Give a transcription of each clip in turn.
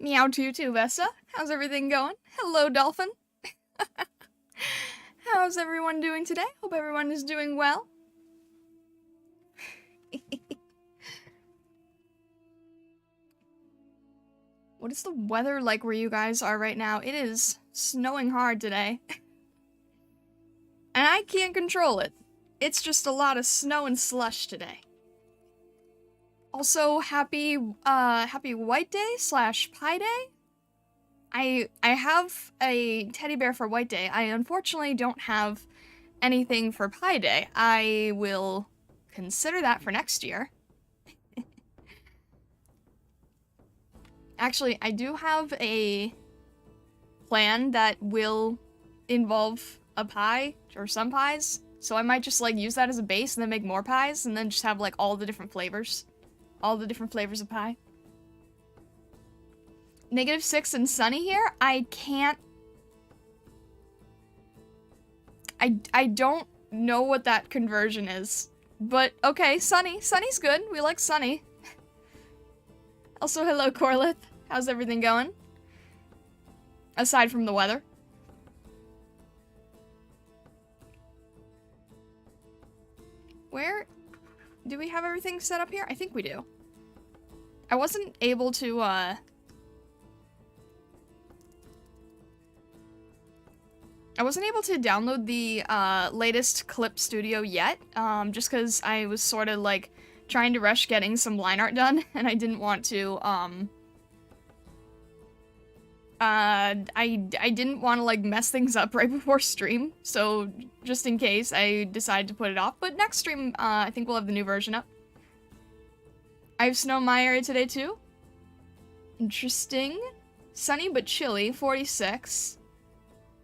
Meow to Vesta. How's everything going? Hello, Dolphin. How's everyone doing today? Hope everyone is doing well. What is the weather like where you guys are right now? It is snowing hard today. And I can't control it. It's just a lot of snow and slush today. Also, happy White Day / Pie Day. I have a teddy bear for White Day. I unfortunately don't have anything for Pie Day. I will consider that for next year. Actually, I do have a plan that will involve a pie or some pies. So I might just like use that as a base and then make more pies and then just have like all the different flavors. All the different flavors of pie. -6 and sunny here? I can't... I don't know what that conversion is. But, okay, sunny. Sunny's good. We like sunny. Also, hello, Corlith. How's everything going? Aside from the weather. Where... do we have everything set up here? I think we do. I wasn't able to, I wasn't able to download the, latest Clip Studio yet, just because I was sort of, like, trying to rush getting some line art done, and I didn't want to, I didn't want to, like, mess things up right before stream, so just in case, I decided to put it off. But next stream, I think we'll have the new version up. I have snow in my area today, too. Interesting. Sunny but chilly, 46.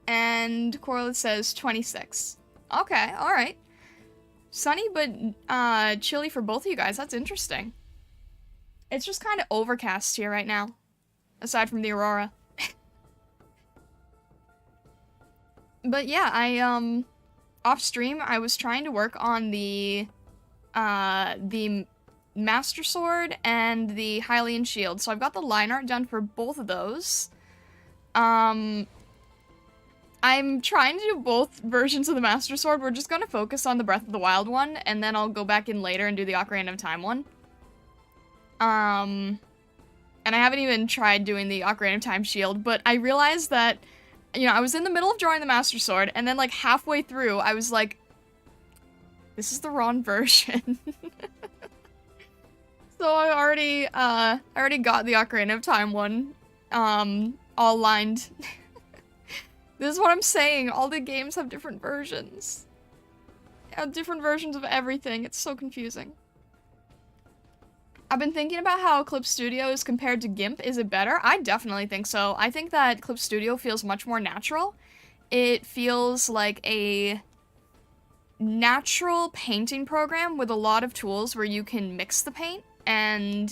And Corlett says 26. Okay, alright. Sunny but, chilly for both of you guys. That's interesting. It's just kind of overcast here right now. Aside from the aurora. But yeah, off stream, I was trying to work on the Master Sword and the Hylian Shield. So I've got the line art done for both of those. I'm trying to do both versions of the Master Sword. We're just gonna focus on the Breath of the Wild one, and then I'll go back in later and do the Ocarina of Time one. And I haven't even tried doing the Ocarina of Time Shield, but I realized that, you know, I was in the middle of drawing the Master Sword, and then, like, halfway through, I was like, this is the wrong version. So I already got the Ocarina of Time one, all lined. This is what I'm saying, all the games have different versions. Have different versions of everything, it's so confusing. I've been thinking about how Clip Studio is compared to GIMP. Is it better? I definitely think so. I think that Clip Studio feels much more natural. It feels like a natural painting program with a lot of tools where you can mix the paint. And,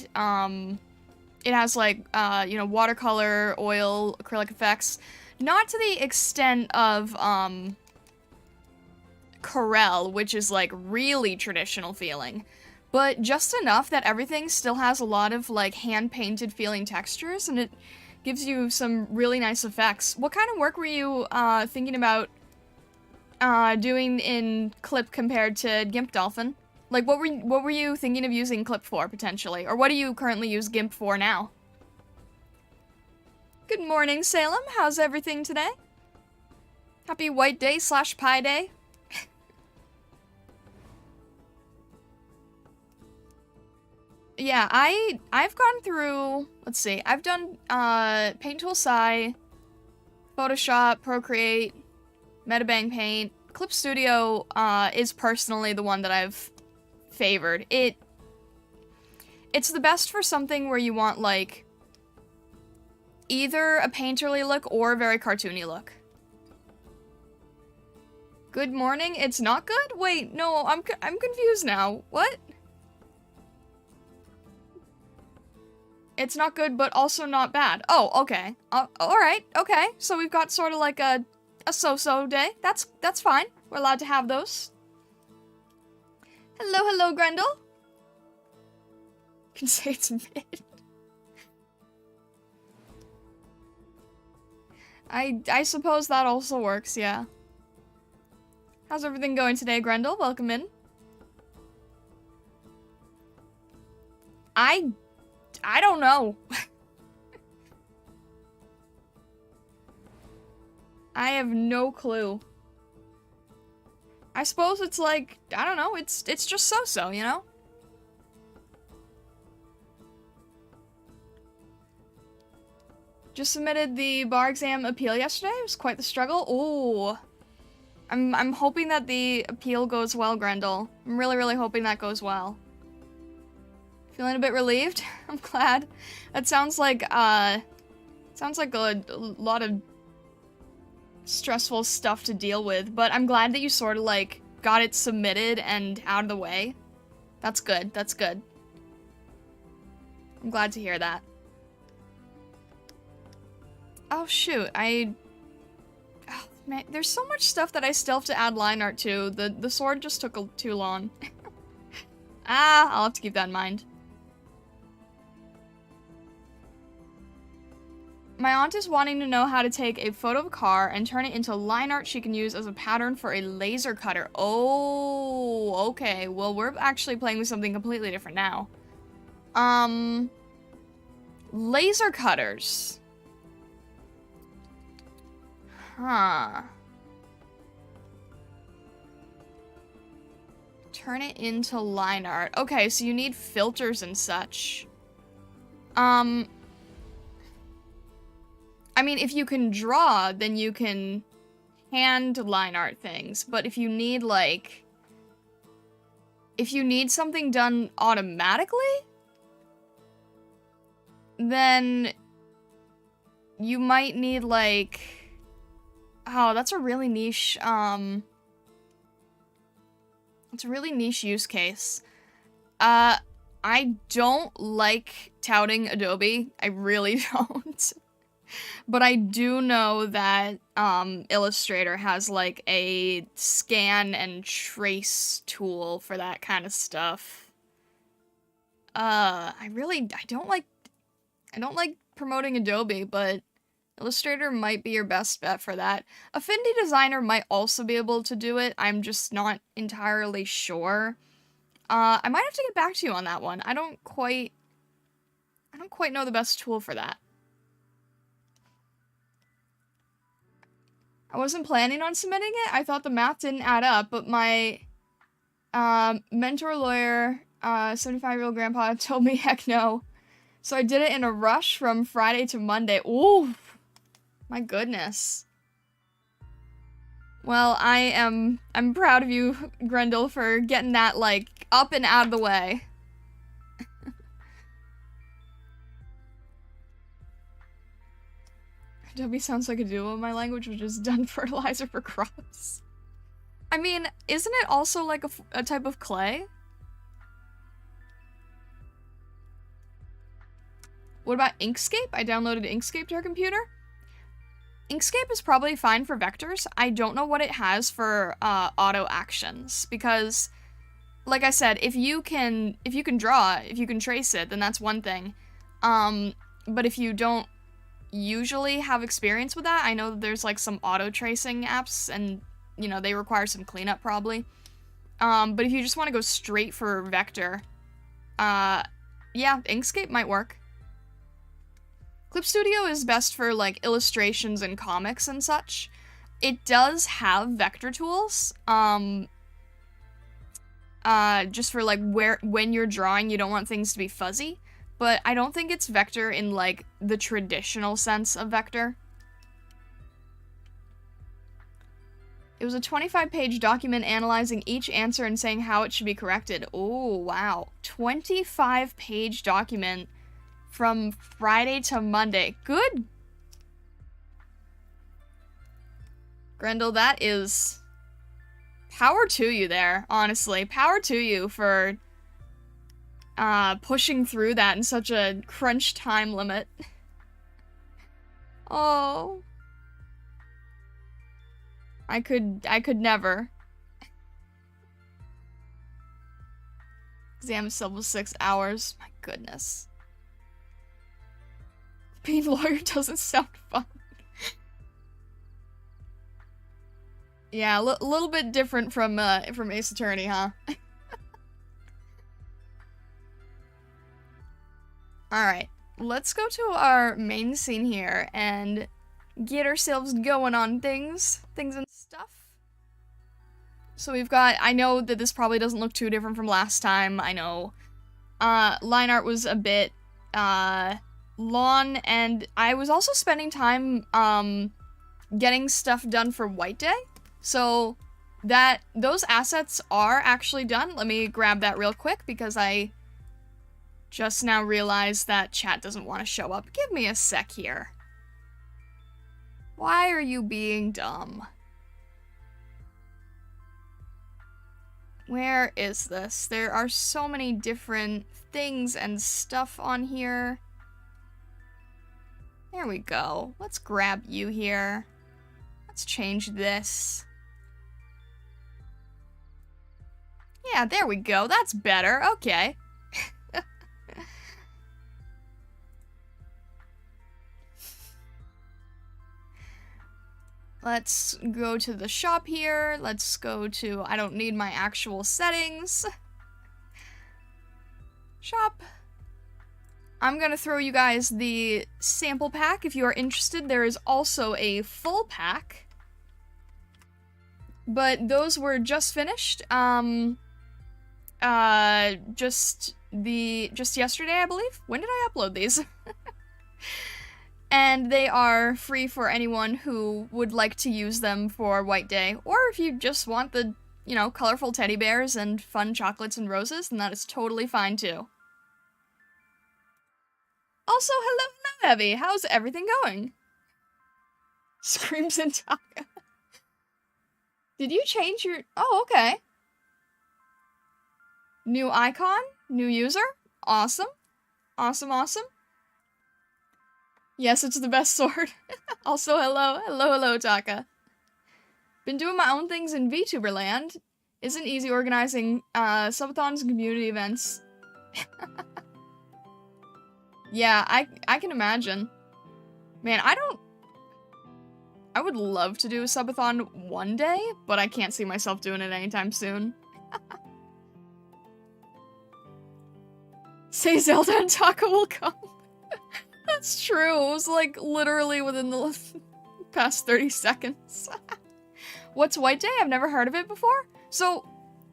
it has, like, you know, watercolor, oil, acrylic effects. Not to the extent of, Corel, which is, like, really traditional feeling. But just enough that everything still has a lot of, like, hand-painted feeling textures, and it gives you some really nice effects. What kind of work were you, thinking about, doing in Clip compared to GIMP, Dolphin? Like, what were you thinking of using Clip for, potentially? Or what do you currently use GIMP for now? Good morning, Salem. How's everything today? Happy White Day / Pie Day. Yeah, I've gone through, let's see, I've done, Paint Tool Sai, Photoshop, Procreate, Metabang Paint. Clip Studio, is personally the one that I've favored. It's the best for something where you want, like, either a painterly look or a very cartoony look. Good morning? It's not good? Wait, no, I'm confused now. What? It's not good, but also not bad. Oh, okay. Alright, okay. So we've got sort of like a so-so day. That's fine. We're allowed to have those. Hello, Grendel. Can say it's mid. I suppose that also works, yeah. How's everything going today, Grendel? Welcome in. I don't know. I have no clue. I suppose it's like, I don't know, it's just so-so, you know? Just submitted the bar exam appeal yesterday. It was quite the struggle. Ooh. I'm hoping that the appeal goes well, Grendel. I'm really, really hoping that goes well. Feeling a bit relieved? I'm glad. That sounds like a lot of stressful stuff to deal with, but I'm glad that you sort of, like, got it submitted and out of the way. That's good. That's good. I'm glad to hear that. Oh, shoot. Oh, man, there's so much stuff that I still have to add line art to. The sword just took too long. I'll have to keep that in mind. My aunt is wanting to know how to take a photo of a car and turn it into line art she can use as a pattern for a laser cutter. Oh, okay. Well, we're actually playing with something completely different now. Laser cutters. Huh. Turn it into line art. Okay, so you need filters and such. I mean, if you can draw, then you can hand line art things. But if you need, like... if you need something done automatically, then you might need, like... oh, that's a really niche, it's a really niche use case. I don't like touting Adobe. I really don't. But I do know that Illustrator has like a scan and trace tool for that kind of stuff. I don't like promoting Adobe, but Illustrator might be your best bet for that. Affinity Designer might also be able to do it. I'm just not entirely sure. I might have to get back to you on that one. I don't quite know the best tool for that. I wasn't planning on submitting it. I thought the math didn't add up, but my mentor lawyer, 75-year-old grandpa, told me heck no. So I did it in a rush from Friday to Monday. Ooh, my goodness. Well, I'm proud of you, Grendel, for getting that, like, up and out of the way. Adobe sounds like a duo. My language was just done fertilizer for crops. I mean, isn't it also like a type of clay? What about Inkscape? I downloaded Inkscape to our computer. Inkscape is probably fine for vectors. I don't know what it has for auto actions, because, like I said, if you can draw, if you can trace it, then that's one thing. But if you don't usually have experience with that, I know that there's like some auto tracing apps, and you know they require some cleanup probably. But if you just want to go straight for vector, yeah, Inkscape might work. Clip Studio is best for like illustrations and comics and such. It does have vector tools, just for like when you're drawing, you don't want things to be fuzzy. But I don't think it's vector in, like, the traditional sense of vector. It was a 25-page document analyzing each answer and saying how it should be corrected. Oh, wow. 25-page document from Friday to Monday. Good. Grendel, that is... power to you there, honestly. Power to you for... pushing through that in such a crunch time limit. Oh. I could never. Exam is still 6 hours. My goodness. Being a lawyer doesn't sound fun. Yeah, a little bit different from Ace Attorney, huh? Alright, let's go to our main scene here and get ourselves going on things and stuff. So we've got, I know that this probably doesn't look too different from last time, I know. Line art was a bit, long, and I was also spending time, getting stuff done for White Day. So, those assets are actually done. Let me grab that real quick, because I just now realized that chat doesn't want to show up. Give me a sec here. Why are you being dumb? Where is this? There are so many different things and stuff on here. There we go. Let's grab you here. Let's change this. Yeah, there we go. That's better. Okay. Let's go to the shop here. Let's go to, I don't need my actual settings. Shop. I'm gonna throw you guys the sample pack if you are interested. There is also a full pack. But those were just finished. Just yesterday, I believe. When did I upload these? And they are free for anyone who would like to use them for White Day. Or if you just want the, you know, colorful teddy bears and fun chocolates and roses, then that is totally fine too. Also, hello, Heavy. How's everything going? Screams and Taka. Did you change your... Oh, okay. New icon? New user? Awesome. Awesome, awesome. Yes, it's the best sword. Also, hello. Hello, Taka. Been doing my own things in VTuber land. Isn't easy organizing subathons and community events. Yeah, I can imagine. Man, I would love to do a subathon one day, but I can't see myself doing it anytime soon. Say Zelda and Taka will come. That's true. It was like literally within the past 30 seconds. What's White Day? I've never heard of it before. So,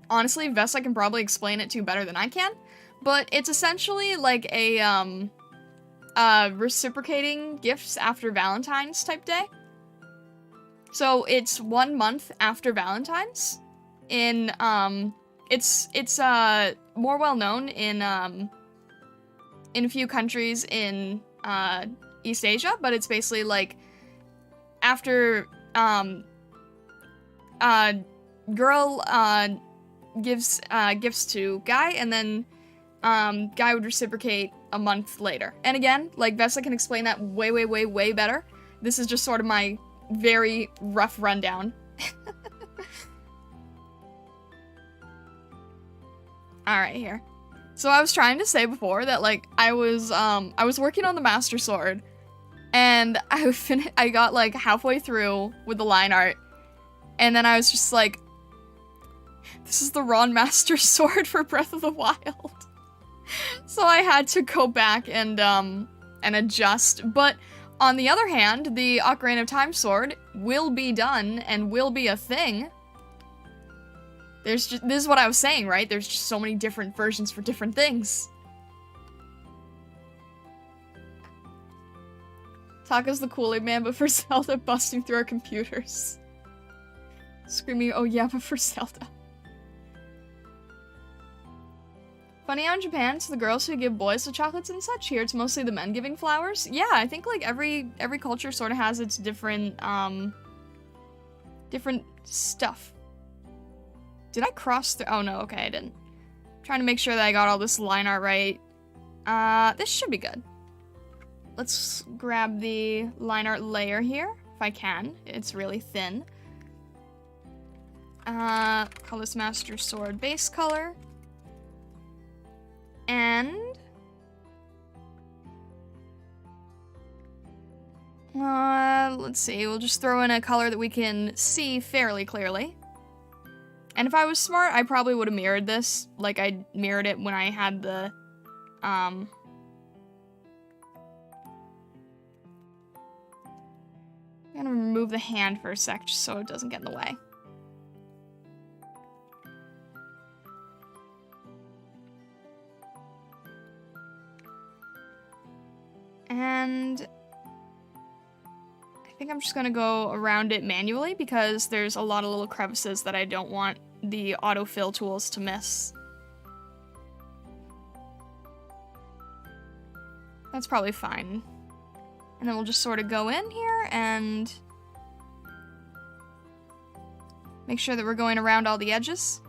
honestly, Vesa can probably explain it to you better than I can. But it's essentially like a, reciprocating gifts after Valentine's type day. So it's 1 month after Valentine's. It's more well known in a few countries in East Asia, but it's basically like after girl gives gifts to guy, and then guy would reciprocate a month later. And again, like Vesa can explain that way better. This is just sort of my very rough rundown. Alright, here. So I was trying to say before that, like, I was working on the Master Sword, and I got, like, halfway through with the line art, and then I was just like, this is the wrong Master Sword for Breath of the Wild. So I had to go back and adjust, but on the other hand, the Ocarina of Time Sword will be done and will be a thing. This is what I was saying, right? There's just so many different versions for different things. Taka's the Kool-Aid Man, but for Zelda busting through our computers. Screaming, oh yeah, but for Zelda. Funny how in Japan, it's the girls who give boys the chocolates and such. Here, it's mostly the men giving flowers. Yeah, I think, like, every culture sort of has its different, different stuff. Did I cross through? Oh, no, okay, I didn't. I'm trying to make sure that I got all this line art right. This should be good. Let's grab the line art layer here, if I can. It's really thin. Call this Master Sword base color. And... let's see. We'll just throw in a color that we can see fairly clearly. And if I was smart, I probably would have mirrored this. Like I mirrored it when I had the, I'm gonna remove the hand for a sec just so it doesn't get in the way. And I think I'm just gonna go around it manually because there's a lot of little crevices that I don't want the autofill tools to miss. That's probably fine. And then we'll just sort of go in here and make sure that we're going around all the edges.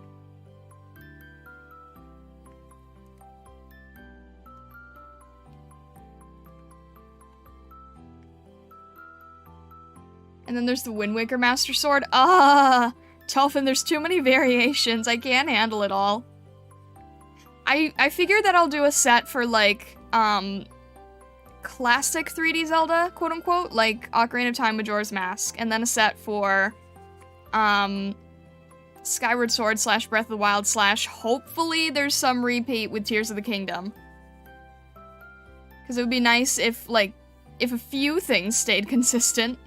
And then there's the Wind Waker Master Sword. Ah! Telfin, there's too many variations. I can't handle it all. I figured that I'll do a set for, like, classic 3D Zelda, quote-unquote, like Ocarina of Time, Majora's Mask, and then a set for, Skyward Sword / Breath of the Wild / hopefully there's some repeat with Tears of the Kingdom. Because it would be nice if, like, if a few things stayed consistent.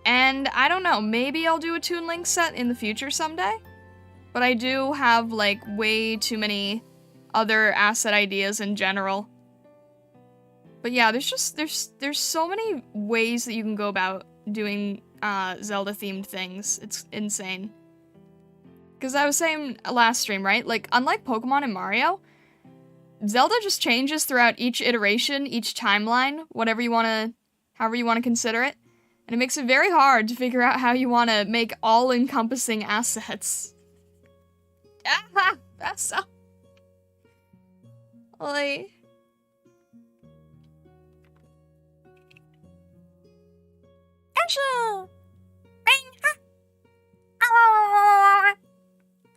And I don't know, maybe I'll do a Toon Link set in the future someday, but I do have, like, way too many other asset ideas in general. But yeah, there's so many ways that you can go about doing, Zelda-themed things. It's insane. Because I was saying last stream, right? Like, unlike Pokemon and Mario, Zelda just changes throughout each iteration, each timeline, however you want to consider it. And it makes it very hard to figure out how you want to make all-encompassing assets. Ah, that's so... Like... Ashel!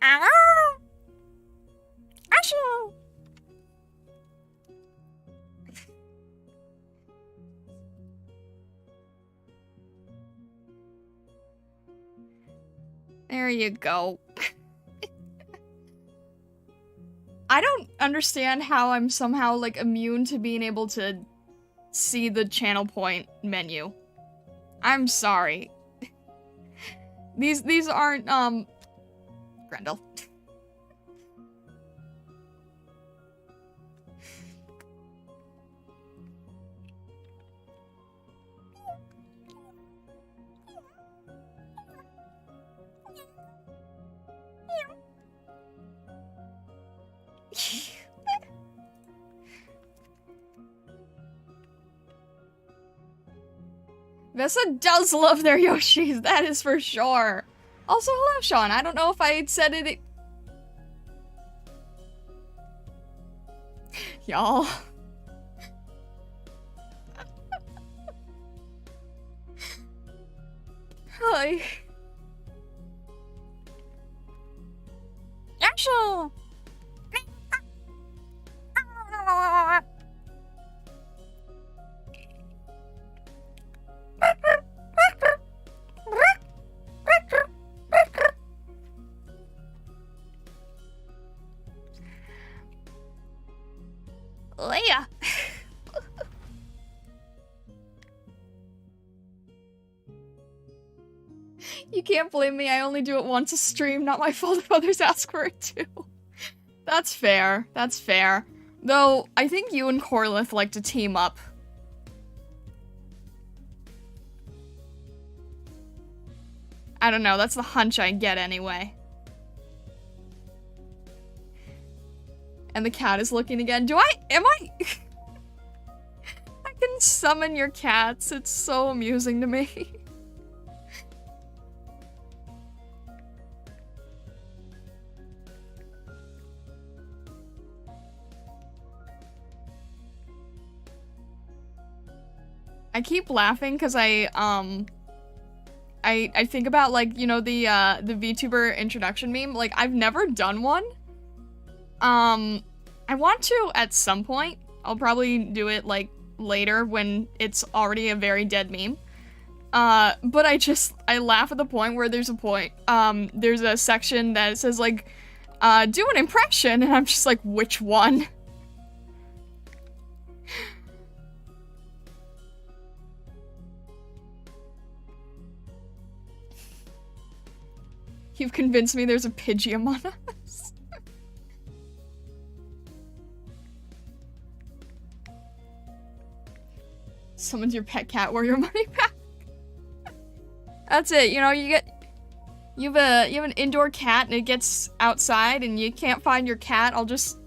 Ashel! There you go. I don't understand how I'm somehow, like, immune to being able to see the channel point menu. I'm sorry. These aren't, Grendel. Vessa does love their Yoshis, that is for sure. Also, hello, Sean. I don't know if I said it. Y'all. Hi. Actual. Leia. You can't blame me, I only do it once a stream, not my fault if others ask for it too. That's fair, that's fair. Though, I think you and Corlith like to team up. I don't know, that's the hunch I get anyway. And the cat is looking again. Am I? I can summon your cats, it's so amusing to me. I keep laughing because I think about, like, you know, the VTuber introduction meme. Like, I've never done one. I want to at some point. I'll probably do it, like, later when it's already a very dead meme. But I laugh at the point where there's a section that says, like, do an impression, and I'm just like, which one? You've convinced me there's a Pidgey among us. Summons your pet cat or your money back. That's it, you know, you have an indoor cat and it gets outside and you can't find your cat, I'll just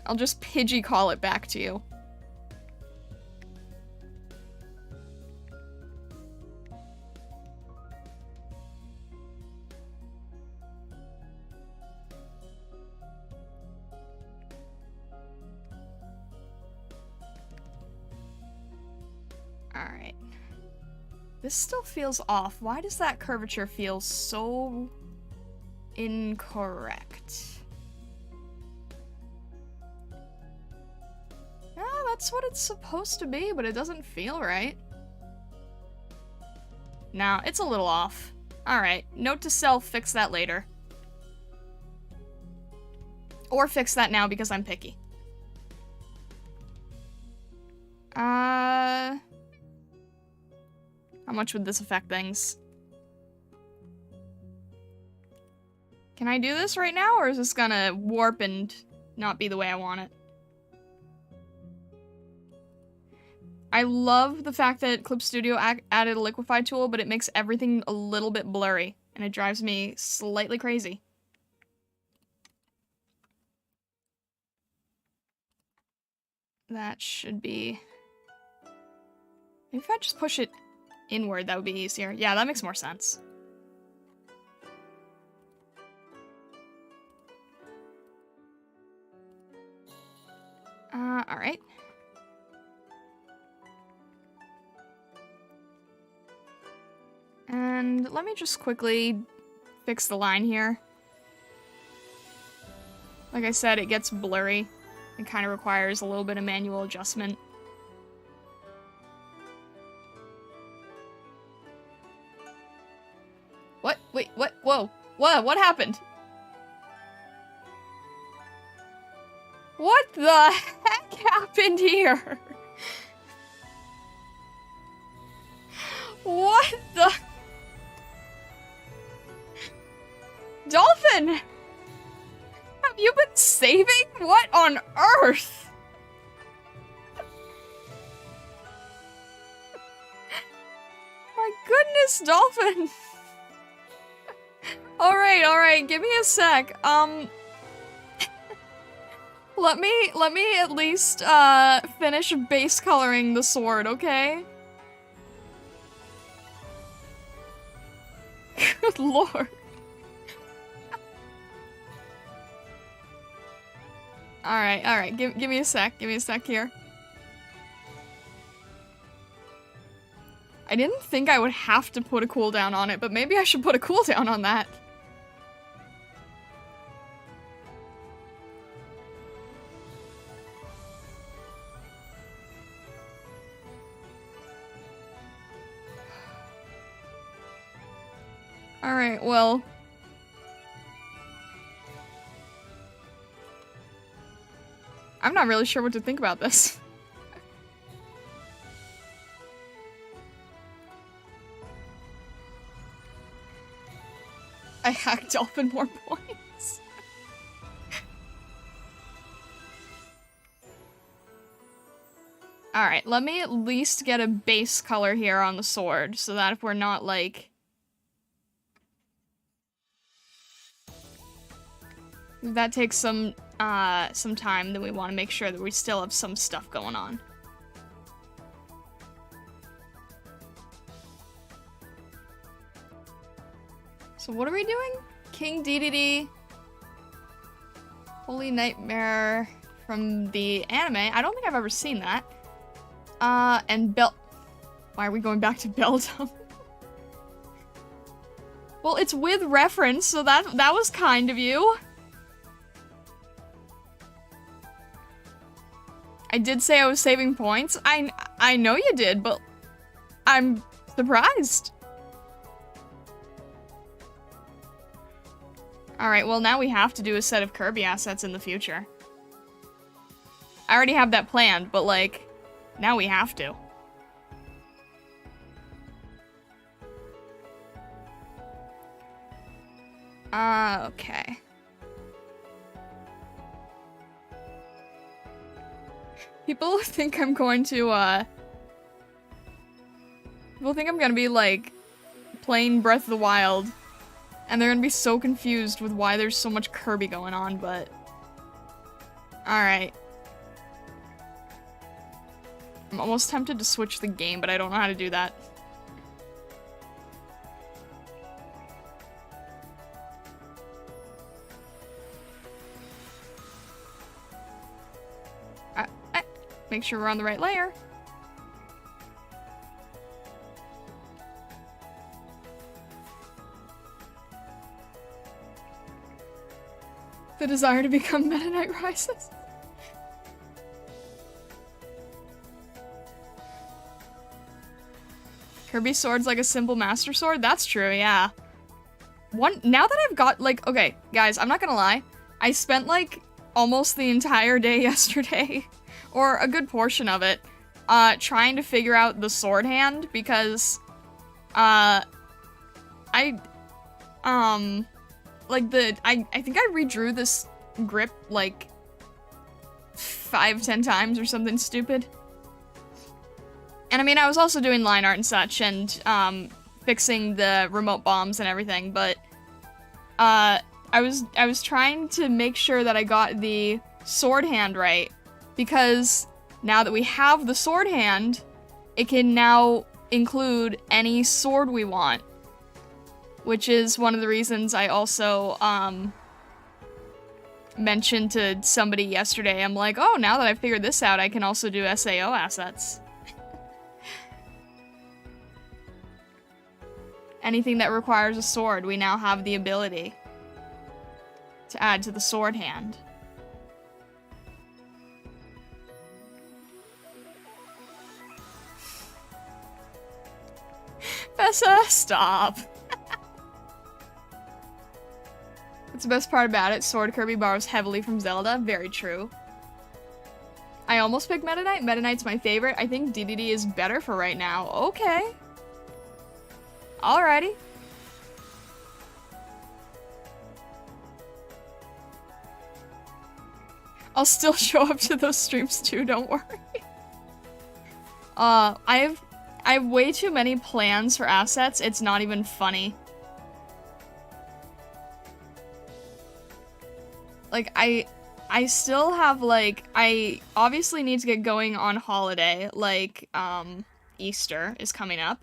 Pidgey call it back to you. Alright. This still feels off. Why does that curvature feel so incorrect? Yeah, that's what it's supposed to be, but it doesn't feel right. Nah, it's a little off. Alright, note to self, fix that later. Or fix that now because I'm picky. How much would this affect things? Can I do this right now, or is this gonna warp and not be the way I want it? I love the fact that Clip Studio added a liquify tool, but it makes everything a little bit blurry, and it drives me slightly crazy. That should be... Maybe if I just push it inward, that would be easier. Yeah, that makes more sense. Alright. And let me just quickly fix the line here. Like I said, it gets blurry. It kind of requires a little bit of manual adjustment. What? Wait, what? Whoa. Whoa, what happened? What the heck happened here? What the... Dolphin! Have you been saving? What on earth? My goodness, Dolphin! Alright, give me a sec. Let me at least, finish base coloring the sword, okay? Good lord. Alright, give me a sec here. I didn't think I would have to put a cooldown on it, but maybe I should put a cooldown on that. Alright, well... I'm not really sure what to think about this. I hacked Dolphin more points. Alright, let me at least get a base color here on the sword, so that if we're not, like... If that takes some time, then we want to make sure that we still have some stuff going on. So what are we doing? King DDD, Holy Nightmare from the anime. I don't think I've ever seen that. And Why are we going back to Beldum? Well, it's with reference, so that was kind of you. I did say I was saving points. I know you did, but I'm surprised. Alright, well now we have to do a set of Kirby assets in the future. I already have that planned, but like, now we have to. Okay. People think I'm going to, people think I'm gonna be, like, playing Breath of the Wild, and they're gonna be so confused with why there's so much Kirby going on, but... Alright. I'm almost tempted to switch the game, but I don't know how to do that. Make sure we're on the right layer. The desire to become Meta Knight rises. Kirby sword's like a simple master sword? That's true, yeah. Now that I've got, like, okay, guys, I'm not gonna lie. I spent, like, almost the entire day yesterday, or a good portion of it, trying to figure out the sword hand, because, I think I redrew this grip, like, 5-10 times or something stupid. And I mean, I was also doing line art and such, and, fixing the remote bombs and everything, but, I was trying to make sure that I got the sword hand right, because now that we have the sword hand, it can now include any sword we want. Which is one of the reasons I also, mentioned to somebody yesterday. I'm like, oh, now that I've figured this out, I can also do SAO assets. Anything that requires a sword, we now have the ability to add to the sword hand. Fessa, stop. That's the best part about it. Sword Kirby borrows heavily from Zelda. Very true. I almost picked Meta Knight. Meta Knight's my favorite. I think DDD is better for right now. Okay. Alrighty. I'll still show up to those streams too, don't worry. I have way too many plans for assets, it's not even funny. Like, I still have, like, I obviously need to get going on holiday, like, Easter is coming up.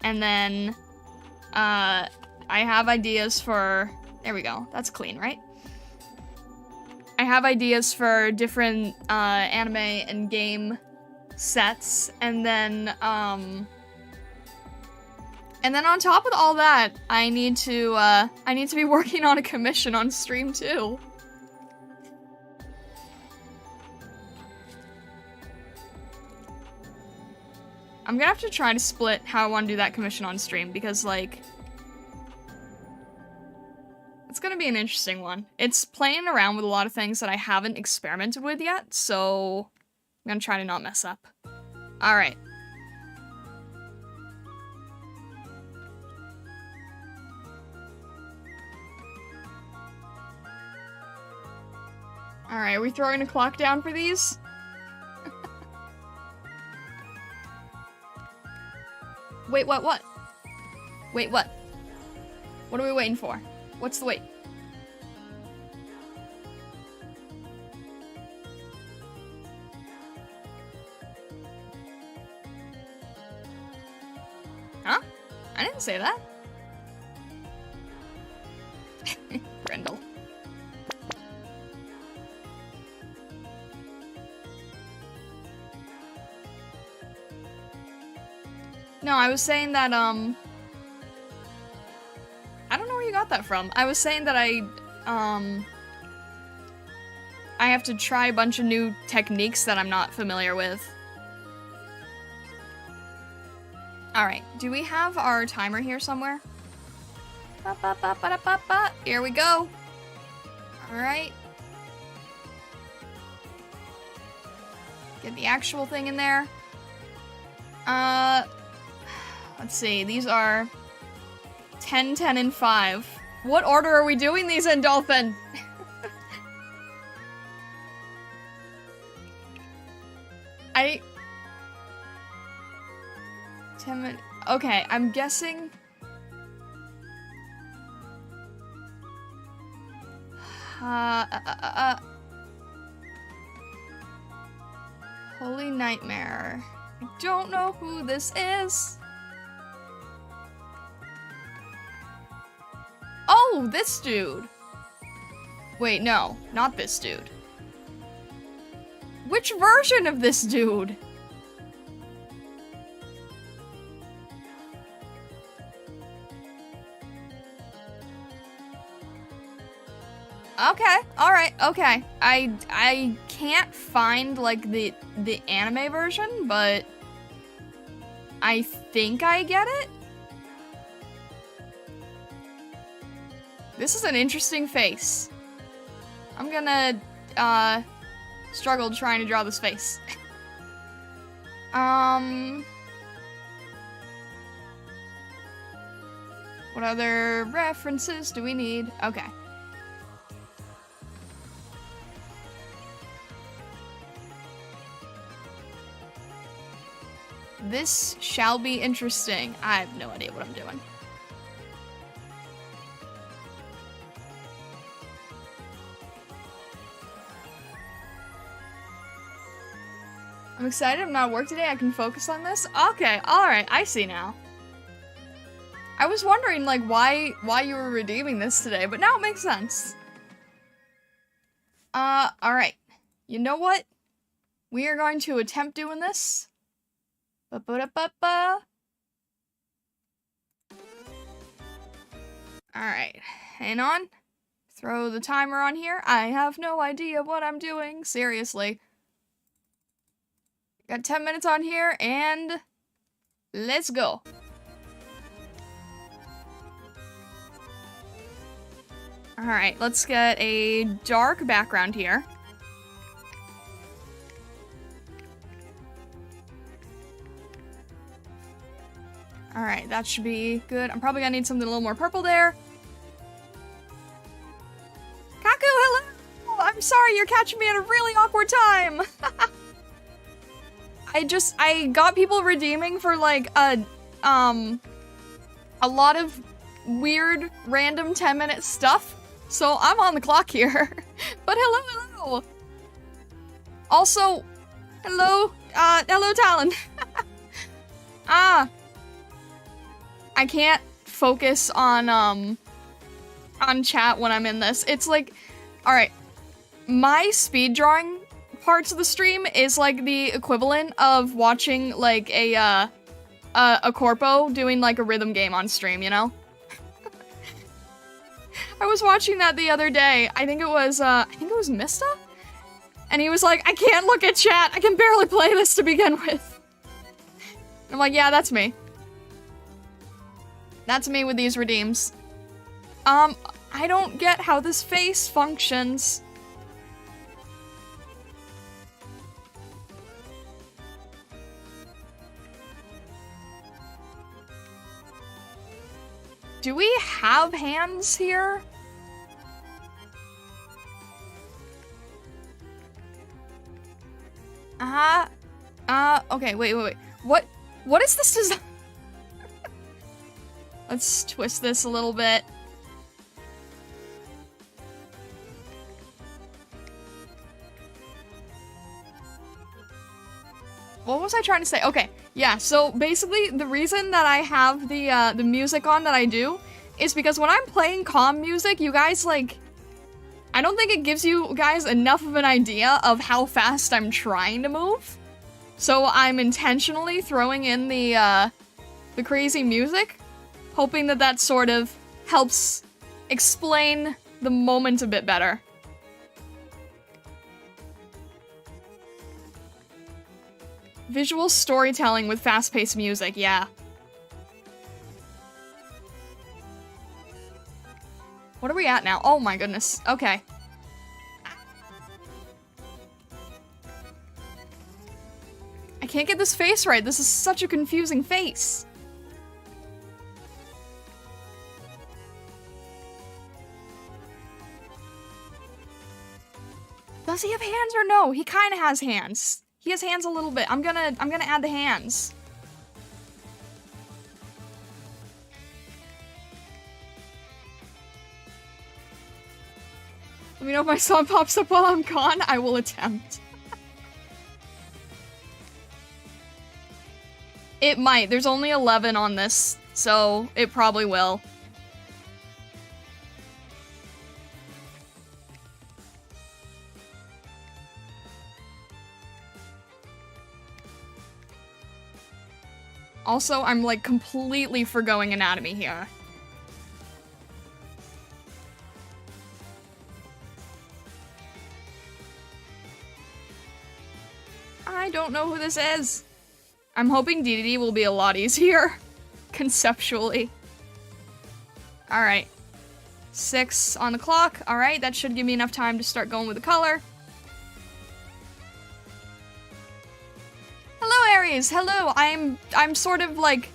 And then, I have ideas for, there we go, that's clean, right? I have ideas for different, anime and game sets, and then on top of all that, I need to be working on a commission on stream too. I'm gonna have to try to split how I want to do that commission on stream, because, like, it's gonna be an interesting one. It's playing around with a lot of things that I haven't experimented with yet, so I'm gonna try to not mess up. Alright. Alright, are we throwing a clock down for these? Wait, what? Wait, what? What are we waiting for? What's the wait? Huh? I didn't say that. Brindle. No, I was saying that, I don't know where you got that from. I was saying that I have to try a bunch of new techniques that I'm not familiar with. Alright, do we have our timer here somewhere? Ba-ba-ba-ba-da-ba-ba. Here we go. Alright. Get the actual thing in there. Let's see, these are 10, 10, and 5. What order are we doing these in, Dolphin? I... 10 minutes... Okay, I'm guessing... Holy Nightmare. I don't know who this is. Oh, this dude. Wait, no, not this dude. Which version of this dude? Okay, alright, okay. I can't find, like, the anime version, but I think I get it? This is an interesting face. I'm gonna, struggle trying to draw this face. What other references do we need? Okay. This shall be interesting. I have no idea what I'm doing. I'm excited I'm not at work today. I can focus on this. Okay, alright, I see now. I was wondering, like, why you were redeeming this today, but now it makes sense. Alright. You know what? We are going to attempt doing this. Ba-ba-da-ba-ba. Alright, hang on. Throw the timer on here. I have no idea what I'm doing. Seriously. Got 10 minutes on here, and let's go. Alright, let's get a dark background here. Alright, that should be good. I'm probably gonna need something a little more purple there. Kaku, hello! I'm sorry, you're catching me at a really awkward time! I got people redeeming for, like, a lot of weird, random 10-minute stuff, so I'm on the clock here. But hello! Also, hello, hello, Talon. I can't focus on chat when I'm in this. It's like, alright, my speed drawing parts of the stream is like the equivalent of watching like a corpo doing like a rhythm game on stream, you know? I was watching that the other day. I think it was Mista? And he was like, I can't look at chat. I can barely play this to begin with. And I'm like, yeah, that's me. That's me with these redeems. I don't get how this face functions. Do we have hands here? Okay, wait. What is this design? Let's twist this a little bit. What was I trying to say? Okay, yeah, so basically the reason that I have the music on that I do is because when I'm playing calm music, you guys, like, I don't think it gives you guys enough of an idea of how fast I'm trying to move. So I'm intentionally throwing in the crazy music, hoping that that sort of helps explain the moment a bit better. Visual storytelling with fast-paced music, yeah. What are we at now? Oh my goodness. Okay. I can't get this face right. This is such a confusing face. Does he have hands or no? He kind of has hands. He has hands a little bit. I'm gonna add the hands. Let me know if my song pops up while I'm gone. I will attempt. It might. There's only 11 on this, so it probably will. Also, I'm like completely forgoing anatomy here. I don't know who this is. I'm hoping DDD will be a lot easier, conceptually. Alright. 6 on the clock. Alright, that should give me enough time to start going with the color. Hello, Aries! Hello! I'm sort of like...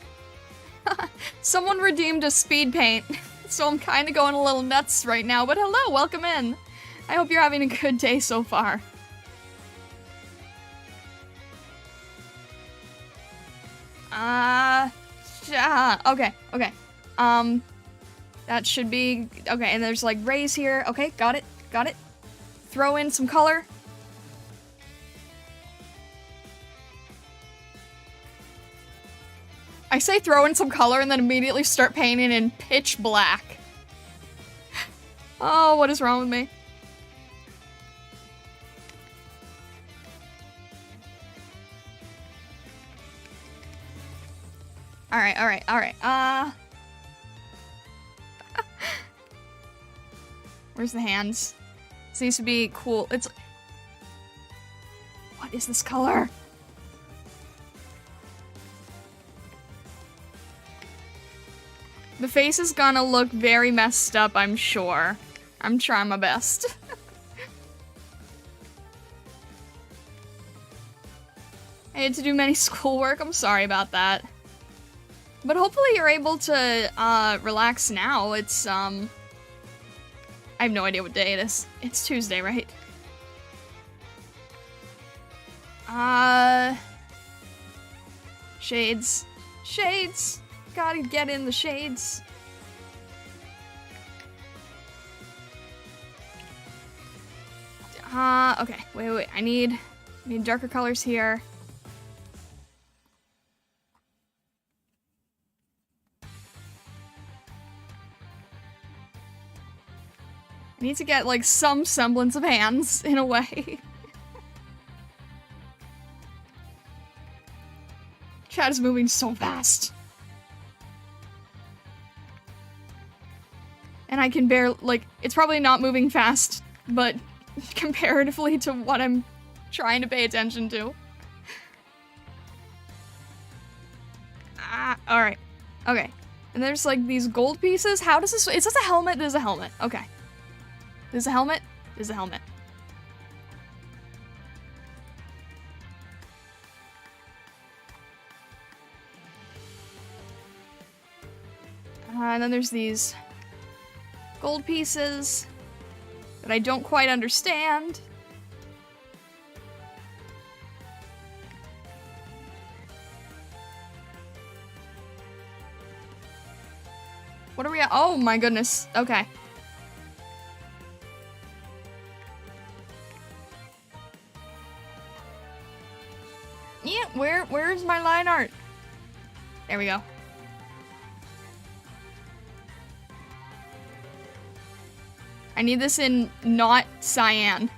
Someone redeemed a speed paint, so I'm kind of going a little nuts right now, but hello, welcome in! I hope you're having a good day so far. Okay. That should be... Okay, and there's like rays here. Okay, got it. Throw in some color. I say throw in some color and then immediately start painting in pitch black. Oh, what is wrong with me? Alright. Where's the hands? This needs to be cool. It's... What is this color? The face is gonna look very messed up, I'm sure. I'm trying my best. I had to do many schoolwork, I'm sorry about that. But hopefully you're able to, relax now. It's, I have no idea what day it is. It's Tuesday, right? Shades. Shades! Gotta get in the shades. Okay. Wait. I need darker colors here. I need to get, like, some semblance of hands, in a way. Chat is moving so fast. And I can barely, like, it's probably not moving fast, but comparatively to what I'm trying to pay attention to. Alright. Okay. And there's, like, these gold pieces. How does this... Is this a helmet? This is a helmet. Okay. This is a helmet? This is a helmet. And then there's these gold pieces that I don't quite understand. What are we at? Oh my goodness. Okay. Yeah, where's my line art? There we go. I need this in not cyan.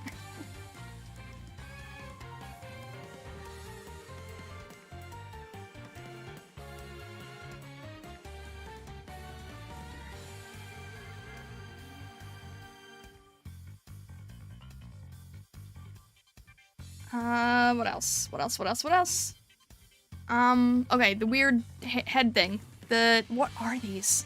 What else? What else? Okay, the weird head thing. What are these?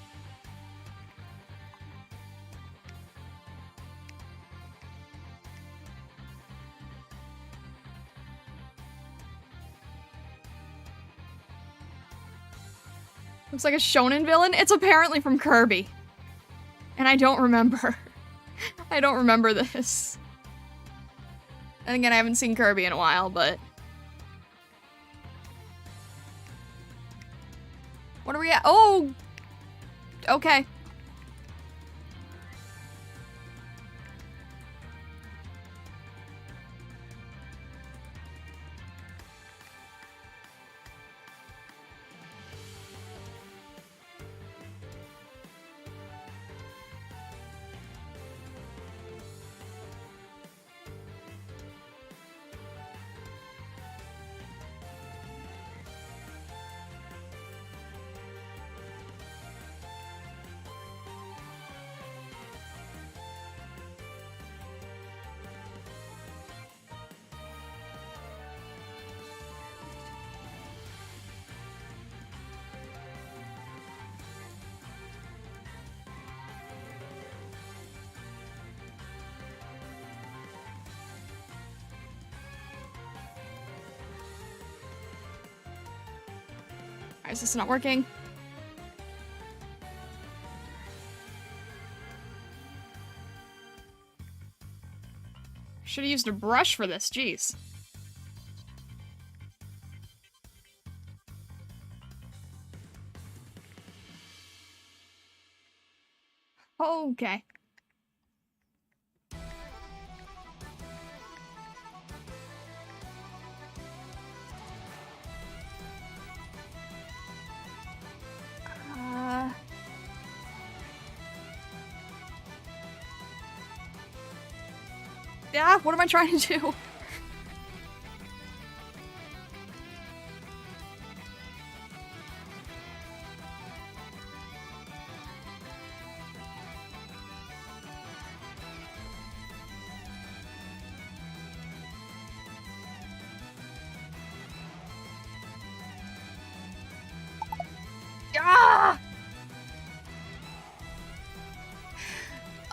Looks like a shonen villain. It's apparently from Kirby. And I don't remember. I don't remember this. And again, I haven't seen Kirby in a while, but... What are we at? Oh! Okay. Why is this not working? Should have used a brush for this, jeez. Okay. Yeah, what am I trying to do? Ah!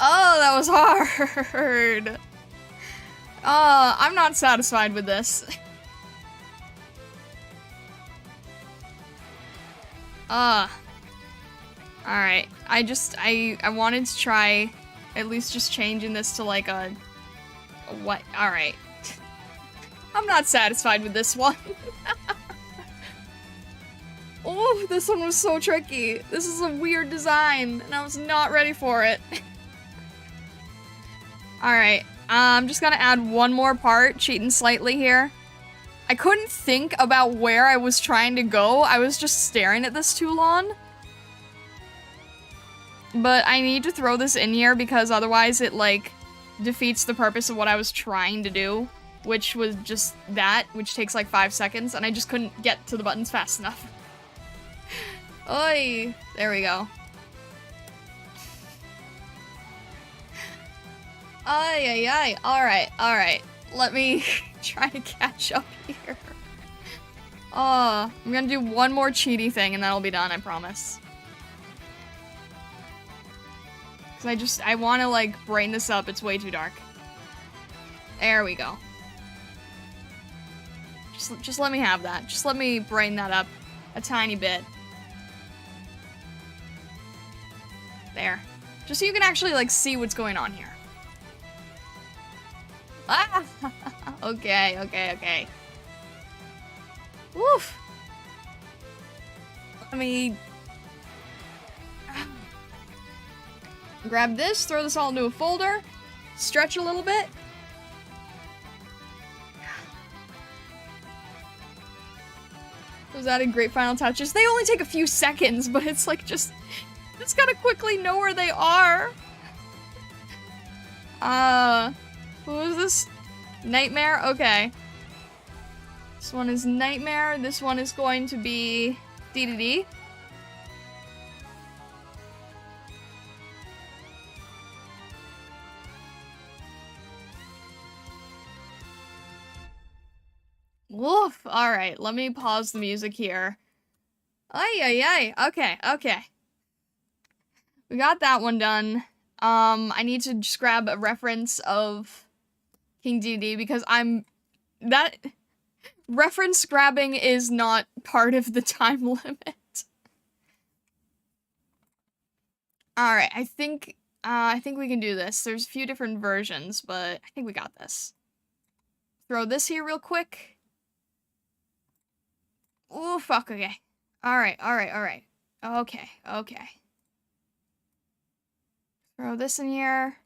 Oh, that was hard. I'm not satisfied with this. Alright. I wanted to try at least just changing this to like a what? Alright. I'm not satisfied with this one. Oh, this one was so tricky. This is a weird design, and I was not ready for it. Alright. I'm just gonna add one more part, cheating slightly here. I couldn't think about where I was trying to go. I was just staring at this too long. But I need to throw this in here because otherwise it, like, defeats the purpose of what I was trying to do. Which was just that, which takes like 5 seconds, and I just couldn't get to the buttons fast enough. Oi! There we go. Ay, ay, ay. Alright, alright. Let me try to catch up here. I'm gonna do one more cheaty thing and then I'll be done, I promise. Cause I wanna, like, brighten this up. It's way too dark. There we go. Just let me have that. Just let me brighten that up a tiny bit. There. Just so you can actually, like, see what's going on here. Ah! Okay, okay, okay. Woof! Let me... grab this, throw this all into a folder, stretch a little bit. Those added great final touches. They only take a few seconds, but it's like just gotta quickly know where they are. Who is this? Nightmare? Okay. This one is Nightmare. This one is going to be DDD. Woof. Alright, let me pause the music here. Ay, ay, ay. Okay, okay. We got that one done. I need to just grab a reference of King DD because that reference grabbing is not part of the time limit. Alright, I think we can do this. There's a few different versions, but I think we got this. Throw this here real quick. Oh, fuck, okay. Alright. Okay. Throw this in here.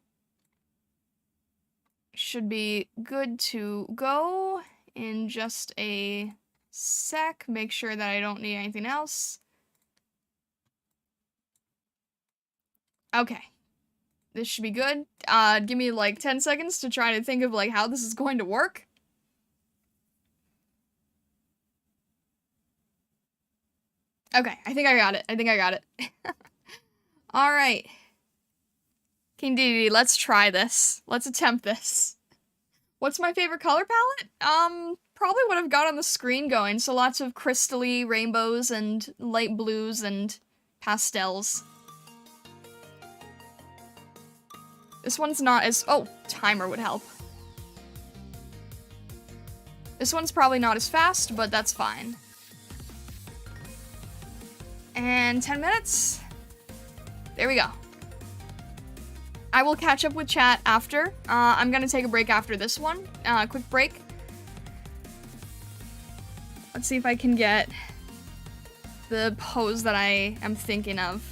Should be good to go in just a sec. Make sure that I don't need anything else. Okay. This should be good. Give me like 10 seconds to try to think of like how this is going to work. Okay, I think I got it. Alright. King DD, let's try this. Let's attempt this. What's my favorite color palette? Probably what I've got on the screen going, so lots of crystally rainbows and light blues and pastels. This one's not as- oh, timer would help. This one's probably not as fast, but that's fine. And 10 minutes. There we go. I will catch up with chat after. I'm gonna take a break after this one. Quick break. Let's see if I can get the pose that I am thinking of.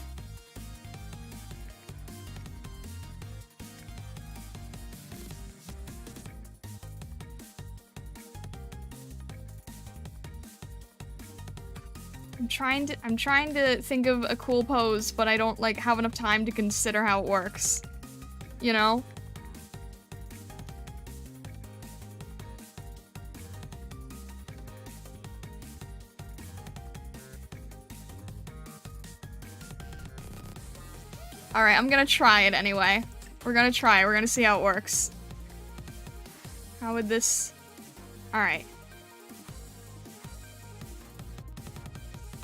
I'm trying to think of a cool pose, but I don't like have enough time to consider how it works. You know? Alright, I'm gonna try it anyway. We're gonna see how it works. How would this... Alright.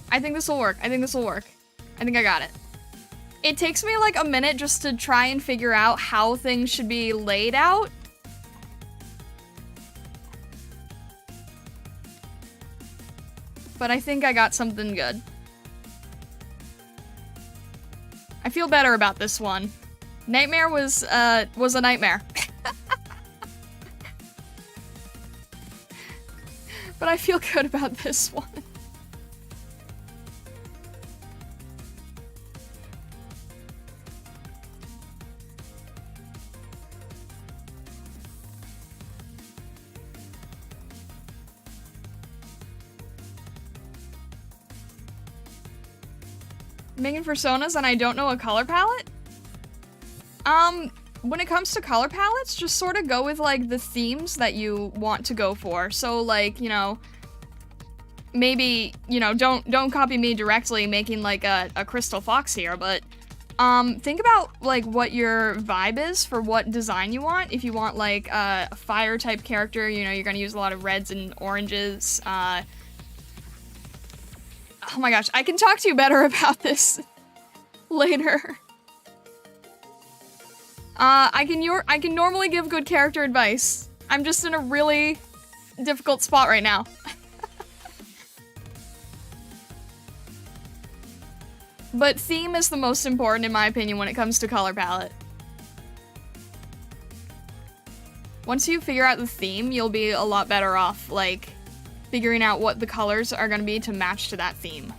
I think this will work. I think I got it. It takes me like a minute just to try and figure out how things should be laid out. But I think I got something good. I feel better about this one. Nightmare was a nightmare. But I feel good about this one. Making personas and I don't know a color palette? When it comes to color palettes, just sort of go with like the themes that you want to go for. So like, you know, maybe, you know, don't copy me directly making like a crystal fox here, but think about like what your vibe is for what design you want. If you want like a fire type character, you know, you're gonna use a lot of reds and oranges. Oh my gosh, I can talk to you better about this later. I can normally give good character advice. I'm just in a really difficult spot right now. But theme is the most important in my opinion when it comes to color palette. Once you figure out the theme, you'll be a lot better off, like, figuring out what the colors are gonna be to match to that theme.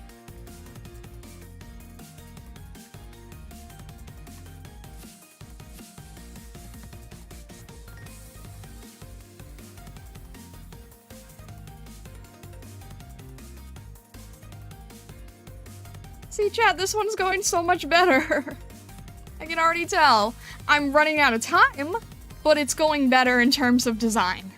See, chat, this one's going so much better. I can already tell. I'm running out of time, but it's going better in terms of design.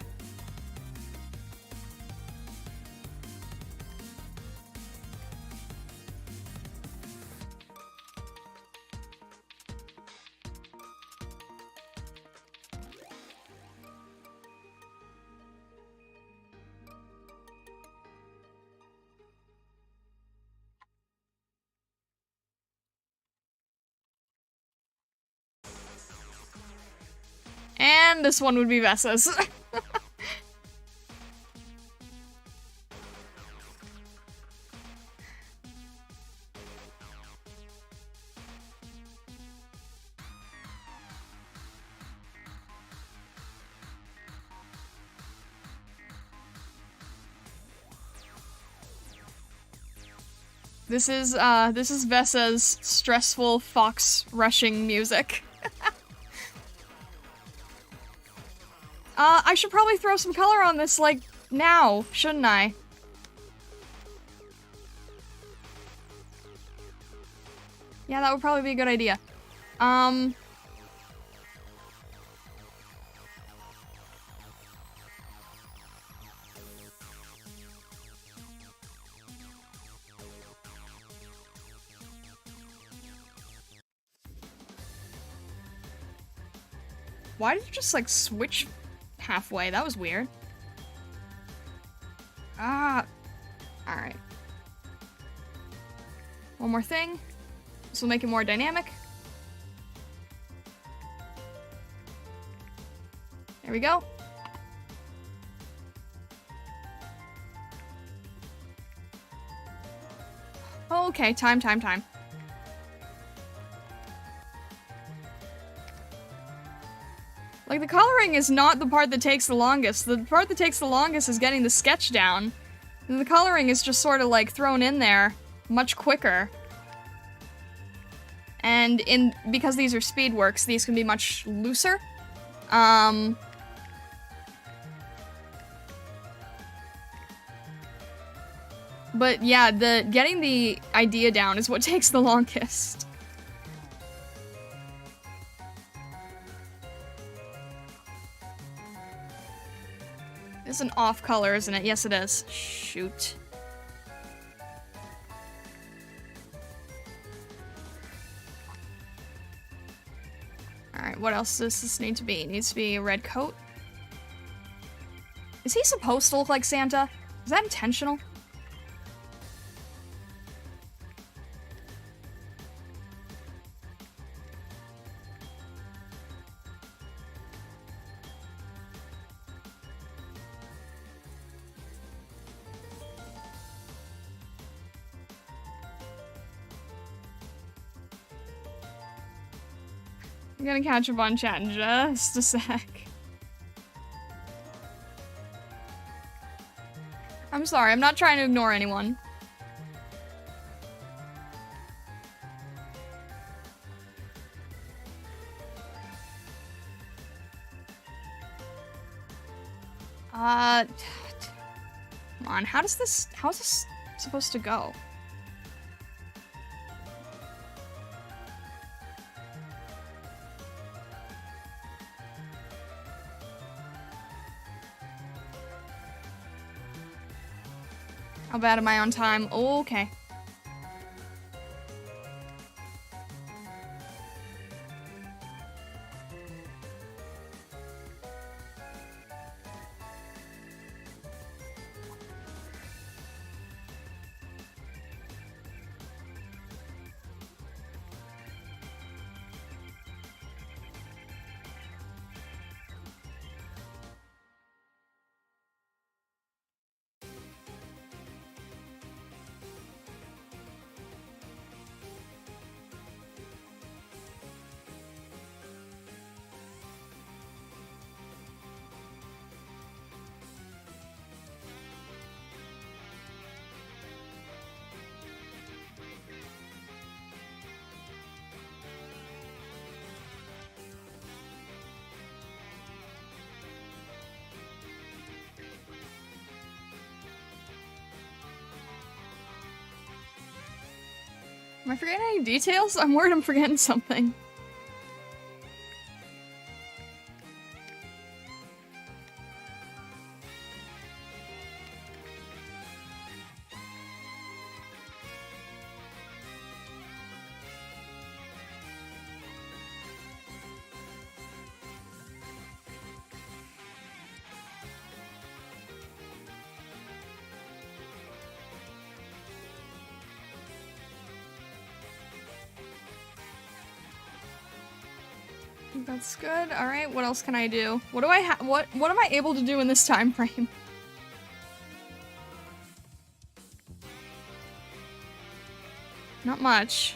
And this one would be Vessa's. This is Vessa's stressful fox rushing music. I should probably throw some color on this, like, now, shouldn't I? Yeah, that would probably be a good idea. Why did you just, like, switch halfway? That was weird. Alright. One more thing. This will make it more dynamic. There we go. Okay, time. Like, the coloring is not the part that takes the longest. The part that takes the longest is getting the sketch down. And the coloring is just sort of, like, thrown in there much quicker. And because these are speed works, these can be much looser. But yeah, getting the idea down is what takes the longest. It's an off color, isn't it? Yes, it is. Shoot. Alright, what else does this need to be? It needs to be a red coat. Is he supposed to look like Santa? Is that intentional? I'm gonna catch up on chat in just a sec. I'm sorry, I'm not trying to ignore anyone. Come on, how is this supposed to go? How bad am I on time? Oh, okay. Am I forgetting any details? I'm worried I'm forgetting something. That's good. All right, what else can I do? What do I what am I able to do in this time frame? Not much.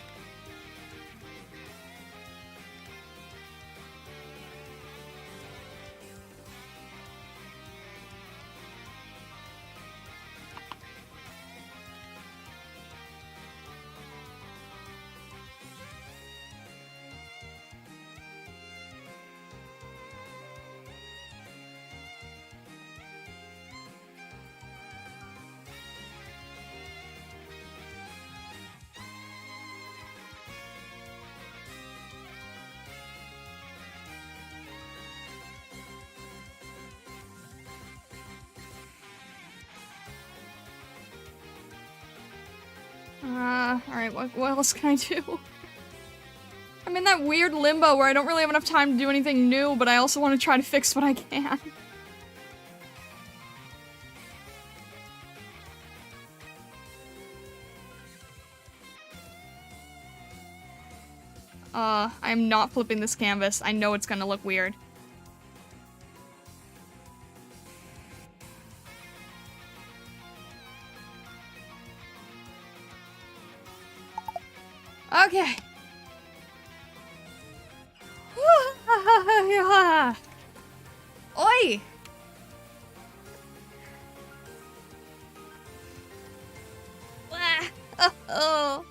Alright, what else can I do? I'm in that weird limbo where I don't really have enough time to do anything new, but I also want to try to fix what I can. I'm not flipping this canvas. I know it's gonna look weird. Okay. Oi! Oh.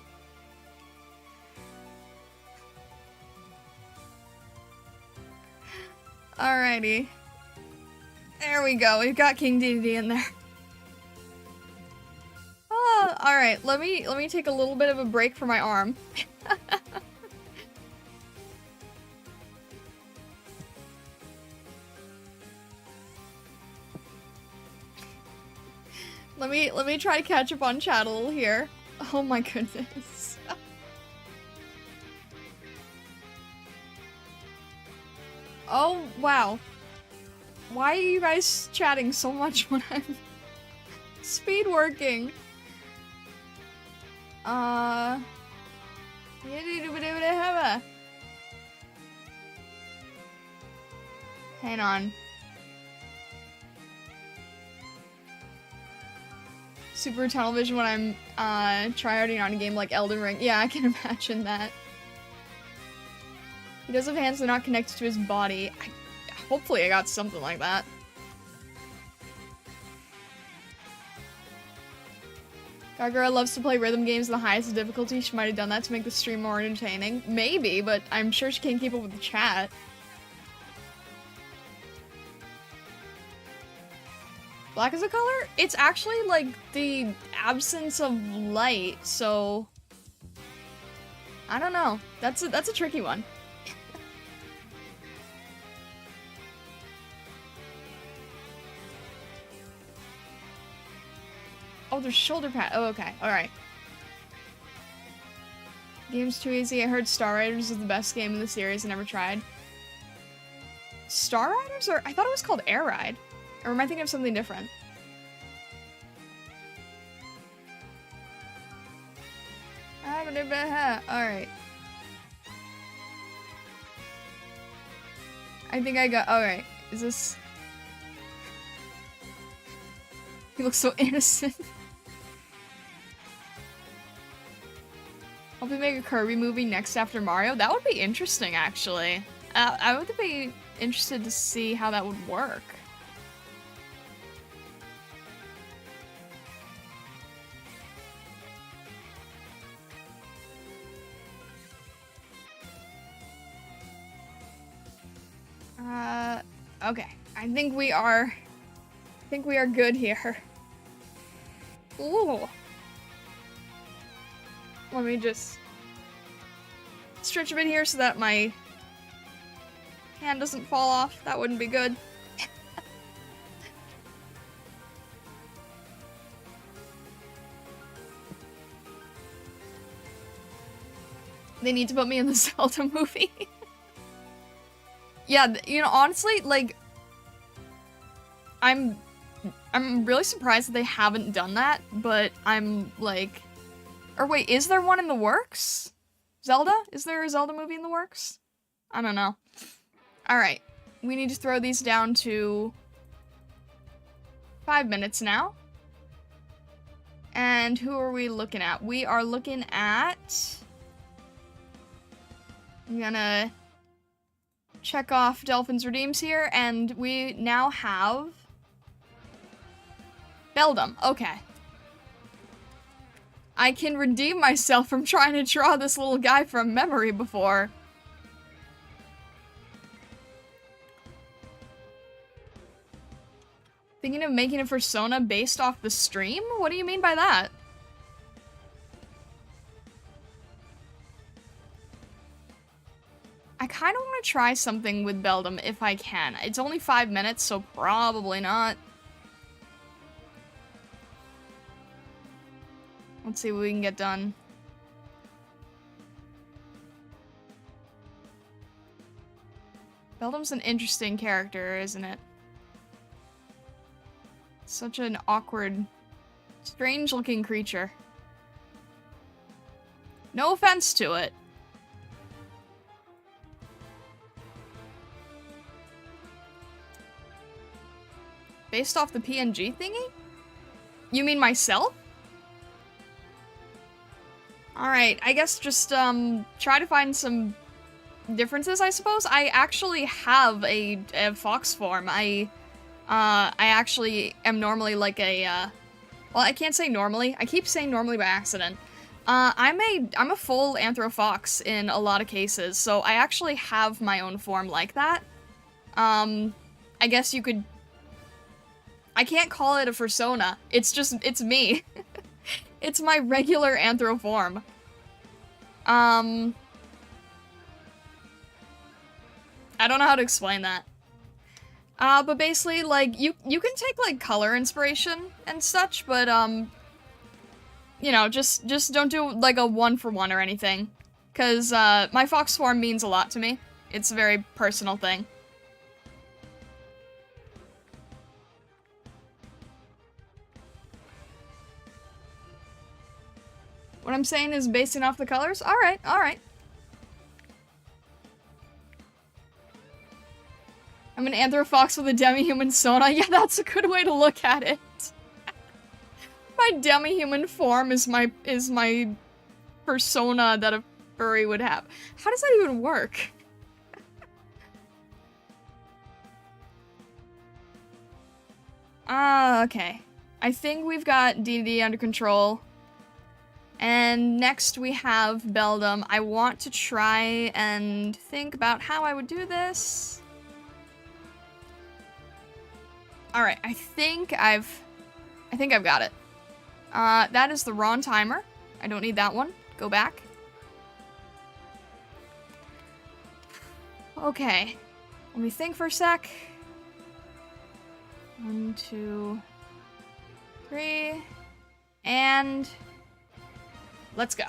Alrighty. There we go. We've got King Dedede in there. Oh, alright. Let me take a little bit of a break for my arm. Let me try to catch up on chat a little here. Oh my goodness. Oh, wow. Why are you guys chatting so much when I'm speed working? Hang on. Super tunnel vision when I'm tryharding on a game like Elden Ring. Yeah, I can imagine that. He does have hands that are not connected to his body. Hopefully I got something like that. Gagara loves to play rhythm games in the highest difficulty. She might have done that to make the stream more entertaining. Maybe, but I'm sure she can't keep up with the chat. Black is a color? It's actually like the absence of light, so I don't know. That's a tricky one. Oh, there's shoulder pad. Oh, okay. Alright. Game's too easy. I heard Star Riders is the best game in the series. I never tried. Star Riders? Or I thought it was called Air Ride. Or am I thinking of something different? Alright. I think I got- alright. Is this- He looks so innocent. Hope we make a Kirby movie next after Mario. That would be interesting, actually. I would be interested to see how that would work. Okay. I think we are good here. Ooh. Let me just stretch a bit here so that my hand doesn't fall off. That wouldn't be good. They need to put me in the Zelda movie. Yeah, you know, honestly, like, I'm really surprised that they haven't done that, but I'm like, or wait, is there one in the works? Zelda? Is there a Zelda movie in the works? I don't know. Alright. We need to throw these down to 5 minutes now. And who are we looking at? We are looking at... I'm gonna check off Dolphin's Redeems here, and we now have... Beldum. Okay. I can redeem myself from trying to draw this little guy from memory before. Thinking of making a persona based off the stream? What do you mean by that? I kind of want to try something with Beldum if I can. It's only 5 minutes, so probably not. Let's see what we can get done. Beldum's an interesting character, isn't it? Such an awkward, strange-looking creature. No offense to it. Based off the PNG thingy? You mean myself? Alright, I guess just, try to find some differences, I suppose. I actually have a fox form. I actually am normally like a, well, I can't say normally. I keep saying normally by accident. I'm a full anthro fox in a lot of cases, so I actually have my own form like that. I guess you could... I can't call it a persona. It's just, it's me. It's my regular anthro form. I don't know how to explain that. But basically, like, you can take, like, color inspiration and such, but, you know, just don't do, like, a 1-for-1 or anything. 'Cause, my fox form means a lot to me. It's a very personal thing. What I'm saying is basing off the colors? Alright, alright. I'm an anthro fox with a demi-human sona. Yeah, that's a good way to look at it. My demi-human form is my persona that a furry would have. How does that even work? Okay. I think we've got DD under control. And next we have Beldum. I want to try and think about how I would do this. Alright, I think I've got it. That is the wrong timer. I don't need that one. Go back. Okay. Let me think for a sec. 1, 2, 3. And... let's go.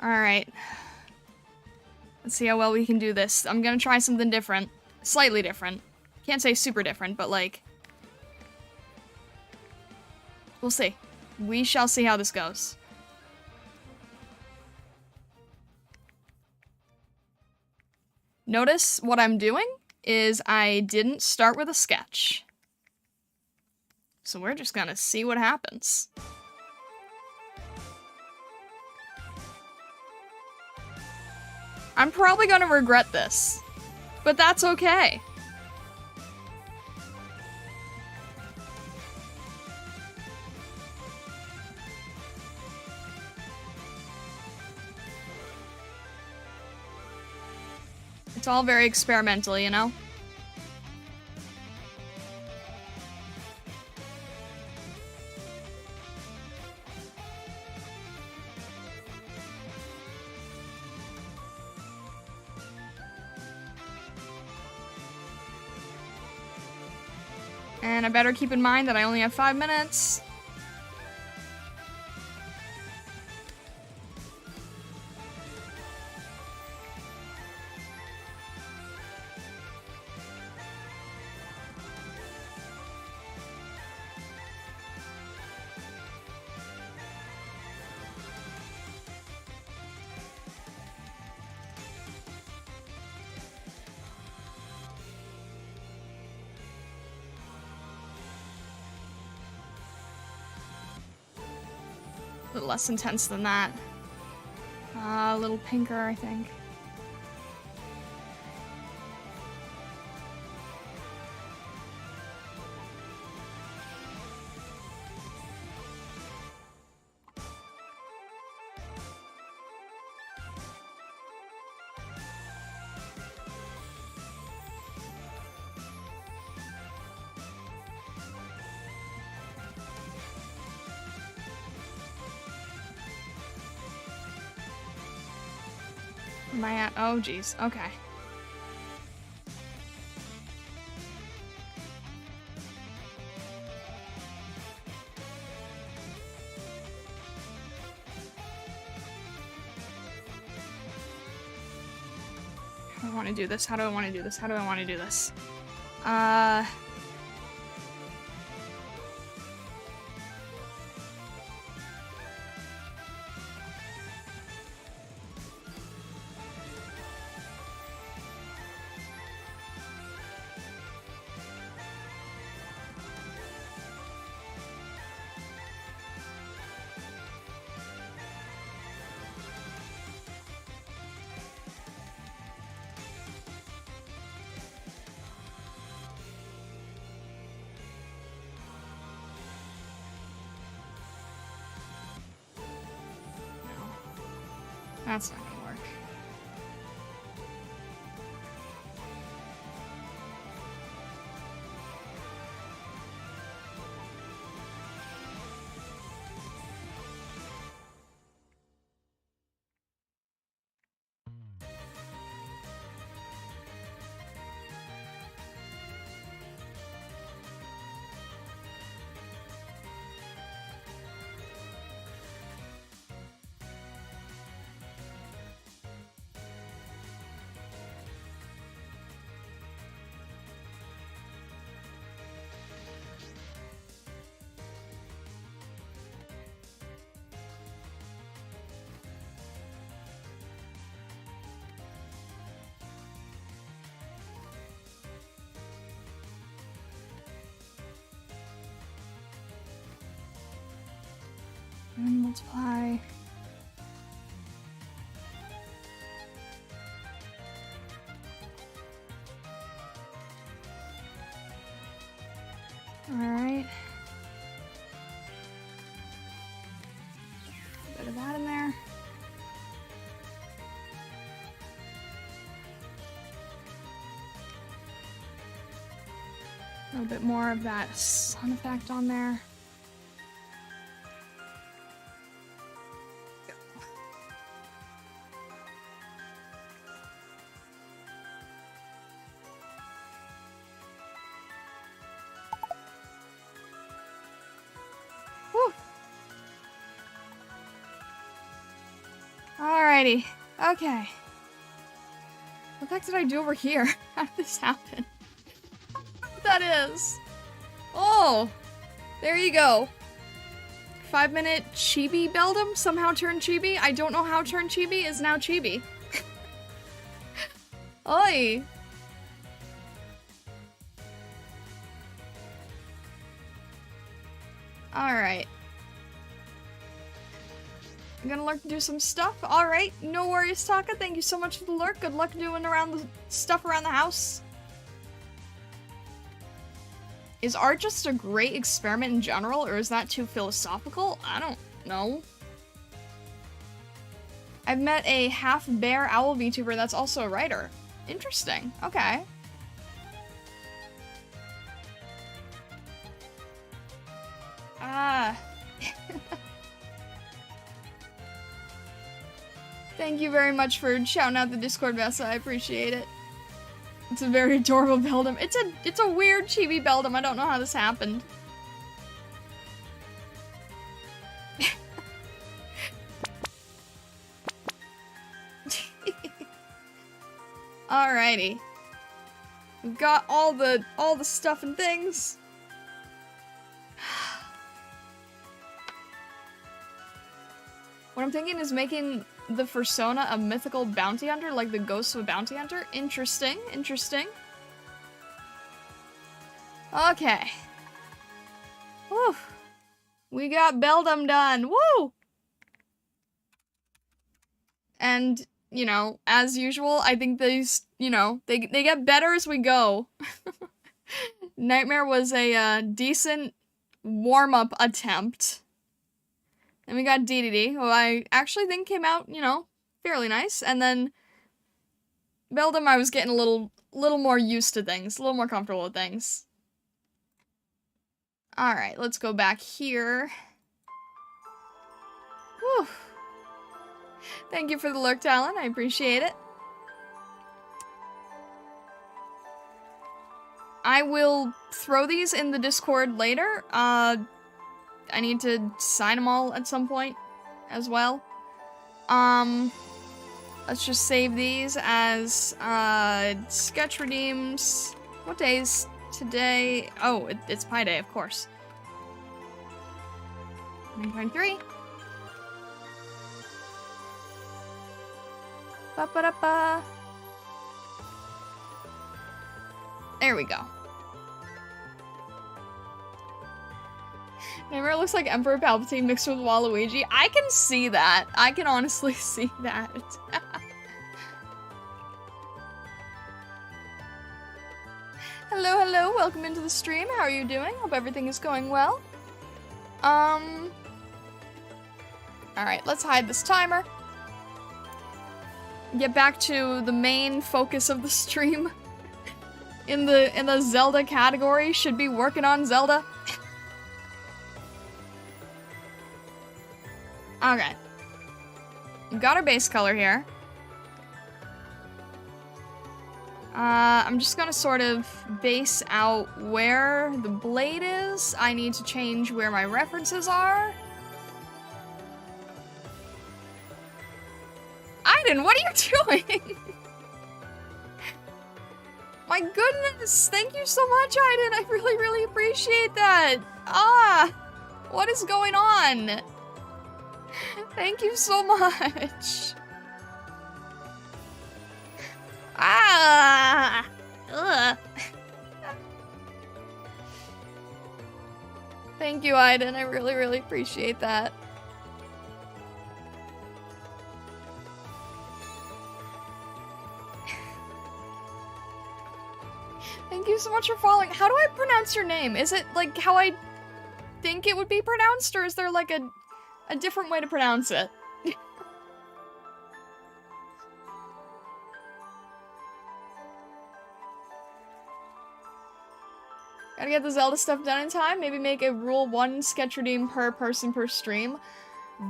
Alright. Let's see how well we can do this. I'm gonna try something different. Slightly different. Can't say super different, but like... we'll see. We shall see how this goes. Notice what I'm doing is I didn't start with a sketch. So we're just gonna see what happens. I'm probably gonna regret this, but that's okay. It's all very experimental, you know? And I better keep in mind that I only have 5 minutes. A little less intense than that. A little pinker, I think. Am I at? Oh, geez. Okay. How do I want to do this? How do I want to do this? How do I want to do this? That's not gonna work. And multiply. Alright. A bit of that in there. A little bit more of that sun effect on there. Alrighty. Okay. What the heck did I do over here? How did this happen? I don't know what that is. Oh! There you go. 5-minute chibi beldam somehow turned chibi. I don't know how turned chibi is now chibi. Oi! Alright. I'm gonna lurk and do some stuff. Alright, no worries, Taka. Thank you so much for the lurk. Good luck doing around the stuff around the house. Is art just a great experiment in general, or is that too philosophical? I don't know. I've met a half-bear owl VTuber that's also a writer. Interesting. Okay. Ah. Thank you very much for shouting out the Discord, Vessa. I appreciate it. It's a very adorable beldam. It's a weird chibi beldam. I don't know how this happened. Alrighty. We've got all the stuff and things. What I'm thinking is making the persona a mythical bounty hunter, like the ghost of a bounty hunter. Interesting, interesting. Okay. Woo. We got beldam done. Woo! And, you know, as usual, I think these, you know, they get better as we go. Nightmare was a decent warm-up attempt. Then we got DDD, who I actually think came out, you know, fairly nice. And then Beldum, I was getting a little more used to things, a little more comfortable with things. Alright, let's go back here. Whew. Thank you for the lurk, Talon. I appreciate it. I will throw these in the Discord later. I need to sign them all at some point as well. Let's just save these as sketch redeems. What day is today? Oh, it's Pi Day, of course. 9.3. Ba-ba-da-ba. There we go. Nightmare looks like Emperor Palpatine mixed with Waluigi. I can see that. I can honestly see that. Hello, hello. Welcome into the stream. How are you doing? Hope everything is going well. Alright, let's hide this timer. Get back to the main focus of the stream. In the Zelda category, should be working on Zelda. Okay. We've got our base color here. I'm just gonna sort of base out where the blade is. I need to change where my references are. Aiden, what are you doing? My goodness, thank you so much, Aiden. I really, really appreciate that. What is going on? Thank you so much. Ugh. Thank you, Aiden. I really, really appreciate that. Thank you so much for following. How do I pronounce your name? Is it like how I think it would be pronounced, or is there like a different way to pronounce it? Gotta get the Zelda stuff done in time. Maybe make a rule 1 sketch redeem per person per stream.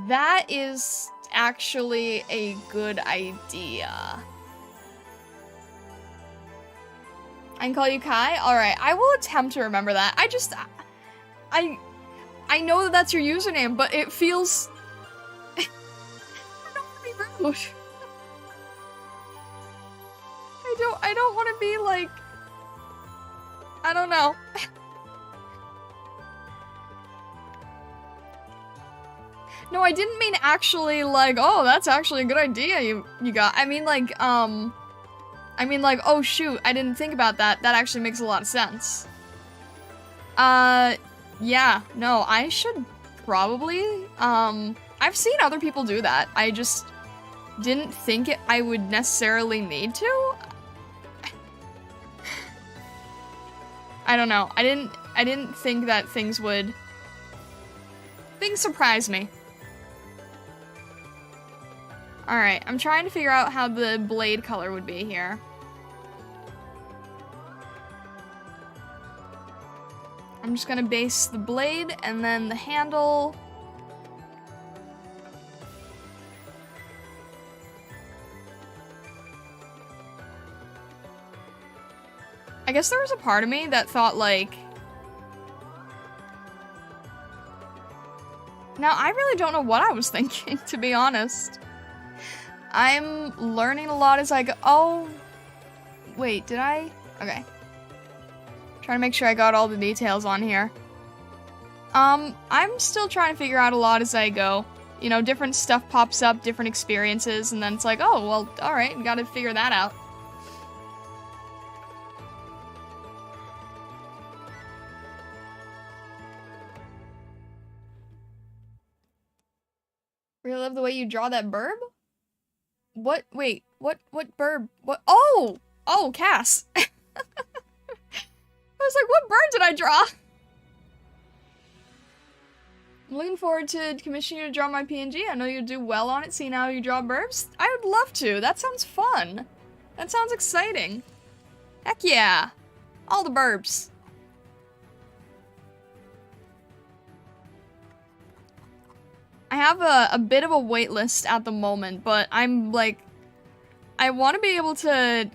That is actually a good idea. I can call you Kai? Alright, I will attempt to remember that. I know that that's your username, but it feels... I don't want to be rude. I don't want to be like... I don't know. No, I didn't mean actually like, oh, that's actually a good idea you got. I mean like, oh shoot, I didn't think about that. That actually makes a lot of sense. Yeah, no, I should probably, I've seen other people do that. I just didn't think I would necessarily need to. I don't know. I didn't think that things surprise me. Alright, I'm trying to figure out how the blade color would be here. I'm just gonna base the blade and then the handle. I guess there was a part of me that thought like... Now, I really don't know what I was thinking, to be honest. I'm learning a lot as I go. Oh, wait, did I? Okay. Trying to make sure I got all the details on here. I'm still trying to figure out a lot as I go. You know, different stuff pops up, different experiences, and then it's like, oh, well, alright, gotta figure that out. Really love the way you draw that burb? Wait, what bird? What? Oh! Oh, Cass! I was like, what bird did I draw? I'm looking forward to commissioning you to draw my PNG. I know you'll do well on it, seeing how you draw burbs. I would love to. That sounds fun. That sounds exciting. Heck yeah. All the burbs. I have a bit of a wait list at the moment, but I'm like, I want to be able to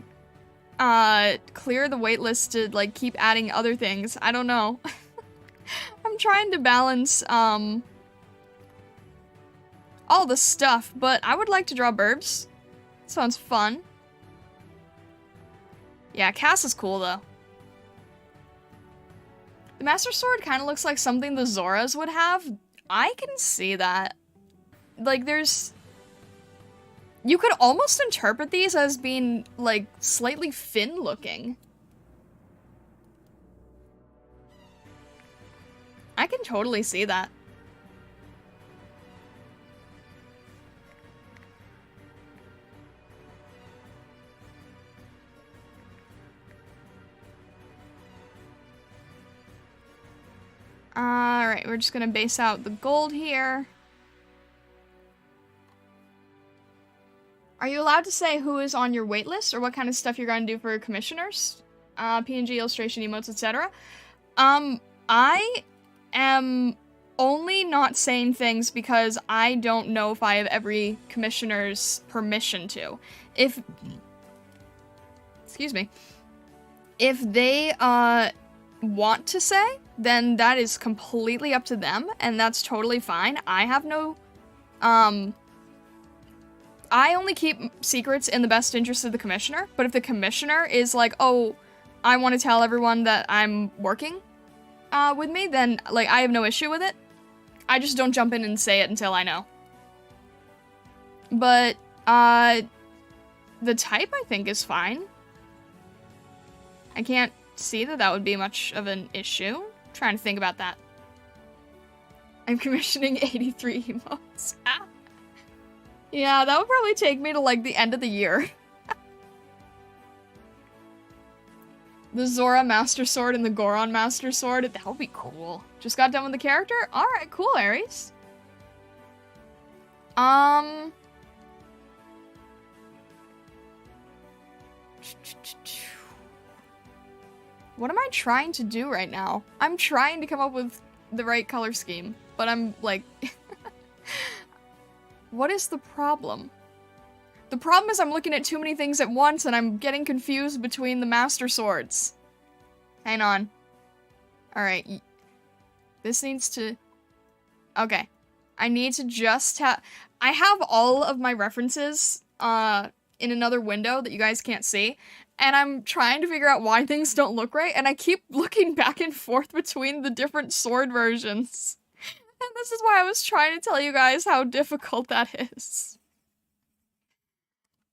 clear the wait list to like keep adding other things. I don't know. I'm trying to balance all the stuff, but I would like to draw burbs. Sounds fun. Yeah, Cass is cool though. The Master Sword kind of looks like something the Zoras would have. I can see that. Like, there's... You could almost interpret these as being, like, slightly Finn-looking. I can totally see that. Alright, we're just gonna base out the gold here. Are you allowed to say who is on your waitlist or what kind of stuff you're gonna do for commissioners? PNG, illustration, emotes, etc. I am only not saying things because I don't know if I have every commissioner's permission to. Excuse me. If they, want to say, then that is completely up to them, and that's totally fine. I have no, I only keep secrets in the best interest of the commissioner, but if the commissioner is like, oh, I want to tell everyone that I'm working, with me, then, like, I have no issue with it. I just don't jump in and say it until I know. But, the type, I think, is fine. I can't see that that would be much of an issue. I'm trying to think about that. I'm commissioning 83 emotes. Yeah, that would probably take me to, like, the end of the year. The Zora Master Sword and the Goron Master Sword, that would be cool. Just got done with the character? Alright, cool, Aries. What am I trying to do right now? I'm trying to come up with the right color scheme, but I'm like... What is the problem? The problem is I'm looking at too many things at once and I'm getting confused between the Master Swords. Hang on. Alright. This needs to... Okay. I need to just have... I have all of my references, in another window that you guys can't see, and I'm trying to figure out why things don't look right, and I keep looking back and forth between the different sword versions. And this is why I was trying to tell you guys how difficult that is.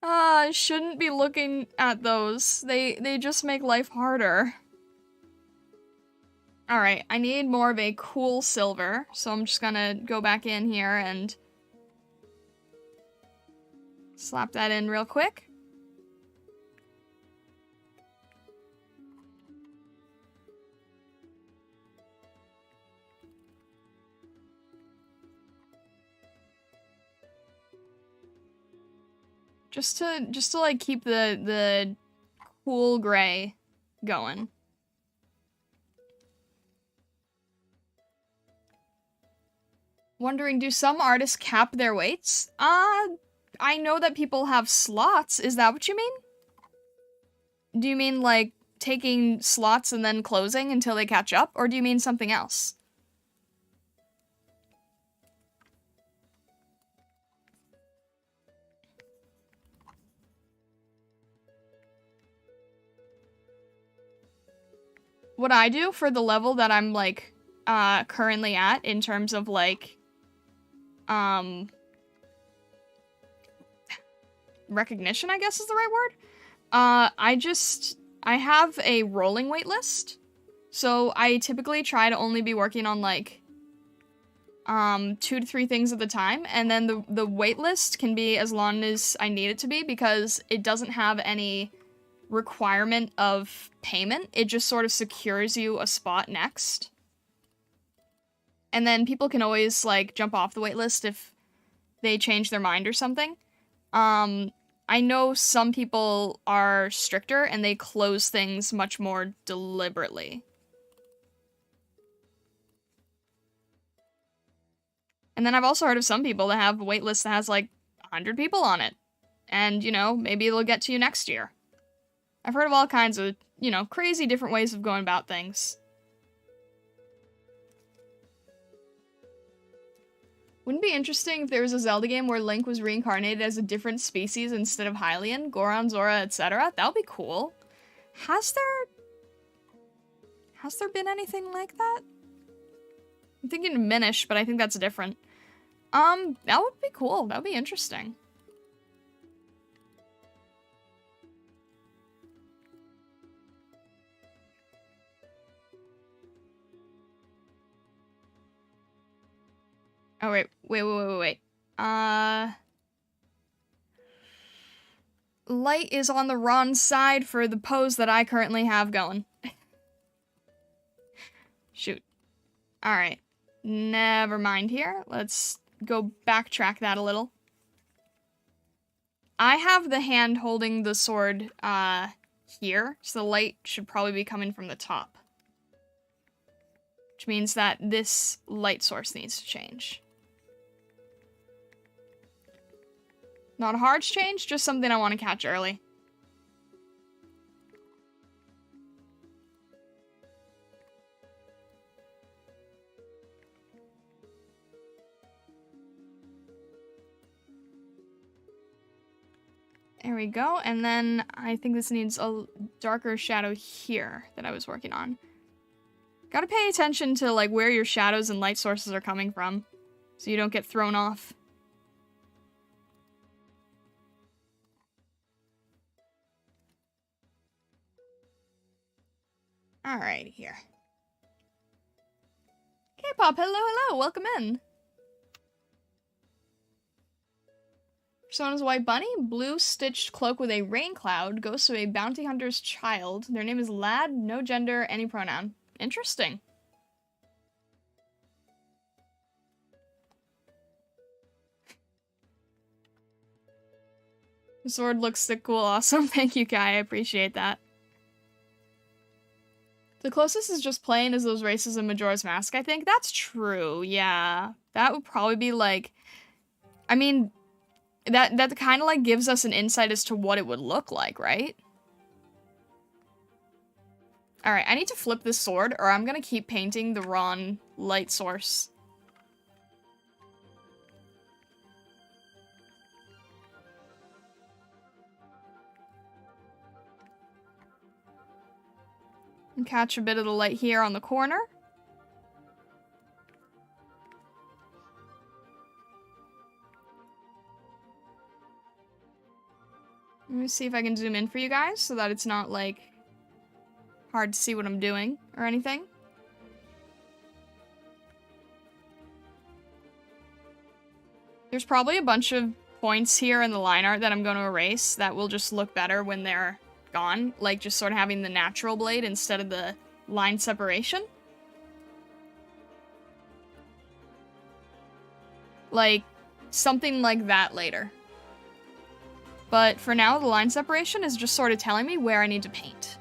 I shouldn't be looking at those. They just make life harder. Alright, I need more of a cool silver, so I'm just gonna go back in here and slap that in real quick. Just to like keep the cool gray going. Wondering, do some artists cap their weights? I know that people have slots. Is that what you mean? Do you mean like taking slots and then closing until they catch up? Or do you mean something else? What I do for the level that I'm, like, currently at, in terms of, like, recognition, I guess is the right word? I have a rolling wait list, so I typically try to only be working on, like, 2 to 3 things at a time, and then the wait list can be as long as I need it to be because it doesn't have any requirement of payment. It just sort of secures you a spot next. And then people can always, like, jump off the wait list if they change their mind or something. I know some people are stricter and they close things much more deliberately. And then I've also heard of some people that have a wait list that has, like, 100 people on it. And, you know, maybe it'll get to you next year. I've heard of all kinds of, you know, crazy different ways of going about things. Wouldn't it be interesting if there was a Zelda game where Link was reincarnated as a different species instead of Hylian, Goron, Zora, etc.? That would be cool. Has there been anything like that? I'm thinking Minish, but I think that's different. That would be cool. That would be interesting. Oh, wait. Light is on the wrong side for the pose that I currently have going. Shoot. Alright. Never mind here. Let's go backtrack that a little. I have the hand holding the sword, here, so the light should probably be coming from the top. Which means that this light source needs to change. Not a hard change, just something I want to catch early. There we go, and then I think this needs a darker shadow here that I was working on. Gotta pay attention to, like, where your shadows and light sources are coming from, so you don't get thrown off. Alright, here. K-pop, hello, welcome in. Persona's white bunny, blue stitched cloak with a rain cloud, goes to a bounty hunter's child. Their name is Lad, no gender, any pronoun. Interesting. The sword looks sick cool, awesome. Thank you, Kai, I appreciate that. The closest is just plain as those races in Majora's Mask, I think. That's true, yeah. That would probably be, like... I mean, that kind of, like, gives us an insight as to what it would look like, right? Alright, I need to flip this sword, or I'm gonna keep painting the wrong light source. And catch a bit of the light here on the corner. Let me see if I can zoom in for you guys so that it's not, like, hard to see what I'm doing or anything. There's probably a bunch of points here in the line art that I'm going to erase that will just look better when they're gone, like just sort of having the natural blade instead of the line separation. Like, something like that later. But for now, the line separation is just sort of telling me where I need to paint.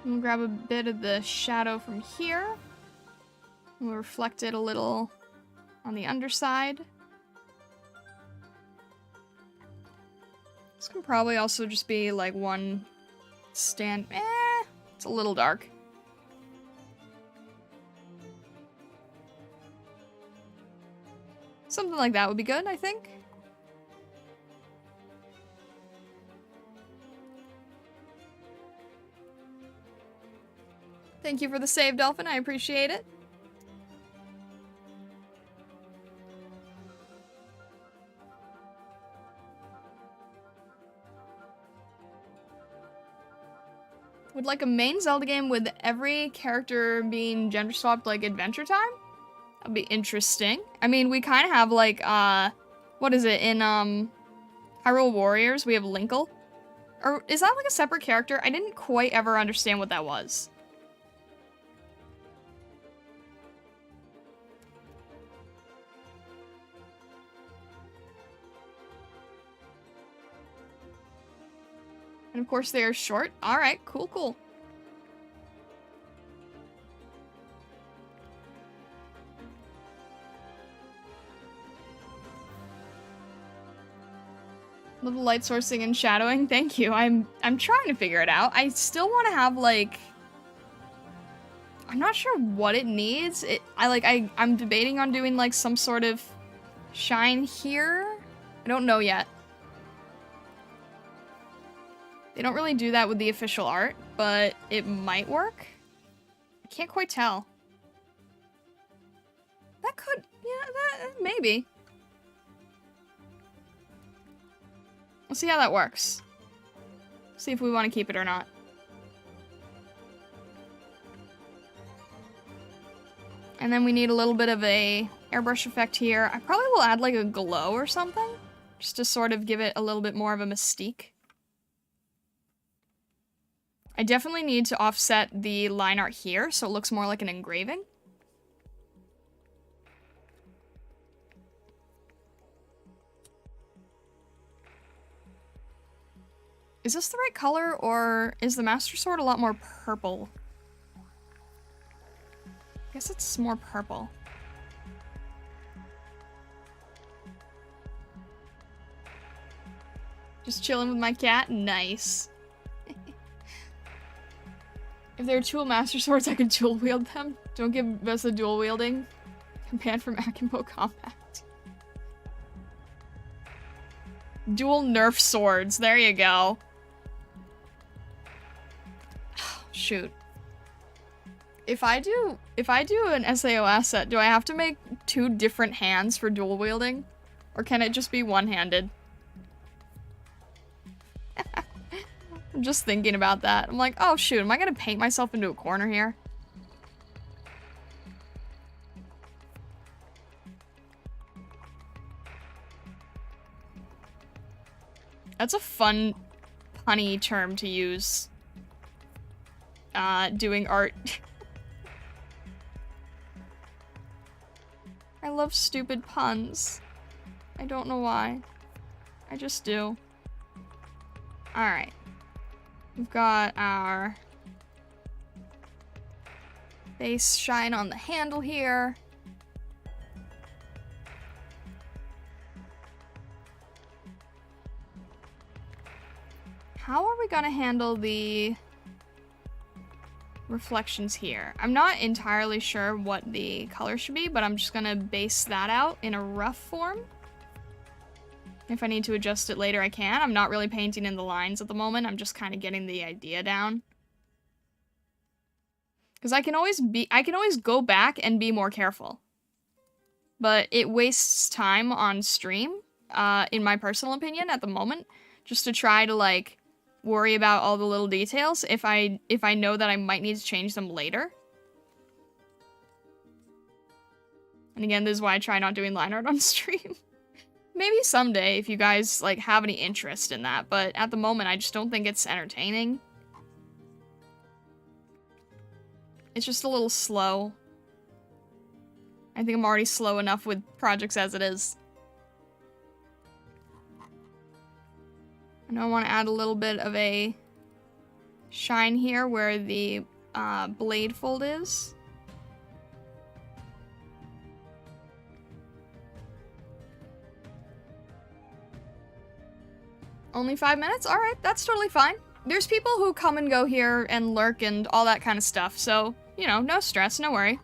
We'll grab a bit of the shadow from here. We'll reflect it a little on the underside. This can probably also just be like one stand. It's a little dark. Something like that would be good, I think. Thank you for the save, Dolphin. I appreciate it. Would like a main Zelda game with every character being gender swapped like Adventure Time? That'd be interesting. I mean, we kind of have like, what is it, in, Hyrule Warriors, we have Linkle. Or is that like a separate character? I didn't quite ever understand what that was. And of course they are short. Alright, cool, cool. Little light sourcing and shadowing. Thank you. I'm trying to figure it out. I still want to have like, I'm not sure what it needs. I'm debating on doing like some sort of shine here. I don't know yet. They don't really do that with the official art, but it might work. I can't quite tell. That could, yeah, that maybe. We'll see how that works. See if we want to keep it or not. And then we need a little bit of a airbrush effect here. I probably will add like a glow or something, just to sort of give it a little bit more of a mystique. I definitely need to offset the line art here so it looks more like an engraving. Is this the right color, or is the Master Sword a lot more purple? I guess it's more purple. Just chilling with my cat? Nice. If there are dual Master Swords, I could dual wield them. Don't give Vesa dual wielding. Banned from Akimbo Combat. Dual Nerf swords. There you go. Shoot. If I do an SAO asset, do I have to make 2 different hands for dual wielding? Or can it just be one-handed? I'm just thinking about that. I'm like, oh shoot, am I gonna paint myself into a corner here? That's a fun, punny term to use. Doing art. I love stupid puns. I don't know why. I just do. Alright. We've got our base shine on the handle here. How are we gonna handle the reflections here? I'm not entirely sure what the color should be, but I'm just gonna base that out in a rough form. If I need to adjust it later, I can. I'm not really painting in the lines at the moment. I'm just kind of getting the idea down. Because I can always go back and be more careful. But it wastes time on stream, in my personal opinion, at the moment, just to try to, like, worry about all the little details if I know that I might need to change them later. And again, this is why I try not doing line art on stream. Maybe someday if you guys, like, have any interest in that, but at the moment I just don't think it's entertaining. It's just a little slow. I think I'm already slow enough with projects as it is. I know I want to add a little bit of a shine here where the blade fold is. Only 5 minutes? Alright, that's totally fine. There's people who come and go here and lurk and all that kind of stuff, so, you know, no stress, no worry.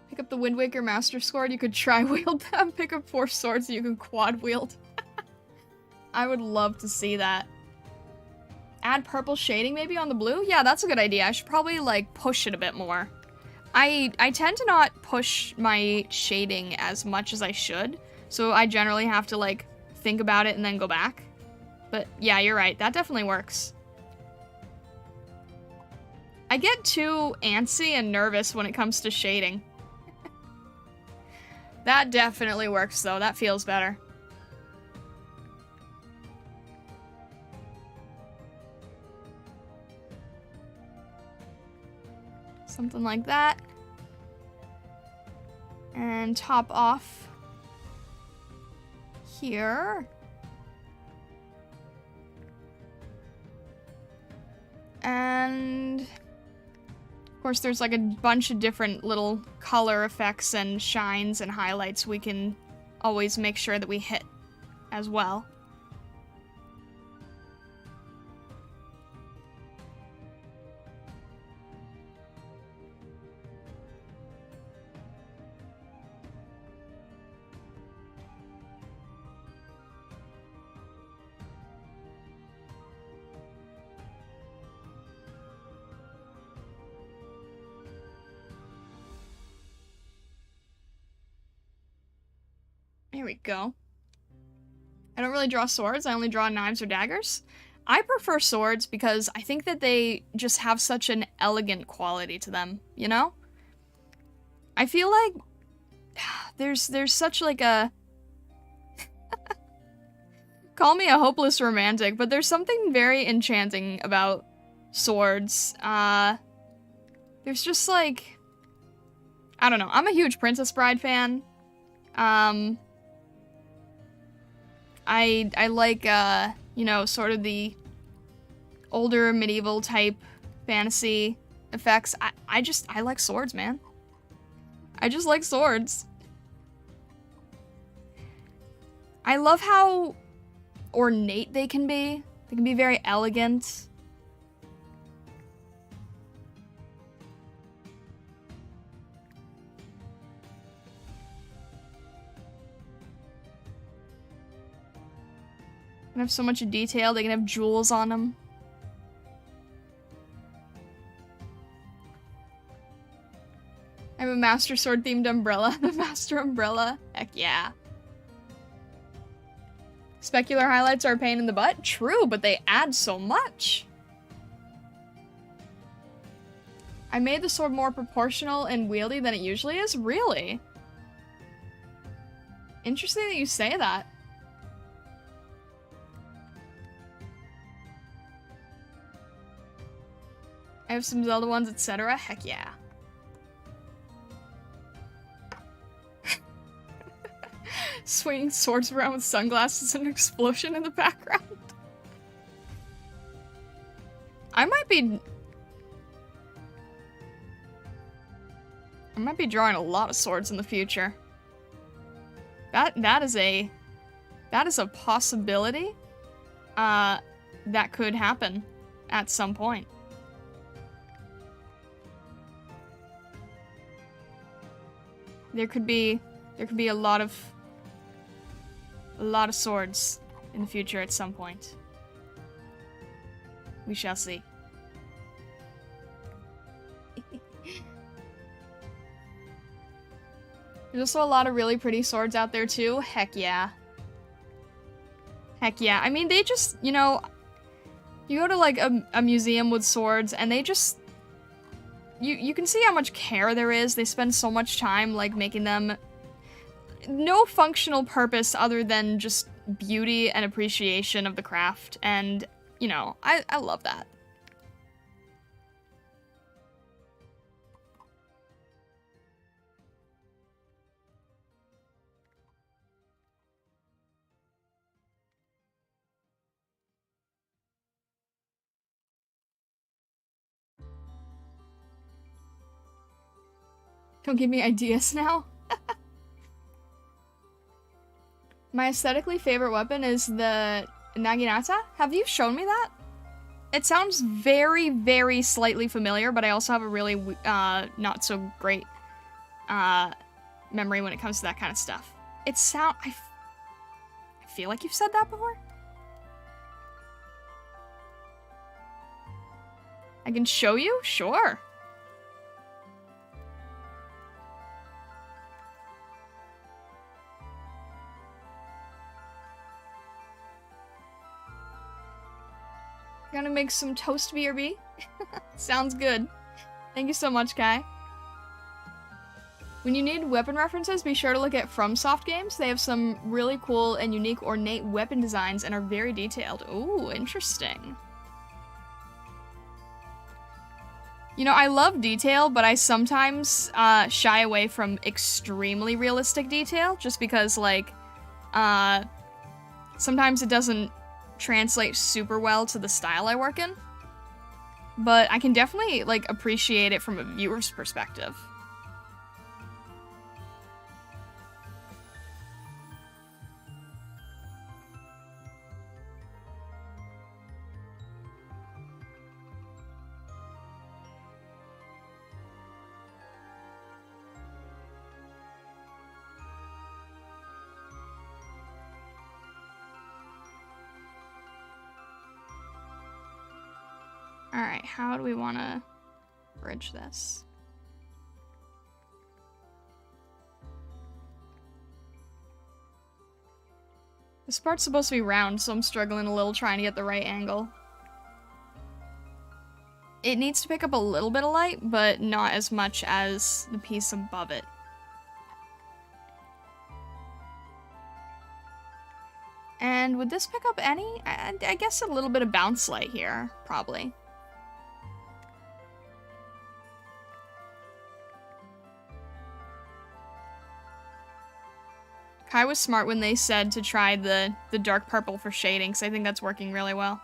Pick up the Wind Waker Master Sword, you could tri-wield them. Pick up 4 swords and you can quad-wield. I would love to see that. Add purple shading maybe on the blue? Yeah, that's a good idea. I should probably, like, push it a bit more. I tend to not push my shading as much as I should, so I generally have to, like, think about it and then go back. But yeah, you're right. That definitely works. I get too antsy and nervous when it comes to shading. That definitely works, though. That feels better. Something like that. And top off here. And of course there's like a bunch of different little color effects and shines and highlights we can always make sure that we hit as well. Here we go. I don't really draw swords, I only draw knives or daggers. I prefer swords because I think that they just have such an elegant quality to them, you know? I feel like there's such like a... Call me a hopeless romantic, but there's something very enchanting about swords. There's just like... I don't know, I'm a huge Princess Bride fan. I like, you know, sort of the older medieval type fantasy effects. I like swords, man. I just like swords. I love how ornate they can be. They can be very elegant. They have so much detail, they can have jewels on them. I have a Master Sword themed umbrella. The Master Umbrella. Heck yeah. Specular highlights are a pain in the butt? True, but they add so much. I made the sword more proportional and wieldy than it usually is? Really? Interesting that you say that. I have some Zelda ones, etc. Heck yeah. Swinging swords around with sunglasses and an explosion in the background. I might be drawing a lot of swords in the future. That is a possibility. That could happen at some point. There could be a lot of swords in the future at some point. We shall see. There's also a lot of really pretty swords out there too. Heck yeah. Heck yeah. I mean, they just, you know, you go to like a museum with swords and they just... You can see how much care there is. They spend so much time, like, making them no functional purpose other than just beauty and appreciation of the craft. And, you know, I love that. Don't give me ideas now. My aesthetically favorite weapon is the Naginata. Have you shown me that? It sounds very, very slightly familiar, but I also have a really not so great memory when it comes to that kind of stuff. I feel like you've said that before. I can show you? Sure. Gonna make some toast BRB? Sounds good. Thank you so much, Kai. When you need weapon references, be sure to look at FromSoft games. They have some really cool and unique ornate weapon designs and are very detailed. Ooh, interesting. You know, I love detail, but I sometimes shy away from extremely realistic detail just because, like, sometimes it doesn't translate super well to the style I work in. But I can definitely, like, appreciate it from a viewer's perspective. Alright, how do we want to bridge this? This part's supposed to be round, so I'm struggling a little trying to get the right angle. It needs to pick up a little bit of light, but not as much as the piece above it. And would this pick up any? I guess a little bit of bounce light here, probably. Kai was smart when they said to try the dark purple for shading, because I think that's working really well.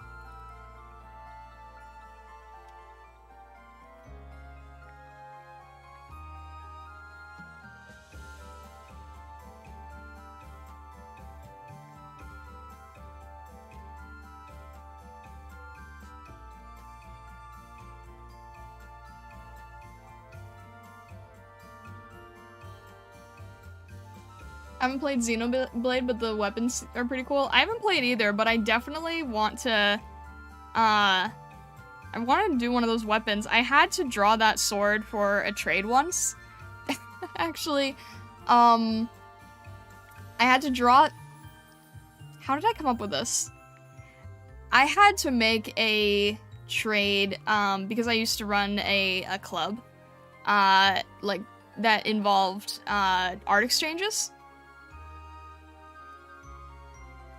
I haven't played Xenoblade, but the weapons are pretty cool. I haven't played either, but I definitely want to, I want to do one of those weapons. I had to draw that sword for a trade once. Actually, I had to draw... How did I come up with this? I had to make a trade, because I used to run a club, like, that involved, art exchanges.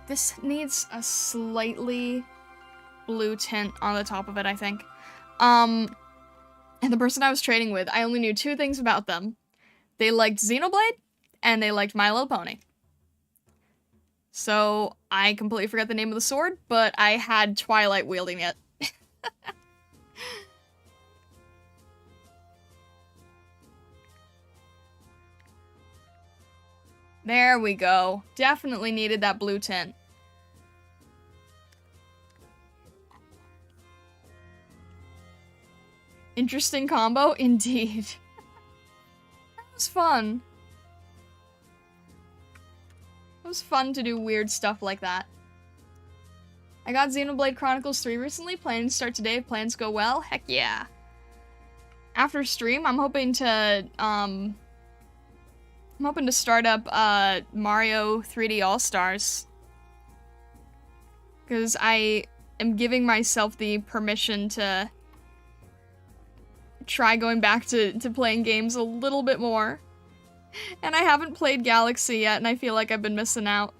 This needs a slightly blue tint on the top of it, I think. And the person I was trading with, I only knew two things about them. They liked Xenoblade, and they liked My Little Pony. So, I completely forgot the name of the sword, but I had Twilight wielding it. There we go. Definitely needed that blue tint. Interesting combo? Indeed. That was fun. It was fun to do weird stuff like that. I got Xenoblade Chronicles 3 recently. Planning to start today. Plans go well. Heck yeah. After stream, I'm hoping to start up Mario 3D All-Stars. Because I am giving myself the permission to try going back to playing games a little bit more. And I haven't played Galaxy yet, and I feel like I've been missing out.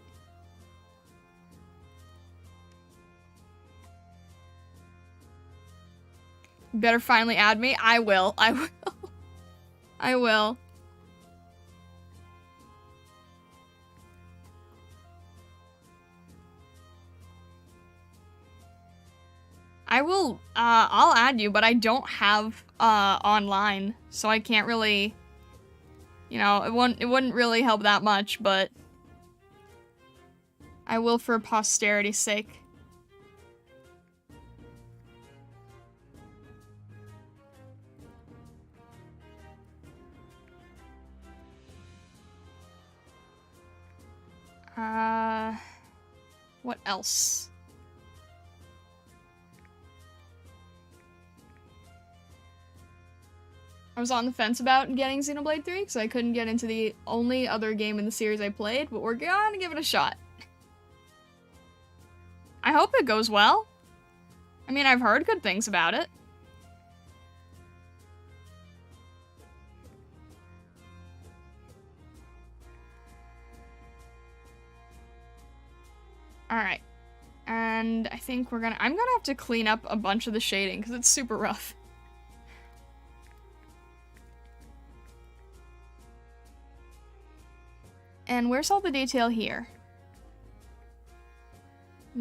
You better finally add me. I will. I will. I will. I will, I'll add you, but I don't have, online, so I can't really, you know, it wouldn't really help that much, but I will for posterity's sake. What else? was on the fence about getting Xenoblade 3 because I couldn't get into the only other game in the series I played, but we're gonna give it a shot. I hope it goes well. I mean, I've heard good things about it. Alright. And I think I'm gonna have to clean up a bunch of the shading because it's super rough. And where's all the detail here?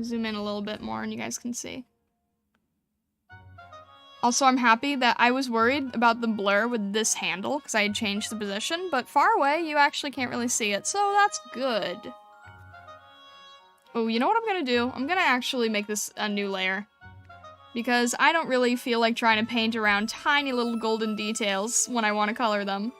Zoom in a little bit more and you guys can see. Also, I'm happy that I was worried about the blur with this handle because I had changed the position, but far away you actually can't really see it, so that's good. Oh, you know what I'm gonna do? I'm gonna actually make this a new layer. Because I don't really feel like trying to paint around tiny little golden details when I want to color them.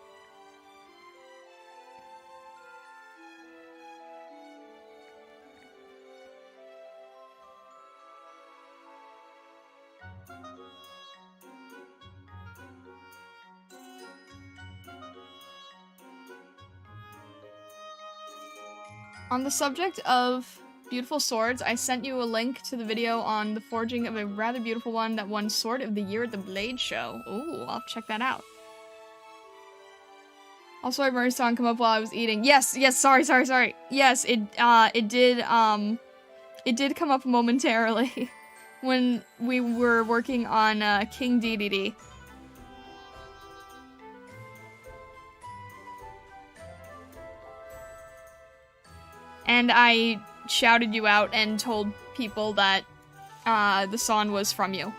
On the subject of beautiful swords, I sent you a link to the video on the forging of a rather beautiful one that won Sword of the Year at the Blade Show. Ooh, I'll check that out. Also, I heard song come up while I was eating. Yes, sorry. Yes, it did come up momentarily when we were working on King DDD. And I shouted you out and told people that the song was from you.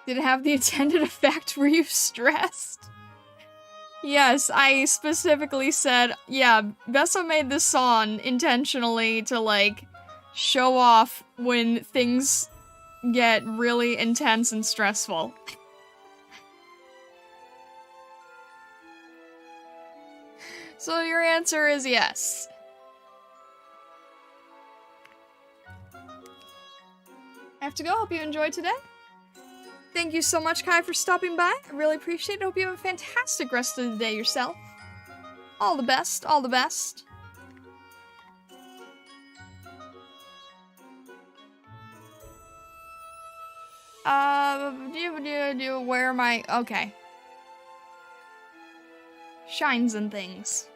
Did it have the intended effect? Were you stressed? Yes, I specifically said, yeah, Bessa made this song intentionally to, like, show off when things get really intense and stressful. So your answer is yes. I have to go. Hope you enjoyed today. Thank you so much, Kai, for stopping by. I really appreciate it. Hope you have a fantastic rest of the day yourself. All the best, all the best. Where am I? Okay. Shines and things.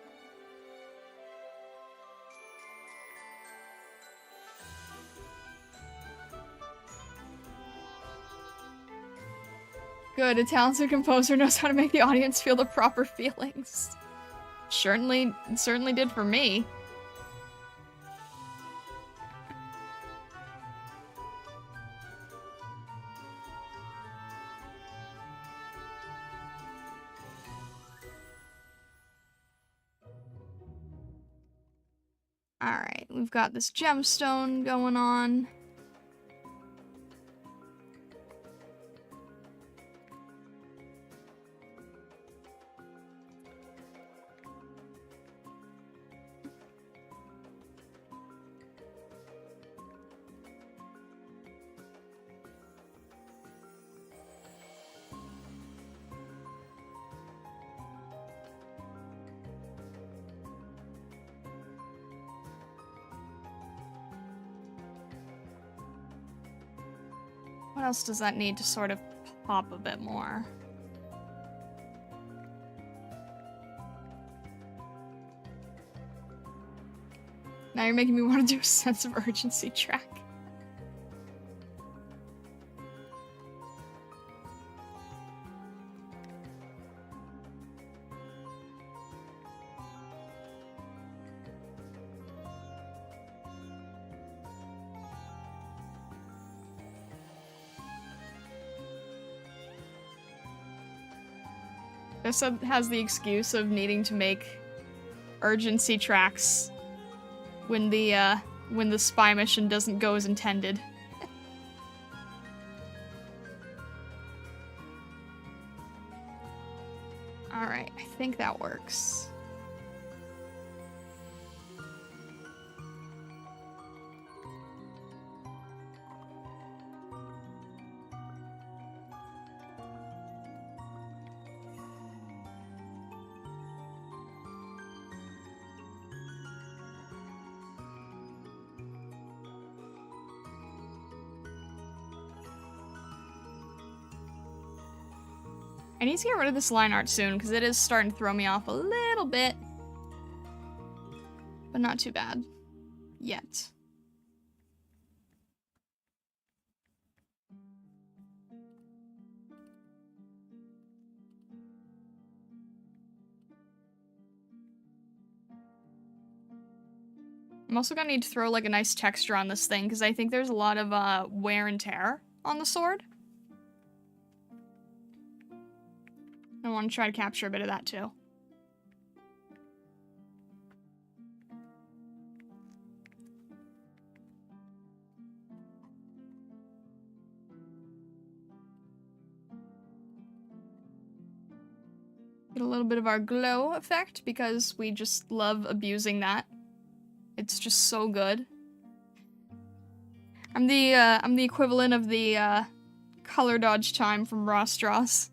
Good, a talented composer knows how to make the audience feel the proper feelings. Certainly did for me. Alright, we've got this gemstone going on. What else does that need to sort of pop a bit more? Now you're making me want to do a sense of urgency track. This has the excuse of needing to make urgency tracks when the spy mission doesn't go as intended. think that works. I need to get rid of this line art soon, because it is starting to throw me off a little bit. But not too bad. Yet. I'm also gonna need to throw like a nice texture on this thing, because I think there's a lot of wear and tear on the sword. I want to try to capture a bit of that too. Get a little bit of our glow effect because we just love abusing that. It's just so good. I'm the equivalent of the color dodge time from Ross.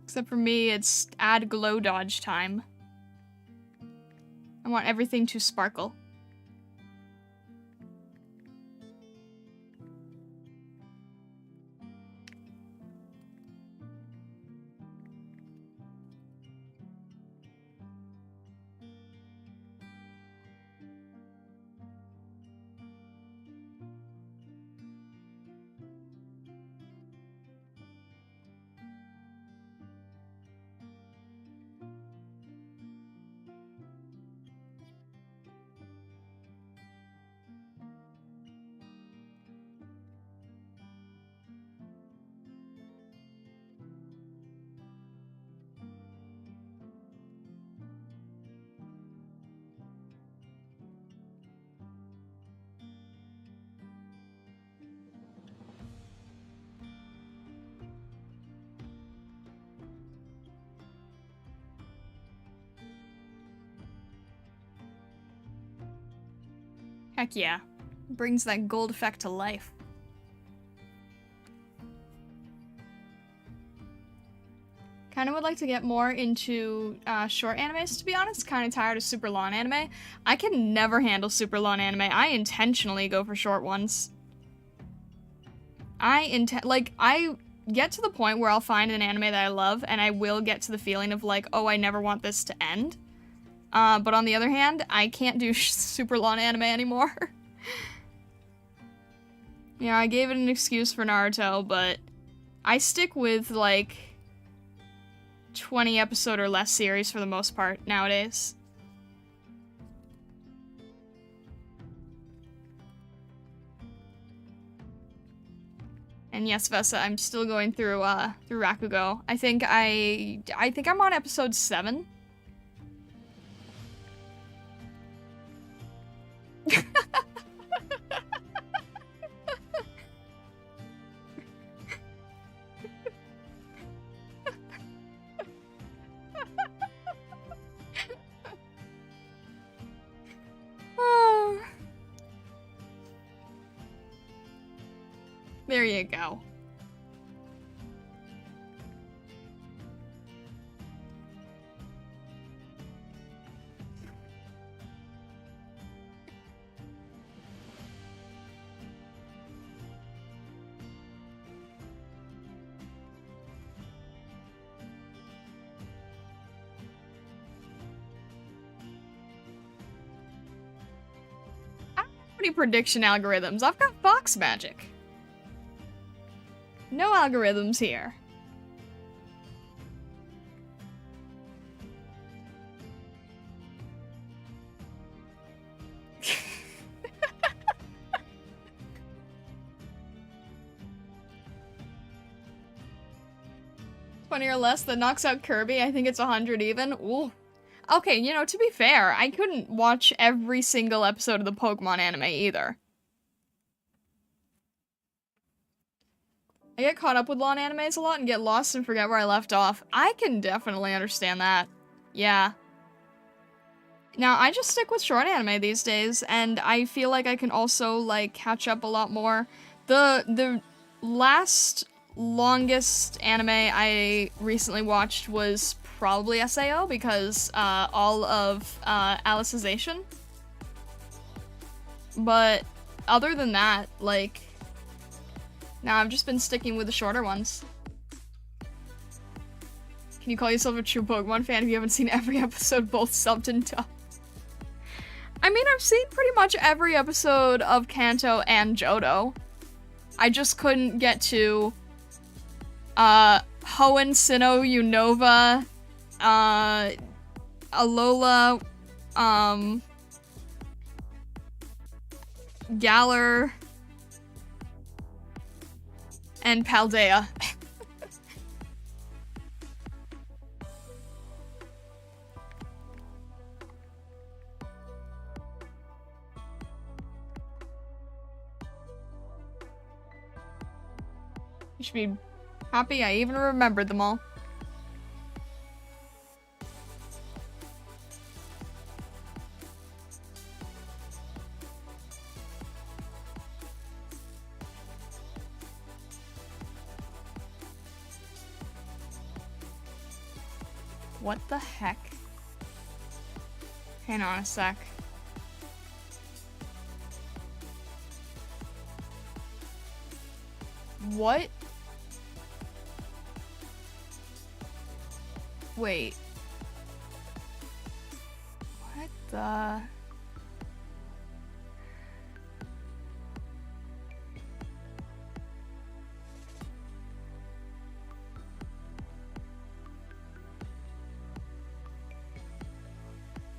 Except for me, it's add glow dodge time. I want everything to sparkle. Heck yeah. Brings that gold effect to life. Kind of would like to get more into short animes, to be honest. Kind of tired of super long anime. I can never handle super long anime. I intentionally go for short ones. I get to the point where I'll find an anime that I love, and I will get to the feeling of like, oh, I never want this to end. But on the other hand, I can't do super long anime anymore. Yeah, I gave it an excuse for Naruto, but I stick with, like, 20 episode or less series for the most part nowadays. And yes, Vesa, I'm still going through Rakugo. I think I'm on episode 7. There you go. I don't have any prediction algorithms. I've got Fox magic. No algorithms here. $20 or less that knocks out Kirby. I think it's 100 even. Ooh. Okay, you know, to be fair, I couldn't watch every single episode of the Pokemon anime either. I get caught up with long animes a lot and get lost and forget where I left off. I can definitely understand that. Yeah. Now, I just stick with short anime these days, and I feel like I can also, like, catch up a lot more. The last longest anime I recently watched was probably SAO, because all of Alicization. But other than that, like, now I've just been sticking with the shorter ones. Can you call yourself a true Pokemon fan if you haven't seen every episode both subbed and dubbed? I mean, I've seen pretty much every episode of Kanto and Johto. I just couldn't get to Hoenn Sinnoh Unova, Alola, Galar, and Paldea. You should be happy I even remembered them all. What the heck? Hang on a sec. What? Wait. What the?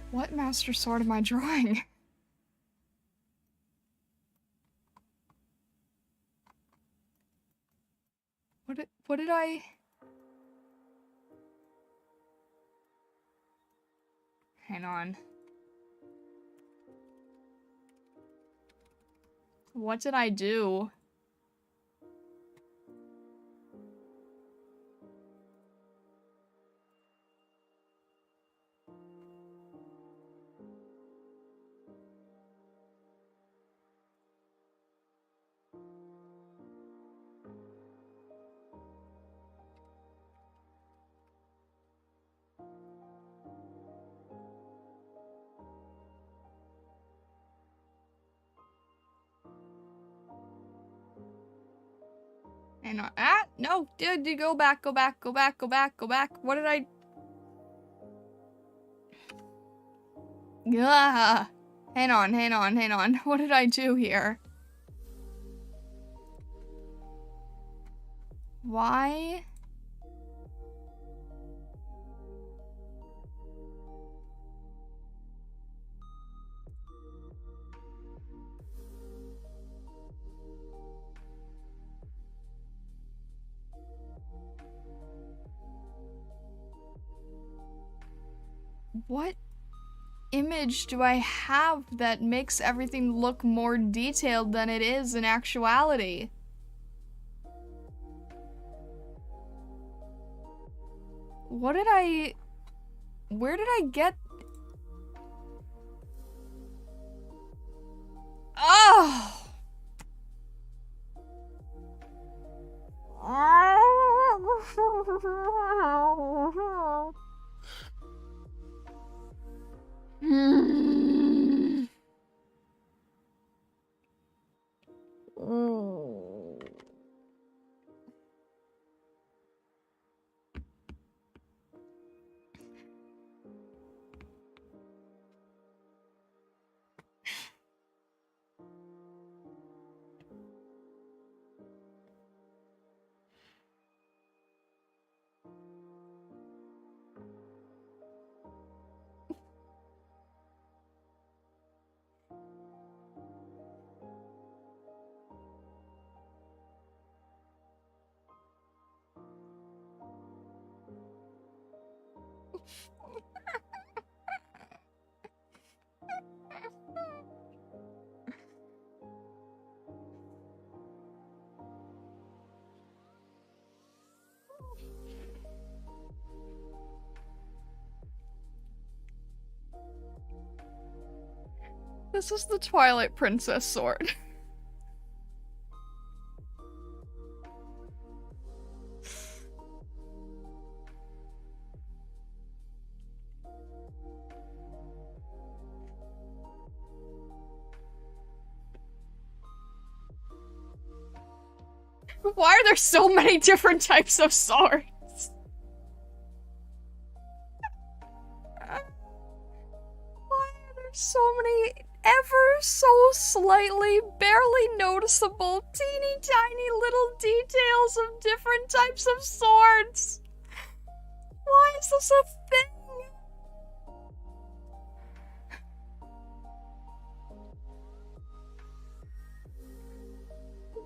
What Master Sword am I drawing? What did I? Hang on. What did I do? Hang on. Ah! No! Dude, go back, go back, go back, go back, go back. What did I... Gah! Hang on, hang on, hang on. What did I do here? Why? What image do I have that makes everything look more detailed than it is in actuality? What did I... Where did I get... Oh! This is the Twilight Princess sword. Why are there so many different types of swords? Why are there so many ever so slightly, barely noticeable, teeny tiny little details of different types of swords? Why is this a thing?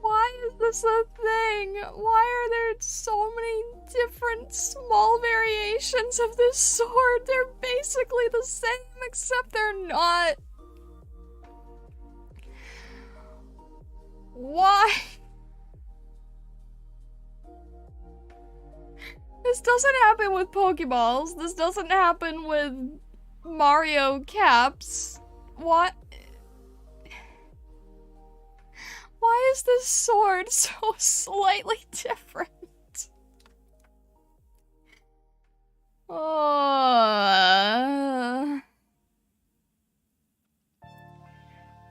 Why is this a thing? Why are there so many different small variations of this sword? They're basically the same, except they're not. Why? This doesn't happen with Pokeballs. This doesn't happen with Mario caps. What? Why is this sword so slightly different?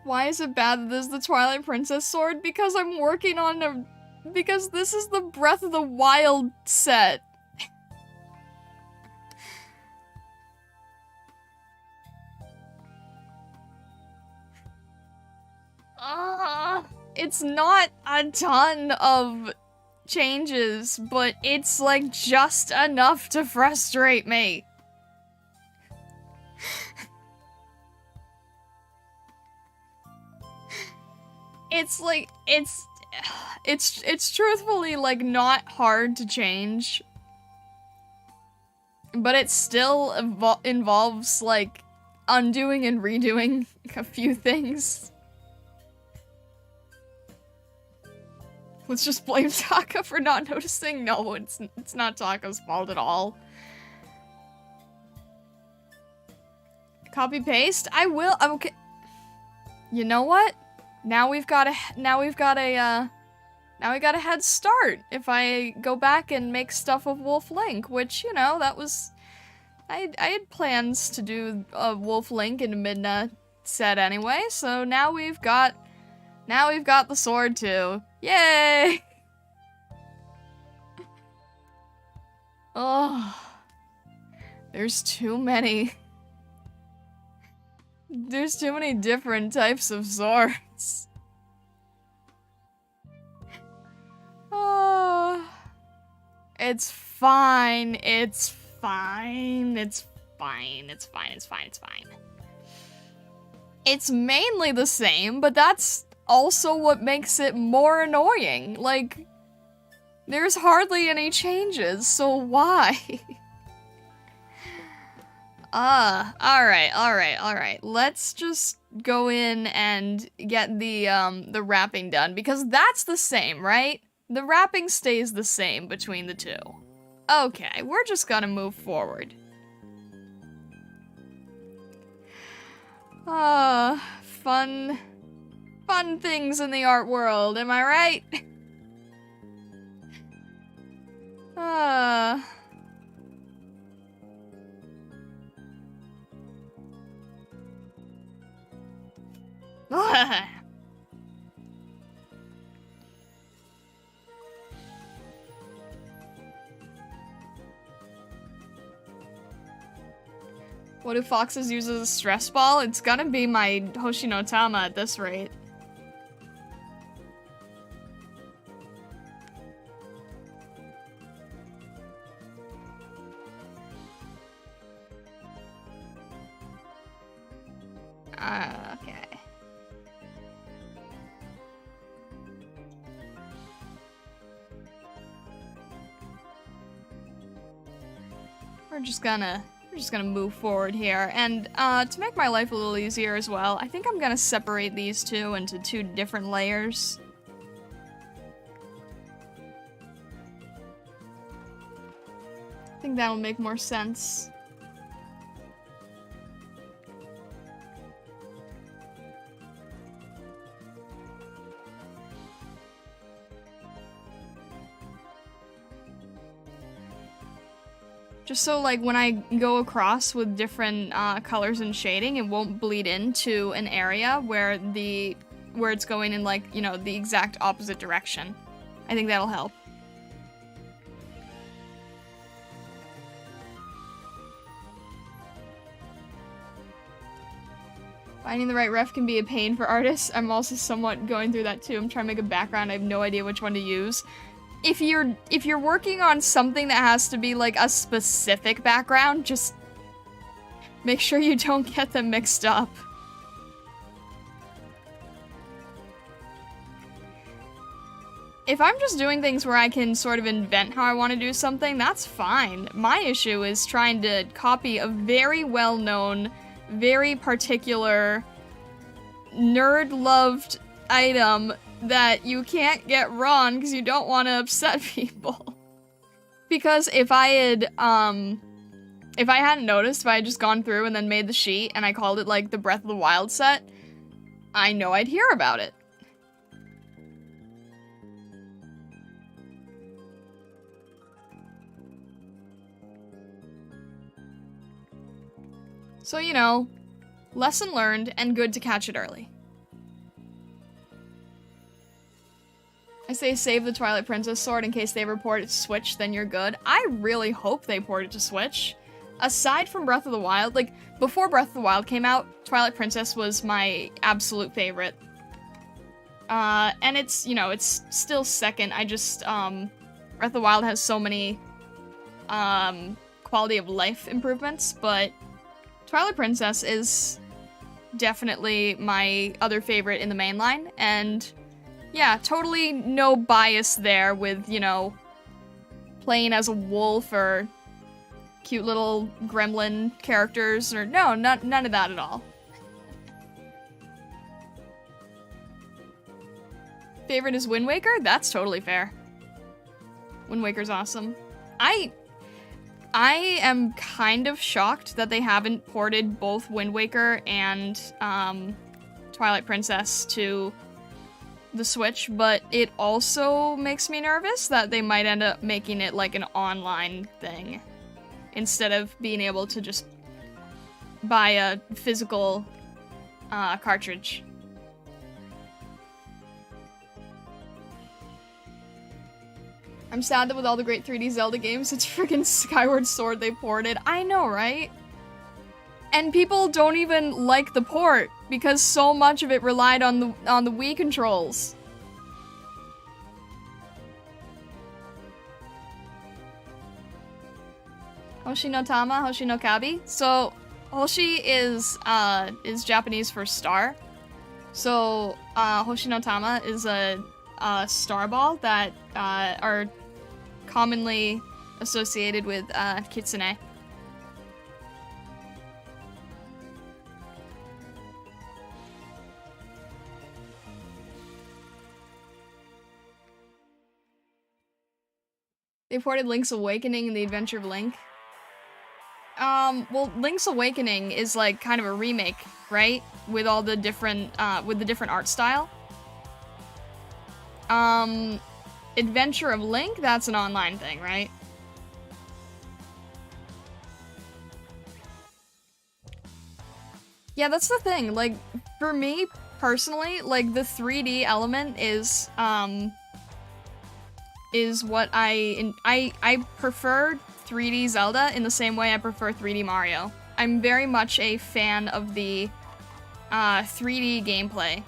Why is it bad that this is the Twilight Princess sword? Because I'm working on a... Because this is the Breath of the Wild set. It's not a ton of changes, but it's like just enough to frustrate me. It's like, it's truthfully like not hard to change, but it still involves like undoing and redoing a few things. Let's just blame Taka for not noticing. No, it's not Taka's fault at all. Copy paste? I will. Okay. You know what? Now we've got a head start if I go back and make stuff of Wolf Link, which, you know, that was I had plans to do a Wolf Link in a Midna set anyway, so now we've got the sword too. Yay! Oh, there's too many different types of swords. Oh, it's fine. It's fine. It's fine. It's fine. It's fine. It's fine. It's mainly the same, but that's also what makes it more annoying. Like, there's hardly any changes, so why? Alright. Let's just go in and get the wrapping done, because that's the same, right? The wrapping stays the same between the two. Okay, we're just gonna move forward. Fun things in the art world, am I right? What do foxes use as a stress ball? It's gonna be my Hoshinotama at this rate. Okay. We're just gonna move forward here, and to make my life a little easier as well, I think I'm gonna separate these two into two different layers. I think that'll make more sense. Just so, like, when I go across with different colors and shading, it won't bleed into an area where it's going in, like, you know, the exact opposite direction. I think that'll help. Finding the right ref can be a pain for artists. I'm also somewhat going through that too. I'm trying to make a background. I have no idea which one to use. If you're working on something that has to be like a specific background, just make sure you don't get them mixed up. If I'm just doing things where I can sort of invent how I want to do something, that's fine. My issue is trying to copy a very well-known, very particular, nerd-loved item that you can't get wrong because you don't want to upset people. Because if I hadn't noticed, if I had just gone through and then made the sheet and I called it like the Breath of the Wild set, I know I'd hear about it. So, you know, lesson learned and good to catch it early. I say save the Twilight Princess sword in case they report it to Switch, then you're good. I really hope they port it to Switch. Aside from Breath of the Wild, like, before Breath of the Wild came out, Twilight Princess was my absolute favorite. And it's, you know, it's still second. I just, Breath of the Wild has so many, quality of life improvements, but Twilight Princess is definitely my other favorite in the mainline, and yeah, totally no bias there with, you know, playing as a wolf or cute little gremlin characters, or no, none of that at all. Favorite is Wind Waker? That's totally fair. Wind Waker's awesome. I am kind of shocked that they haven't ported both Wind Waker and Twilight Princess to the Switch, but it also makes me nervous that they might end up making it like an online thing instead of being able to just buy a physical cartridge. I'm sad that with all the great 3D Zelda games, it's freaking Skyward Sword they ported. I know, right? And people don't even like the port because so much of it relied on the Wii controls. Hoshi no Tama, Hoshi no Kabi. So Hoshi is Japanese for star. So Hoshi no Tama is a star ball that are commonly associated with kitsune. They ported Link's Awakening and The Adventure of Link. Well, Link's Awakening is like kind of a remake, right? With all the different, with the different art style. Adventure of Link, that's an online thing, right? Yeah, that's the thing. Like, for me, personally, like, the 3D element is what I prefer 3D Zelda in the same way I prefer 3D Mario. I'm very much a fan of the 3D gameplay.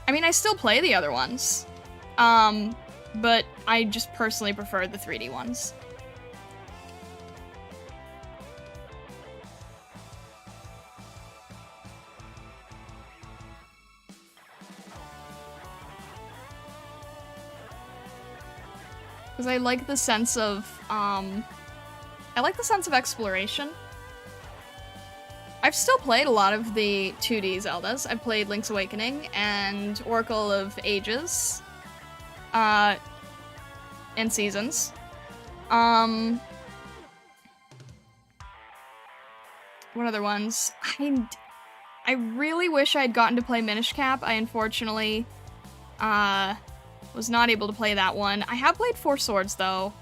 I mean, I still play the other ones, but I just personally prefer the 3D ones. Because I like the sense of, exploration. I've still played a lot of the 2D Zeldas. I've played Link's Awakening and Oracle of Ages, and Seasons. What other ones? I really wish I had gotten to play Minish Cap. I unfortunately, was not able to play that one. I have played Four Swords, though.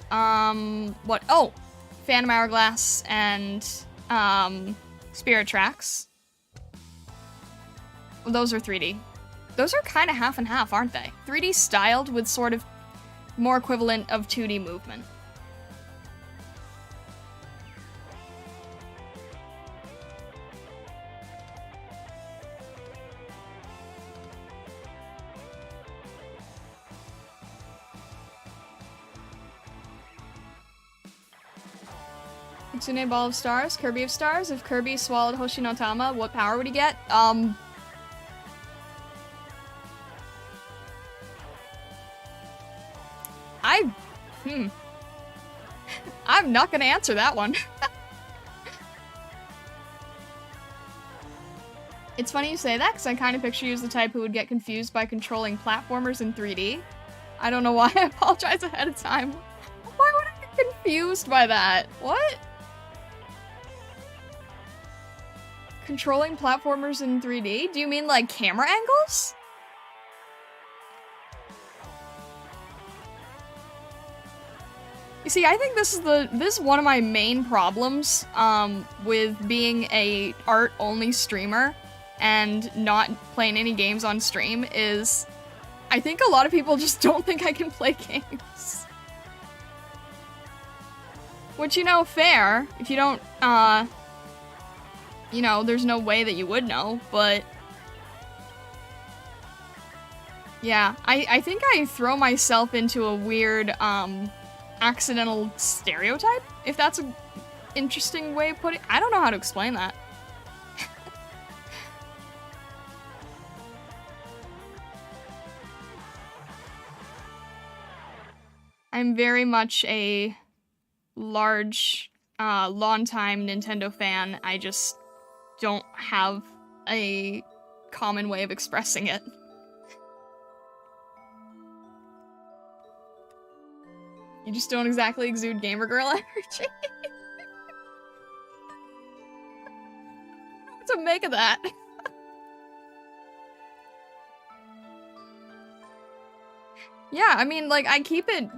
What? Oh! Phantom Hourglass and, Spirit Tracks. Well, those are 3D. Those are kind of half and half, aren't they? 3D styled with sort of more equivalent of 2D movement. Kitsune Ball of Stars, Kirby of Stars. If Kirby swallowed Hoshi no Tama, what power would he get? I'm not gonna answer that one. It's funny you say that, because I kind of picture you as the type who would get confused by controlling platformers in 3D. I don't know why. I apologize ahead of time. Why would I get confused by that? What? Controlling platformers in 3D? Do you mean like camera angles? You see, I think this is one of my main problems with being a art-only streamer and not playing any games on stream is I think a lot of people just don't think I can play games. Which, you know, fair. If you don't, you know, there's no way that you would know, but yeah, I think I throw myself into a weird, accidental stereotype, if that's an interesting way of putting it. I don't know how to explain that. I'm very much a large, long-time Nintendo fan. I just don't have a common way of expressing it. You just don't exactly exude gamer girl energy. What to make of that? Yeah, I mean, like, I keep it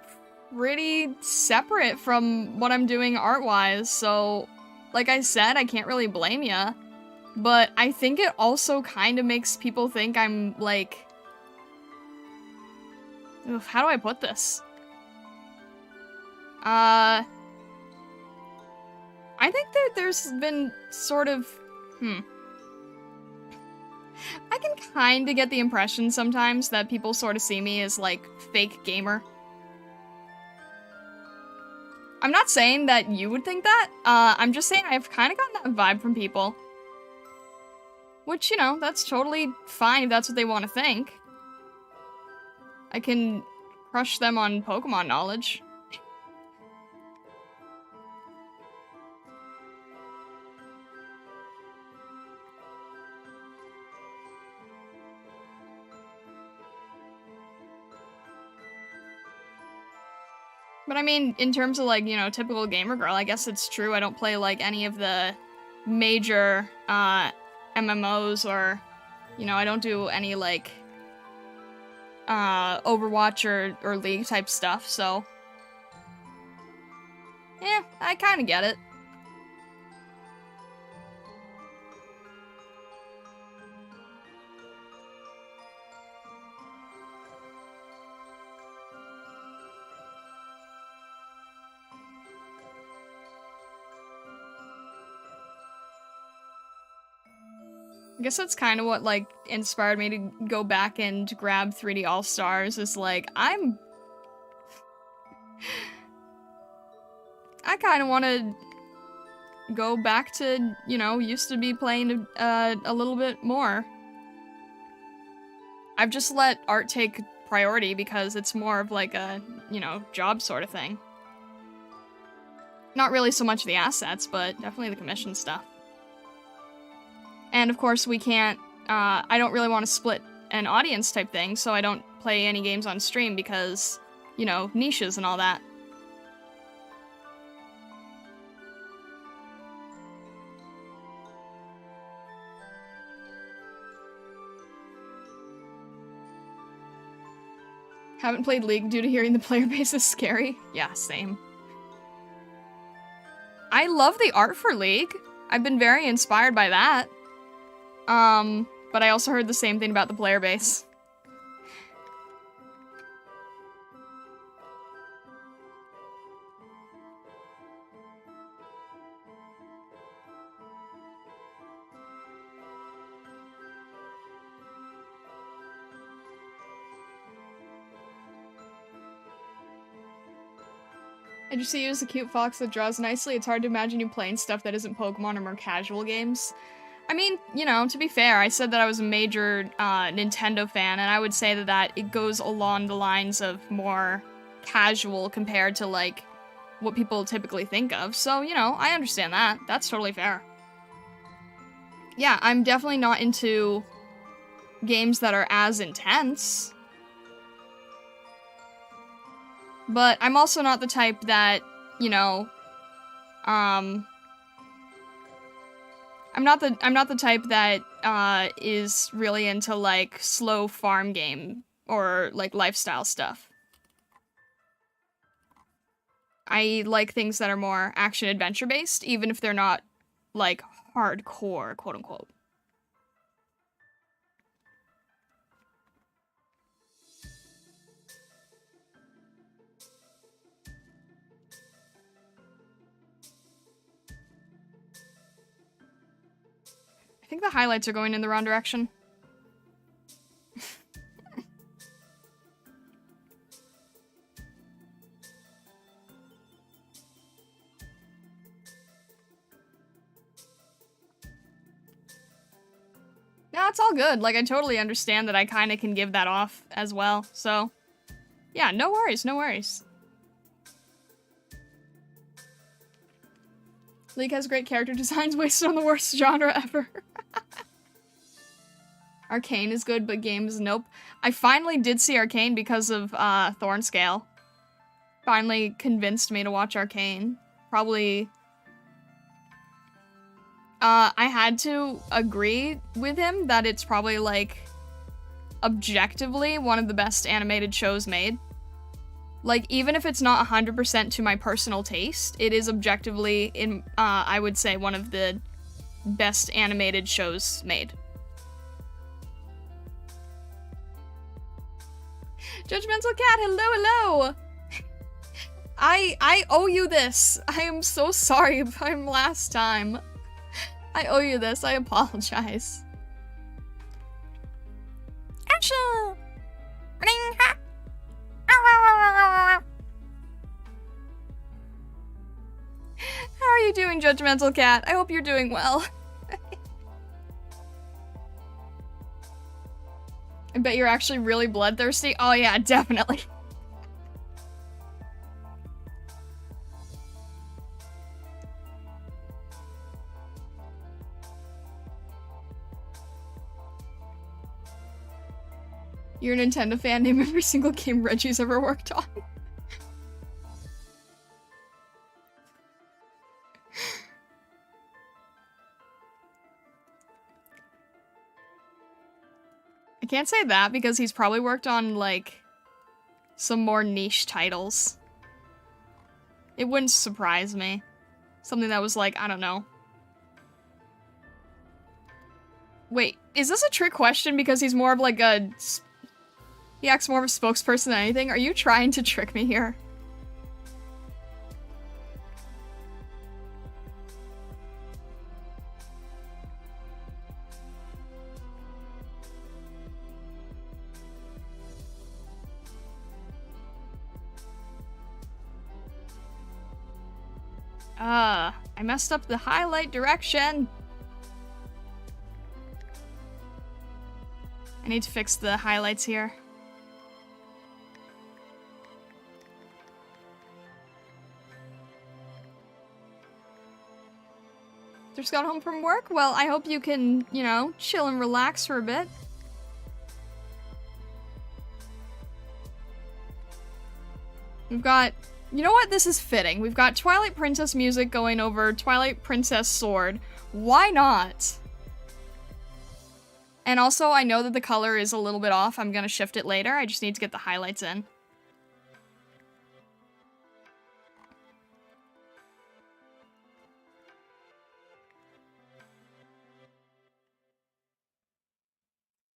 pretty separate from what I'm doing art-wise, so, like I said, I can't really blame ya. But I think it also kind of makes people think I'm, like... Oof, how do I put this? I think that there's been sort of... I can kind of get the impression sometimes that people sort of see me as, like, fake gamer. I'm not saying that you would think that, I'm just saying I've kind of gotten that vibe from people. Which, you know, that's totally fine if that's what they want to think. I can crush them on Pokemon knowledge. But I mean, in terms of, like, you know, typical gamer girl, I guess it's true. I don't play, like, any of the major, MMOs or, you know, I don't do any, like, Overwatch or League type stuff, so... Yeah, I kinda get it. I guess that's kind of what, like, inspired me to go back and grab 3D All-Stars, is, like, I kind of want to go back to, you know, used to be playing a little bit more. I've just let art take priority because it's more of, like, a, you know, job sort of thing. Not really so much the assets, but definitely the commission stuff. And of course we can't, I don't really want to split an audience type thing, so I don't play any games on stream because, you know, niches and all that. Haven't played League due to hearing the player base is scary. Yeah, same. I love the art for League. I've been very inspired by that. But I also heard the same thing about the player base. I just see you as a cute fox that draws nicely. It's hard to imagine you playing stuff that isn't Pokemon or more casual games. I mean, you know, to be fair, I said that I was a major Nintendo fan, and I would say that it goes along the lines of more casual compared to, like, what people typically think of. So, you know, I understand that. That's totally fair. Yeah, I'm definitely not into games that are as intense. But I'm also not the type that, you know, I'm not the type that is really into like slow farm game or like lifestyle stuff. I like things that are more action adventure based, even if they're not like hardcore, quote unquote. I think the highlights are going in the wrong direction. No, it's all good. Like, I totally understand that I kind of can give that off as well. So, yeah, no worries, no worries. League has great character designs wasted on the worst genre ever. Arcane is good, but games, nope. I finally did see Arcane because of Thornscale. Finally convinced me to watch Arcane. Probably... I had to agree with him that it's probably, like, objectively one of the best animated shows made. Like, even if it's not 100% to my personal taste, it is objectively, I would say, one of the best animated shows made. Judgmental Cat, hello, hello! I owe you this. I am so sorry from last time. I owe you this. I apologize. Achoo! How are you doing, Judgmental Cat? I hope you're doing well. I bet you're actually really bloodthirsty. Oh yeah, definitely. You're a Nintendo fan, name every single game Reggie's ever worked on. I can't say that because he's probably worked on, like, some more niche titles. It wouldn't surprise me. Something that was like, I don't know. Wait, is this a trick question because he's more of like a... He acts more of a spokesperson than anything? Are you trying to trick me here? I messed up the highlight direction. I need to fix the highlights here. Just got home from work? Well, I hope you can, you know, chill and relax for a bit. We've got... You know what? This is fitting. We've got Twilight Princess music going over Twilight Princess Sword. Why not? And also, I know that the color is a little bit off. I'm gonna shift it later. I just need to get the highlights in.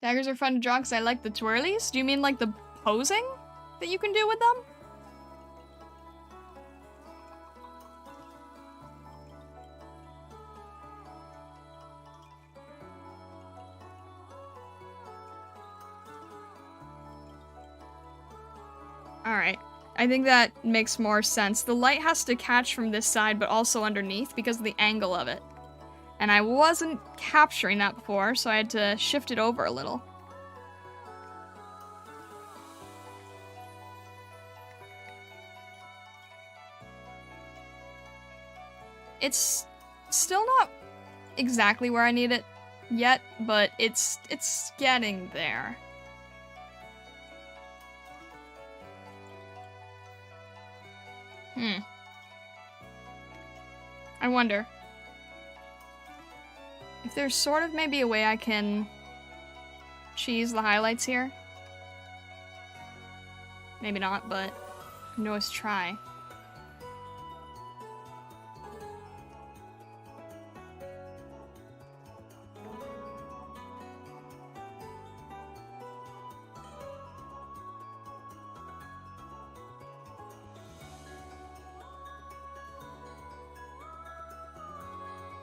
Daggers are fun to draw because I like the twirlies. Do you mean like the posing that you can do with them? Alright, I think that makes more sense. The light has to catch from this side, but also underneath because of the angle of it. And I wasn't capturing that before, so I had to shift it over a little. It's still not exactly where I need it yet, but it's getting there. I wonder if there's sort of maybe a way I can cheese the highlights here. Maybe not, but I can always try.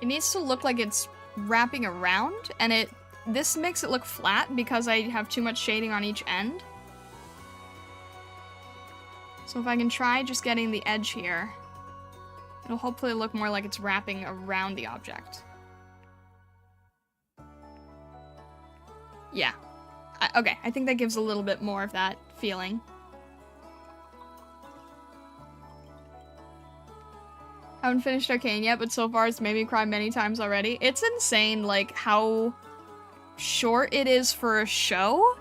It needs to look like it's wrapping around, and this makes it look flat because I have too much shading on each end. So if I can try just getting the edge here, it'll hopefully look more like it's wrapping around the object. Yeah. Okay, I think that gives a little bit more of that feeling. Haven't finished Arcane yet, but so far it's made me cry many times already. It's insane, like, how short it is for a show,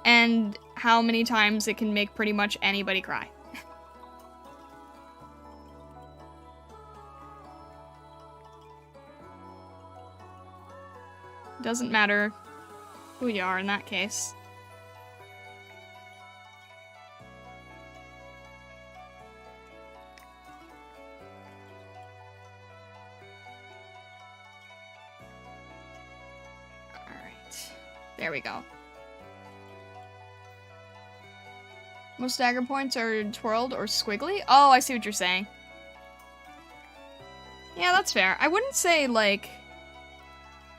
and how many times it can make pretty much anybody cry. Doesn't matter who you are in that case. There we go. Most dagger points are twirled or squiggly? Oh, I see what you're saying. Yeah, that's fair. I wouldn't say, like...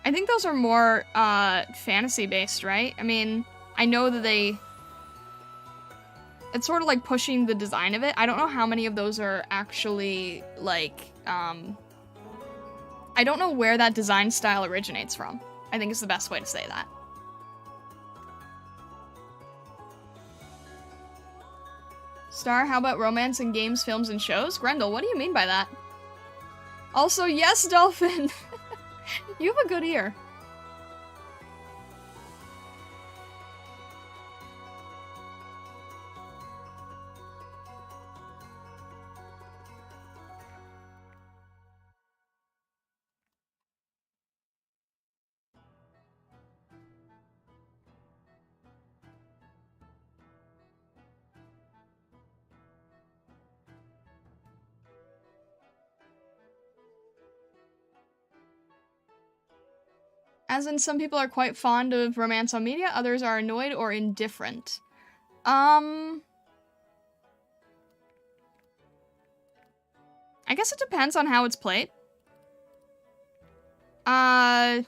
I think those are more, fantasy-based, right? I mean, I know that they... It's sort of like pushing the design of it. I don't know how many of those are actually, like, I don't know where that design style originates from. I think is the best way to say that. Star, how about romance in games, films, and shows? Grendel, what do you mean by that? Also, yes, Dolphin! You have a good ear. As in, some people are quite fond of romance on media, others are annoyed or indifferent. I guess it depends on how it's played. I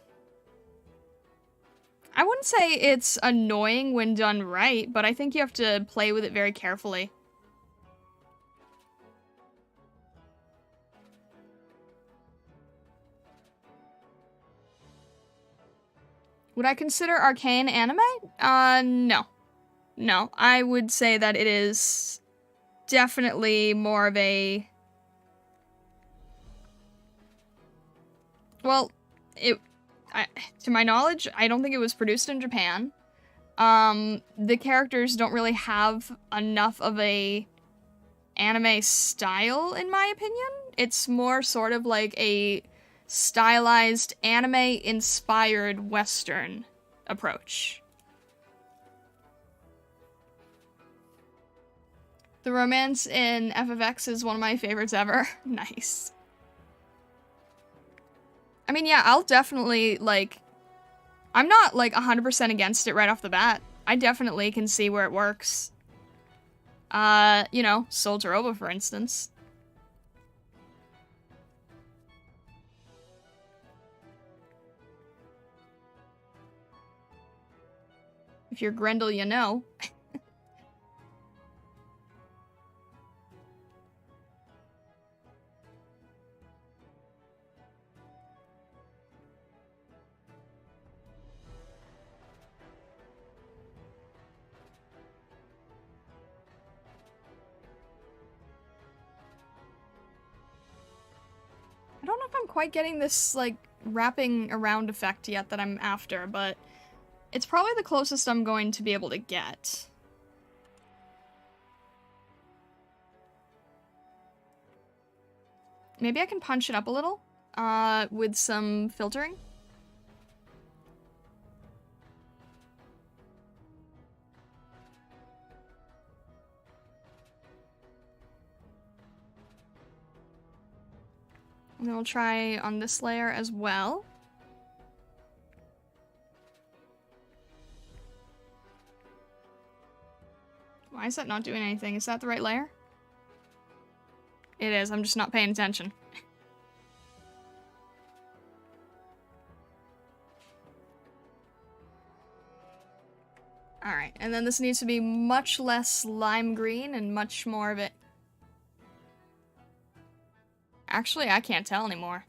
wouldn't say it's annoying when done right, but I think you have to play with it very carefully. Would I consider Arcane anime? No. No, I would say that it is definitely more of a... Well, to my knowledge, I don't think it was produced in Japan. The characters don't really have enough of a anime style, in my opinion. It's more sort of like a stylized anime-inspired Western approach. The romance in FFX is one of my favorites ever. Nice. I mean, yeah, I'll definitely, like... I'm not, like, 100% against it right off the bat. I definitely can see where it works. You know, Soul Taroba, for instance. If you're Grendel, you know. I don't know if I'm quite getting this, like, wrapping around effect yet that I'm after, but it's probably the closest I'm going to be able to get. Maybe I can punch it up a little, with some filtering. And then we'll try on this layer as well. Why is that not doing anything? Is that the right layer? It is, I'm just not paying attention. Alright, and then this needs to be much less lime green and much more of it. Actually, I can't tell anymore.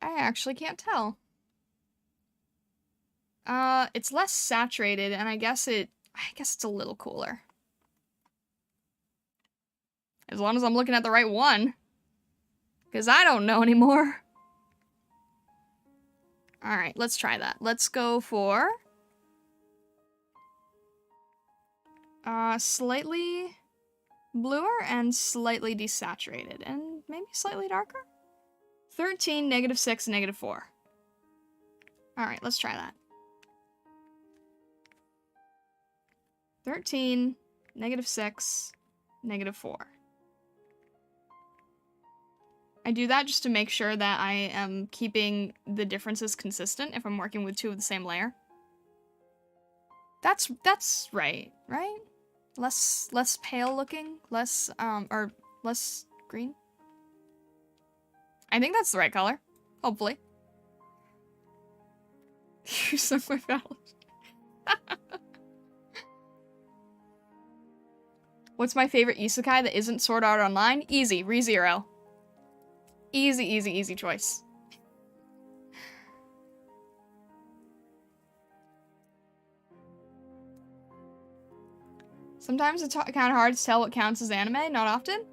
I actually can't tell. It's less saturated, and I guess it's a little cooler. As long as I'm looking at the right one. Because I don't know anymore. Alright, let's try that. Let's go for... slightly bluer and slightly desaturated. And maybe slightly darker? 13, -6, -4. Alright, let's try that. 13, -6, -4. I do that just to make sure that I am keeping the differences consistent if I'm working with two of the same layer. That's right, right? Less pale looking, less green. I think that's the right color. Hopefully. You suck my ballot. What's my favorite isekai that isn't Sword Art Online? Easy, ReZero. Easy, easy, easy choice. Sometimes it's kind of hard to tell what counts as anime, not often.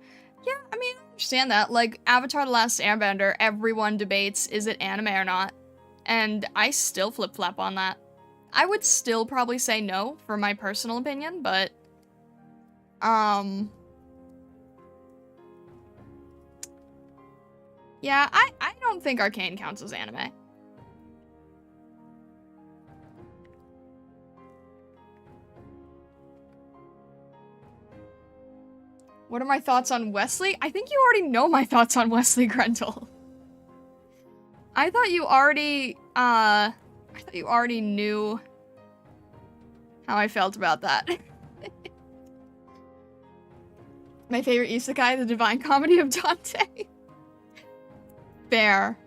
Yeah, I mean, I understand that. Like, Avatar The Last Airbender, everyone debates, is it anime or not? And I still flip-flop on that. I would still probably say no, for my personal opinion, but... Yeah, I don't think Arcane counts as anime. What are my thoughts on Wesley? I think you already know my thoughts on Wesley Grendel. I thought you already knew how I felt about that. My favorite isekai, The Divine Comedy of Dante. Fair.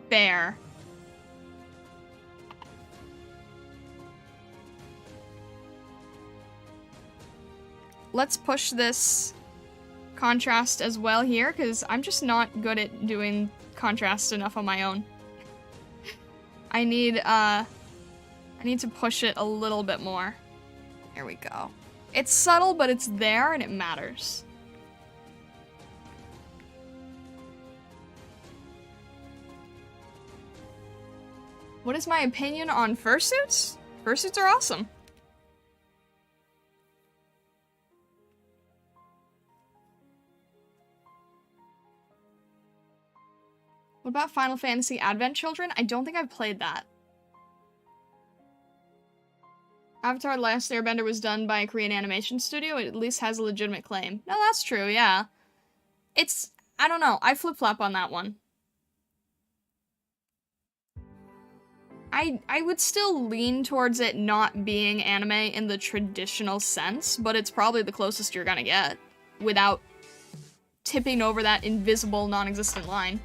Fair. Let's push this contrast as well here, because I'm just not good at doing contrast enough on my own. I need to push it a little bit more. There we go. It's subtle, but it's there, and it matters. What is my opinion on fursuits? Fursuits are awesome. What about Final Fantasy Advent Children? I don't think I've played that. Avatar: The Last Airbender was done by a Korean animation studio. It at least has a legitimate claim. No, that's true, yeah. It's... I don't know. I flip-flop on that one. I would still lean towards it not being anime in the traditional sense, but it's probably the closest you're gonna get without tipping over that invisible, non-existent line.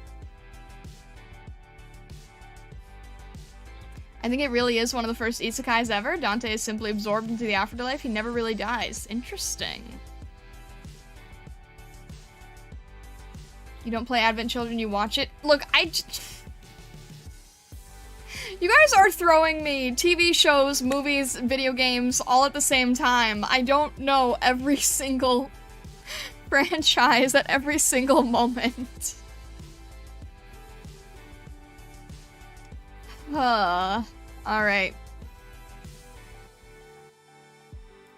I think it really is one of the first isekais ever. Dante is simply absorbed into the afterlife. He never really dies. Interesting. You don't play Advent Children, you watch it? Look, you guys are throwing me TV shows, movies, video games, all at the same time. I don't know every single franchise at every single moment. Alright.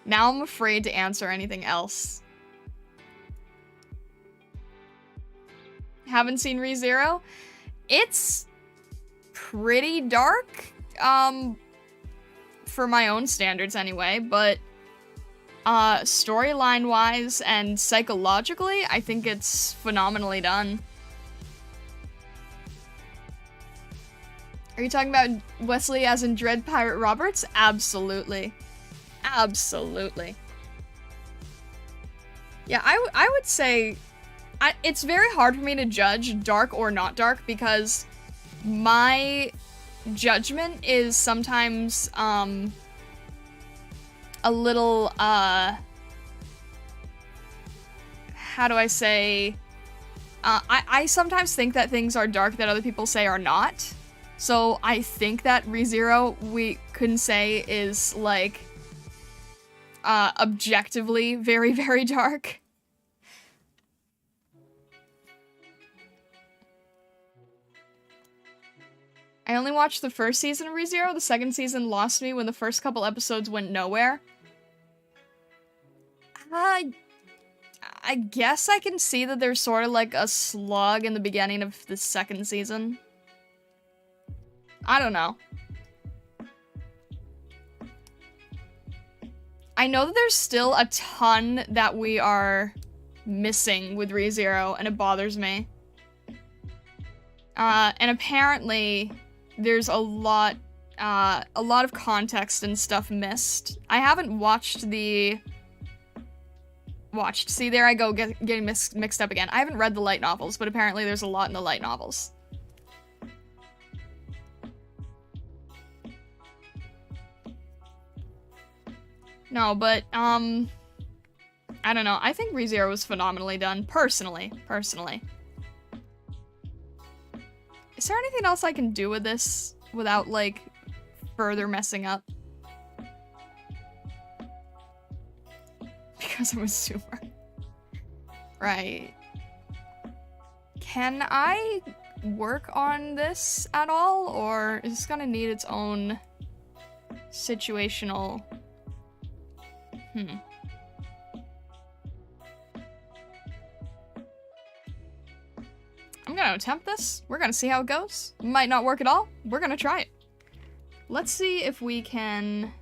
Now I'm afraid to answer anything else. Haven't seen ReZero? It's pretty dark, for my own standards anyway, but storyline-wise and psychologically, I think it's phenomenally done. Are you talking about Wesley as in Dread Pirate Roberts? Absolutely. Absolutely. Yeah, I would say... it's very hard for me to judge dark or not dark because my judgment is sometimes, a little, how do I say... I sometimes think that things are dark that other people say are not. So I think that ReZero, we couldn't say is, like, objectively very, very dark. I only watched the first season of ReZero. The second season lost me when the first couple episodes went nowhere. I guess I can see that there's sort of like a slug in the beginning of the second season. I don't know. I know that there's still a ton that we are missing with ReZero, and it bothers me. And apparently, there's a lot of context and stuff missed. I haven't watched the... See, there I go, getting mixed up again. I haven't read the light novels, but apparently there's a lot in the light novels. No, but, I don't know. I think ReZero was phenomenally done, personally. Is there anything else I can do with this without, like, further messing up? Because I'm a zoomer. Right. Can I work on this at all, or is this gonna need its own situational... I'm gonna attempt this. We're gonna see how it goes. Might not work at all. We're gonna try it. Let's see if we can...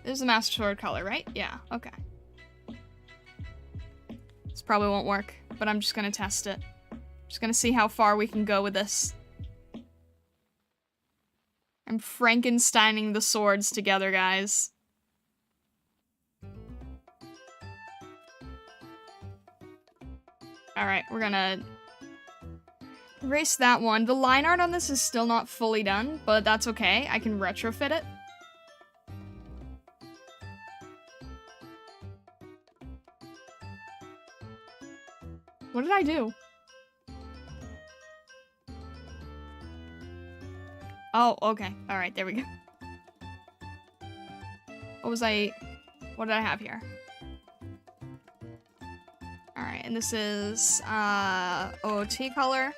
There's a Master Sword color, right? Yeah, okay. This probably won't work, but I'm just gonna test it. Just gonna see how far we can go with this. I'm Frankensteining the swords together, guys. Alright, we're gonna erase that one. The line art on this is still not fully done, but that's okay. I can retrofit it. What did I do? Oh, okay. Alright, there we go. What did I have here? Alright, and this is, OOT color.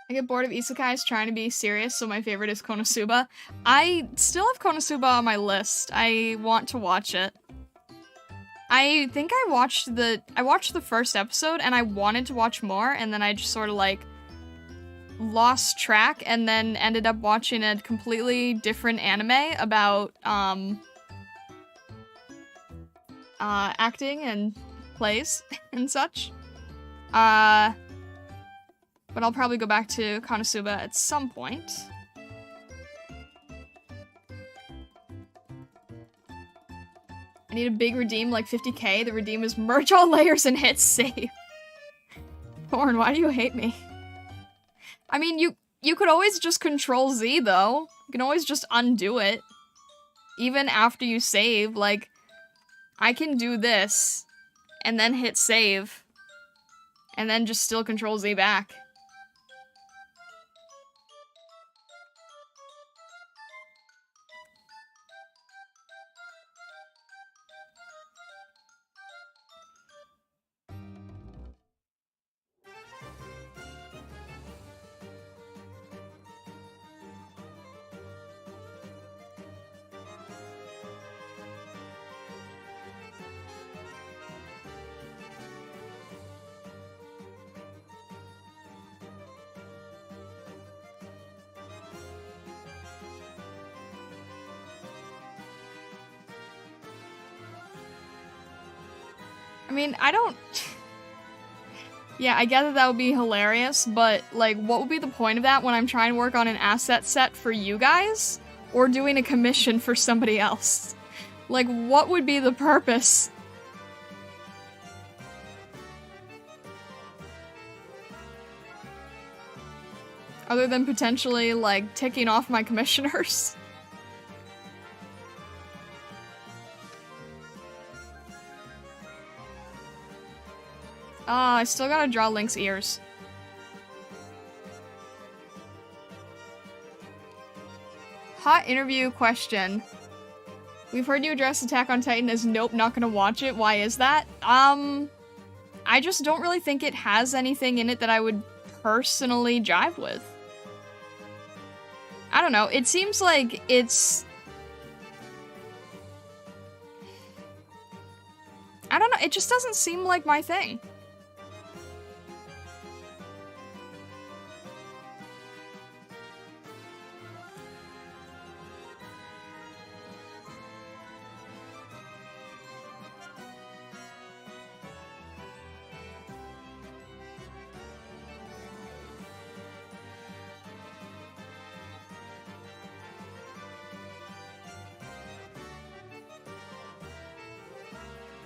I get bored of isekais trying to be serious, so my favorite is Konosuba. I still have Konosuba on my list. I want to watch it. I think I watched the first episode and I wanted to watch more, and then I just sort of like lost track and then ended up watching a completely different anime about acting and plays and such. But I'll probably go back to Konosuba at some point. I need a big redeem like 50k. The redeem is merge all layers and hit save. Thorn, why do you hate me? I mean, you could always just Control Z though. You can always just undo it. Even after you save, like, I can do this and then hit save and then just still Control Z back. I mean, I don't... Yeah, I get that would be hilarious, but, like, what would be the point of that when I'm trying to work on an asset set for you guys? Or doing a commission for somebody else? Like, what would be the purpose? Other than potentially, like, ticking off my commissioners? I still gotta draw Link's ears. Hot interview question. We've heard you address Attack on Titan as nope, not gonna watch it. Why is that? I just don't really think it has anything in it that I would personally jive with. I don't know, it seems like it's... I don't know, it just doesn't seem like my thing.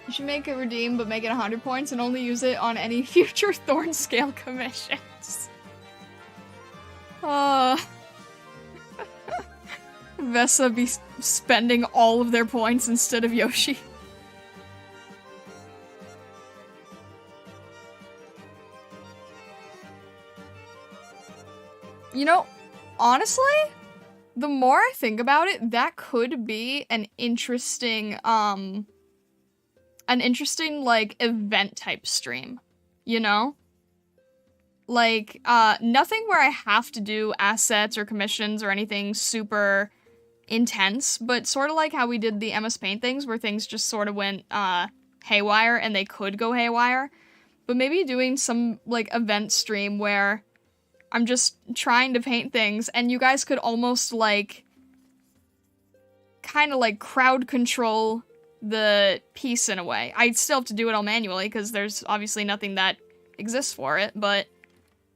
You should make a redeem, but make it 100 points and only use it on any future Thorn scale commissions. Vesa be spending all of their points instead of Yoshi. You know, honestly, the more I think about it, that could be an interesting, like, event-type stream, you know? Like, nothing where I have to do assets or commissions or anything super intense, but sort of like how we did the MS Paint things, where things just sort of went, haywire, and they could go haywire. But maybe doing some, like, event stream where I'm just trying to paint things, and you guys could almost, like, kind of, like, crowd control the piece in a way. I'd still have to do it all manually, because there's obviously nothing that exists for it, but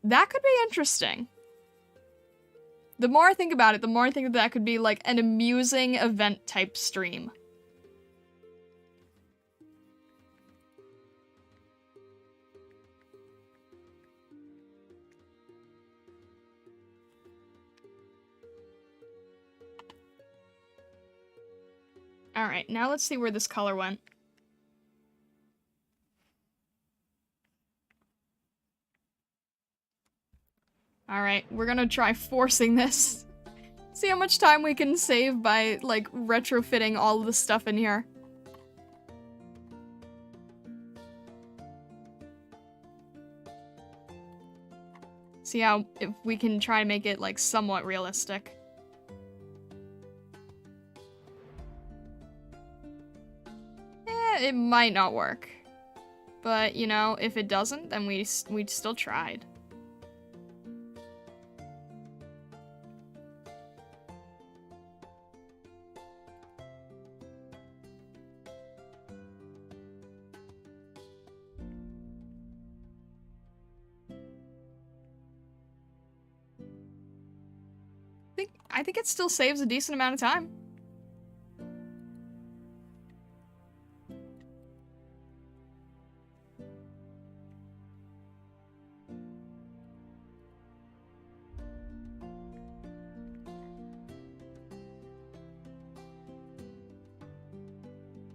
that could be interesting. The more I think about it, the more I think that could be, like, an amusing event-type stream. Alright, now let's see where this color went. Alright, we're gonna try forcing this. See how much time we can save by, like, retrofitting all of the stuff in here. See how, if we can try to make it, like, somewhat realistic. It might not work. But, you know, if it doesn't, then we still tried. I think it still saves a decent amount of time.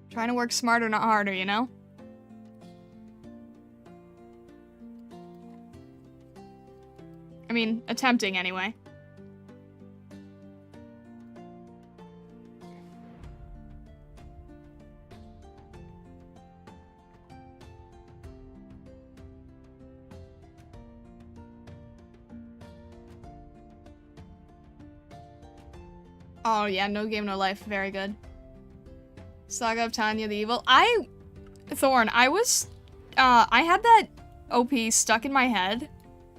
Trying to work smarter, not harder, you know? I mean, attempting anyway. Oh yeah, No Game, No Life, very good. Saga of Tanya the Evil. Thorn, I had that OP stuck in my head,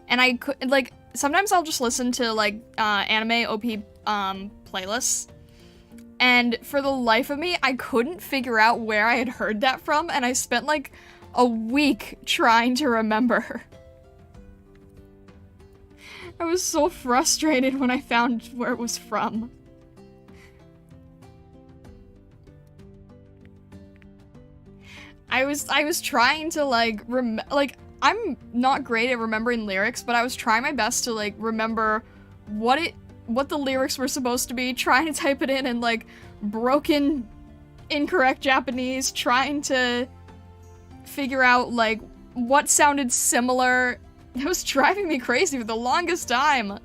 and I could, like, sometimes I'll just listen to, like, anime OP, playlists, and for the life of me, I couldn't figure out where I had heard that from, and I spent, like, a week trying to remember. I was so frustrated when I found where it was from. I was trying to, like, I'm not great at remembering lyrics, but I was trying my best to, like, remember what the lyrics were supposed to be, trying to type it in, like, broken, incorrect Japanese, trying to figure out, like, what sounded similar. It was driving me crazy for the longest time.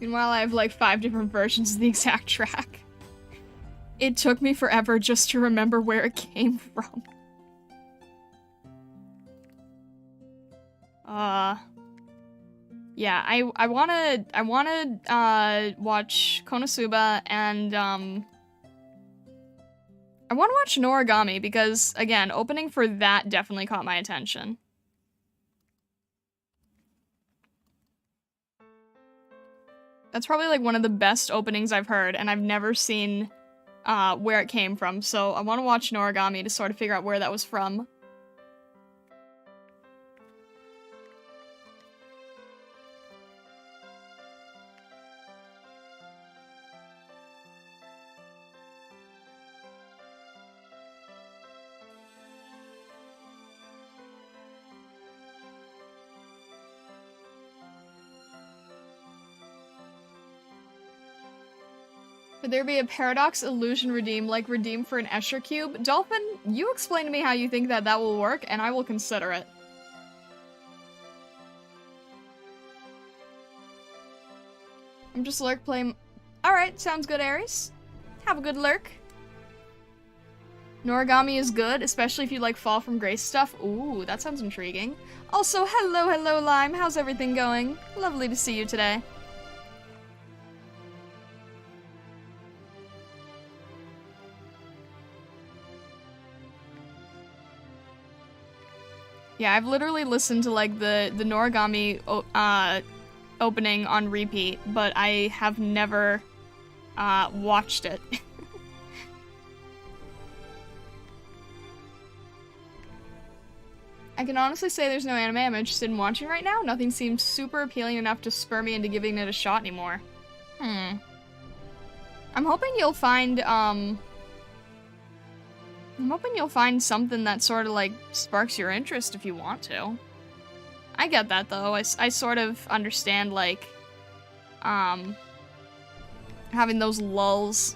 Meanwhile, I have like 5 different versions of the exact track. It took me forever just to remember where it came from. Yeah, I wanna watch Konosuba and, I wanna watch Noragami because, again, opening for that definitely caught my attention. That's probably, like, one of the best openings I've heard, and I've never seen, where it came from, so I want to watch Noragami to sort of figure out where that was from. Could there be a paradox illusion redeem, like redeem for an Escher cube? Dolphin, you explain to me how you think that will work, and I will consider it. I'm just lurk playing. Alright, sounds good, Aries. Have a good lurk. Noragami is good, especially if you like Fall from Grace stuff. Ooh, that sounds intriguing. Also, hello, Lime. How's everything going? Lovely to see you today. Yeah, I've literally listened to, like, the Noragami opening on repeat, but I have never watched it. I can honestly say there's no anime I'm interested in watching right now. Nothing seems super appealing enough to spur me into giving it a shot anymore. I'm hoping you'll find, something that sort of, like, sparks your interest if you want to. I get that, though. I sort of understand, like, having those lulls.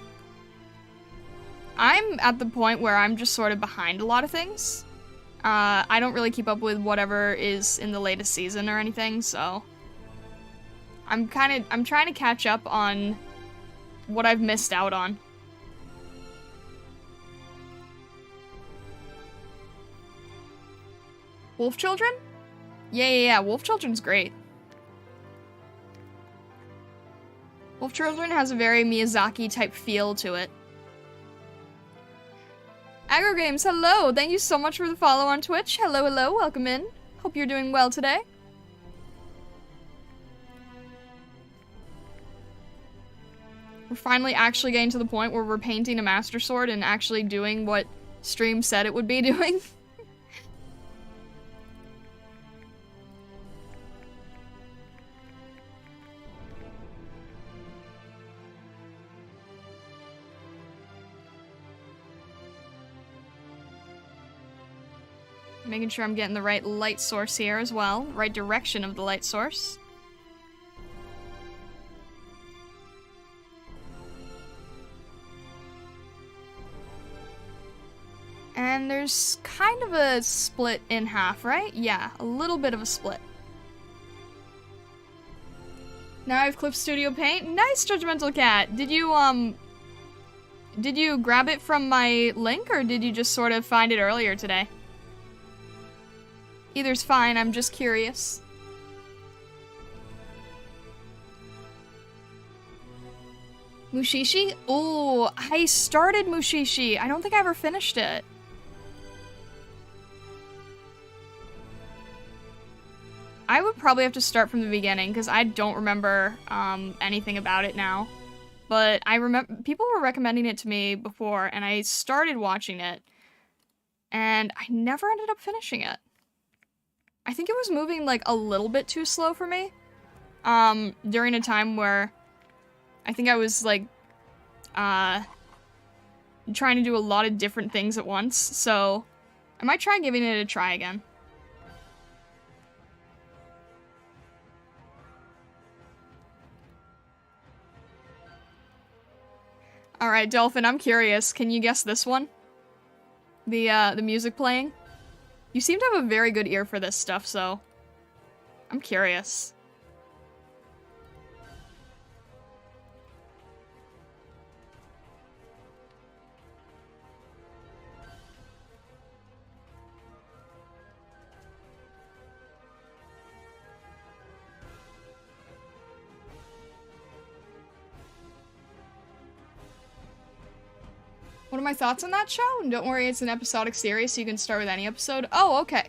I'm at the point where I'm just sort of behind a lot of things. I don't really keep up with whatever is in the latest season or anything, so I'm trying to catch up on what I've missed out on. Wolf Children? Yeah, Wolf Children's great. Wolf Children has a very Miyazaki-type feel to it. Aggro Games, hello! Thank you so much for the follow on Twitch. Hello, welcome in. Hope you're doing well today. We're finally actually getting to the point where we're painting a Master Sword and actually doing what stream said it would be doing. Making sure I'm getting the right light source here as well. Right direction of the light source. And there's kind of a split in half, right? Yeah, a little bit of a split. Now I have Clip Studio Paint. Nice, Judgmental Cat! Did you grab it from my link, or did you just sort of find it earlier today? Either's fine, I'm just curious. Mushishi? Oh, I started Mushishi. I don't think I ever finished it. I would probably have to start from the beginning, because I don't remember anything about it now. But I remember people were recommending it to me before, and I started watching it. And I never ended up finishing it. I think it was moving, like, a little bit too slow for me. During a time where I think I was, like, trying to do a lot of different things at once. So, I might try giving it a try again. Alright, Dolphin, I'm curious. Can you guess this one? The music playing? You seem to have a very good ear for this stuff, so I'm curious. What are my thoughts on that show? Don't worry, it's an episodic series, so you can start with any episode. Oh, okay.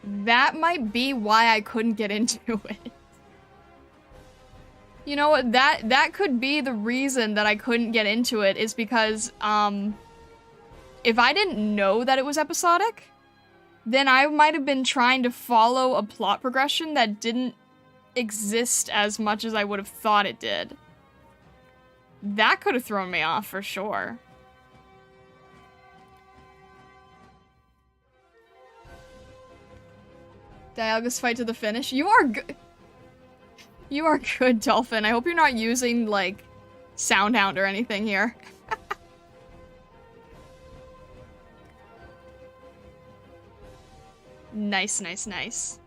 That might be why I couldn't get into it. You know what, that could be the reason that I couldn't get into it, is because, if I didn't know that it was episodic, then I might have been trying to follow a plot progression that didn't exist as much as I would have thought it did. That could have thrown me off, for sure. Dialga's fight to the finish. You are good. You are good, Dolphin. I hope you're not using, like, Soundhound or anything here. Nice, nice, nice.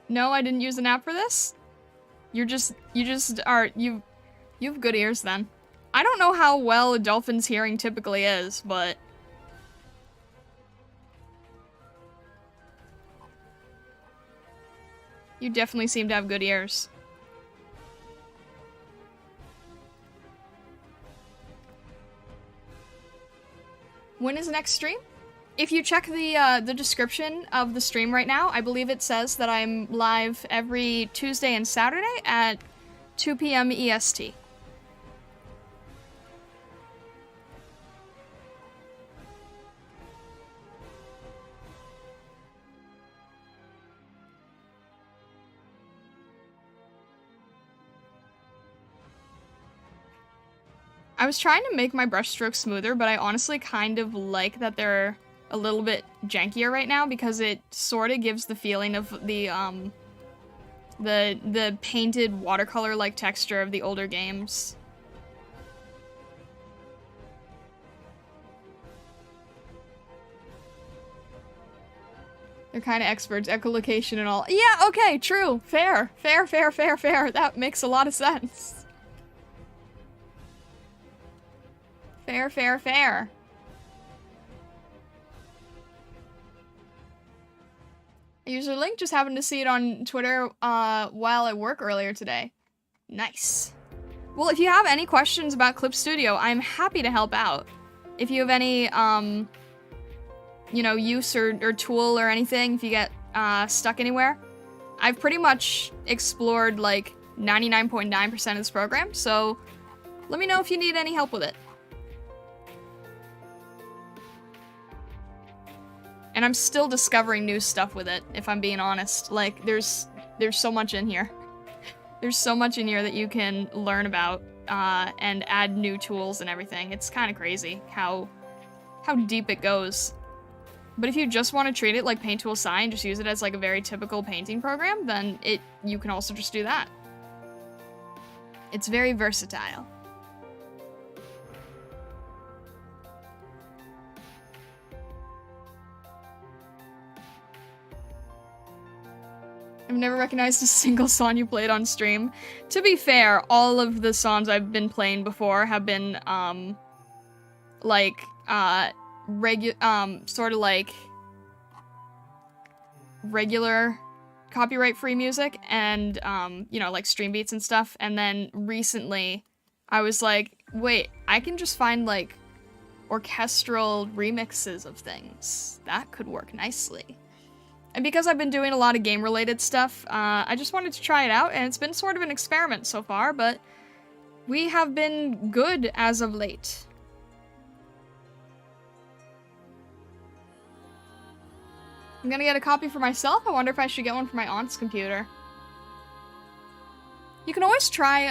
No, I didn't use an app for this? You have good ears then. I don't know how well a dolphin's hearing typically is, but you definitely seem to have good ears. When is next stream? If you check the description of the stream right now, I believe it says that I'm live every Tuesday and Saturday at 2 p.m. EST. I was trying to make my brush strokes smoother, but I honestly kind of like that they're a little bit jankier right now because it sort of gives the feeling of the painted watercolor-like texture of the older games. They're kind of experts, echolocation and all. Yeah, okay, true, fair. That makes a lot of sense. Fair. User Link just happened to see it on Twitter while at work earlier today. Nice. Well, if you have any questions about Clip Studio, I'm happy to help out. If you have any, you know, use or tool or anything, if you get stuck anywhere, I've pretty much explored like 99.9% of this program, so let me know if you need any help with it. And I'm still discovering new stuff with it, if I'm being honest. Like, there's so much in here. There's so much in here that you can learn about, and add new tools and everything. It's kind of crazy how deep it goes. But if you just want to treat it like Paint Tool Sci and just use it as like a very typical painting program, then you can also just do that. It's very versatile. I've never recognized a single song you played on stream. To be fair, all of the songs I've been playing before have been, sort of like regular copyright-free music and, you know, like stream beats and stuff. And then recently, I was like, wait, I can just find, like, orchestral remixes of things. That could work nicely. And because I've been doing a lot of game-related stuff, I just wanted to try it out, and it's been sort of an experiment so far, but we have been good as of late. I'm gonna get a copy for myself. I wonder if I should get one for my aunt's computer. You can always try,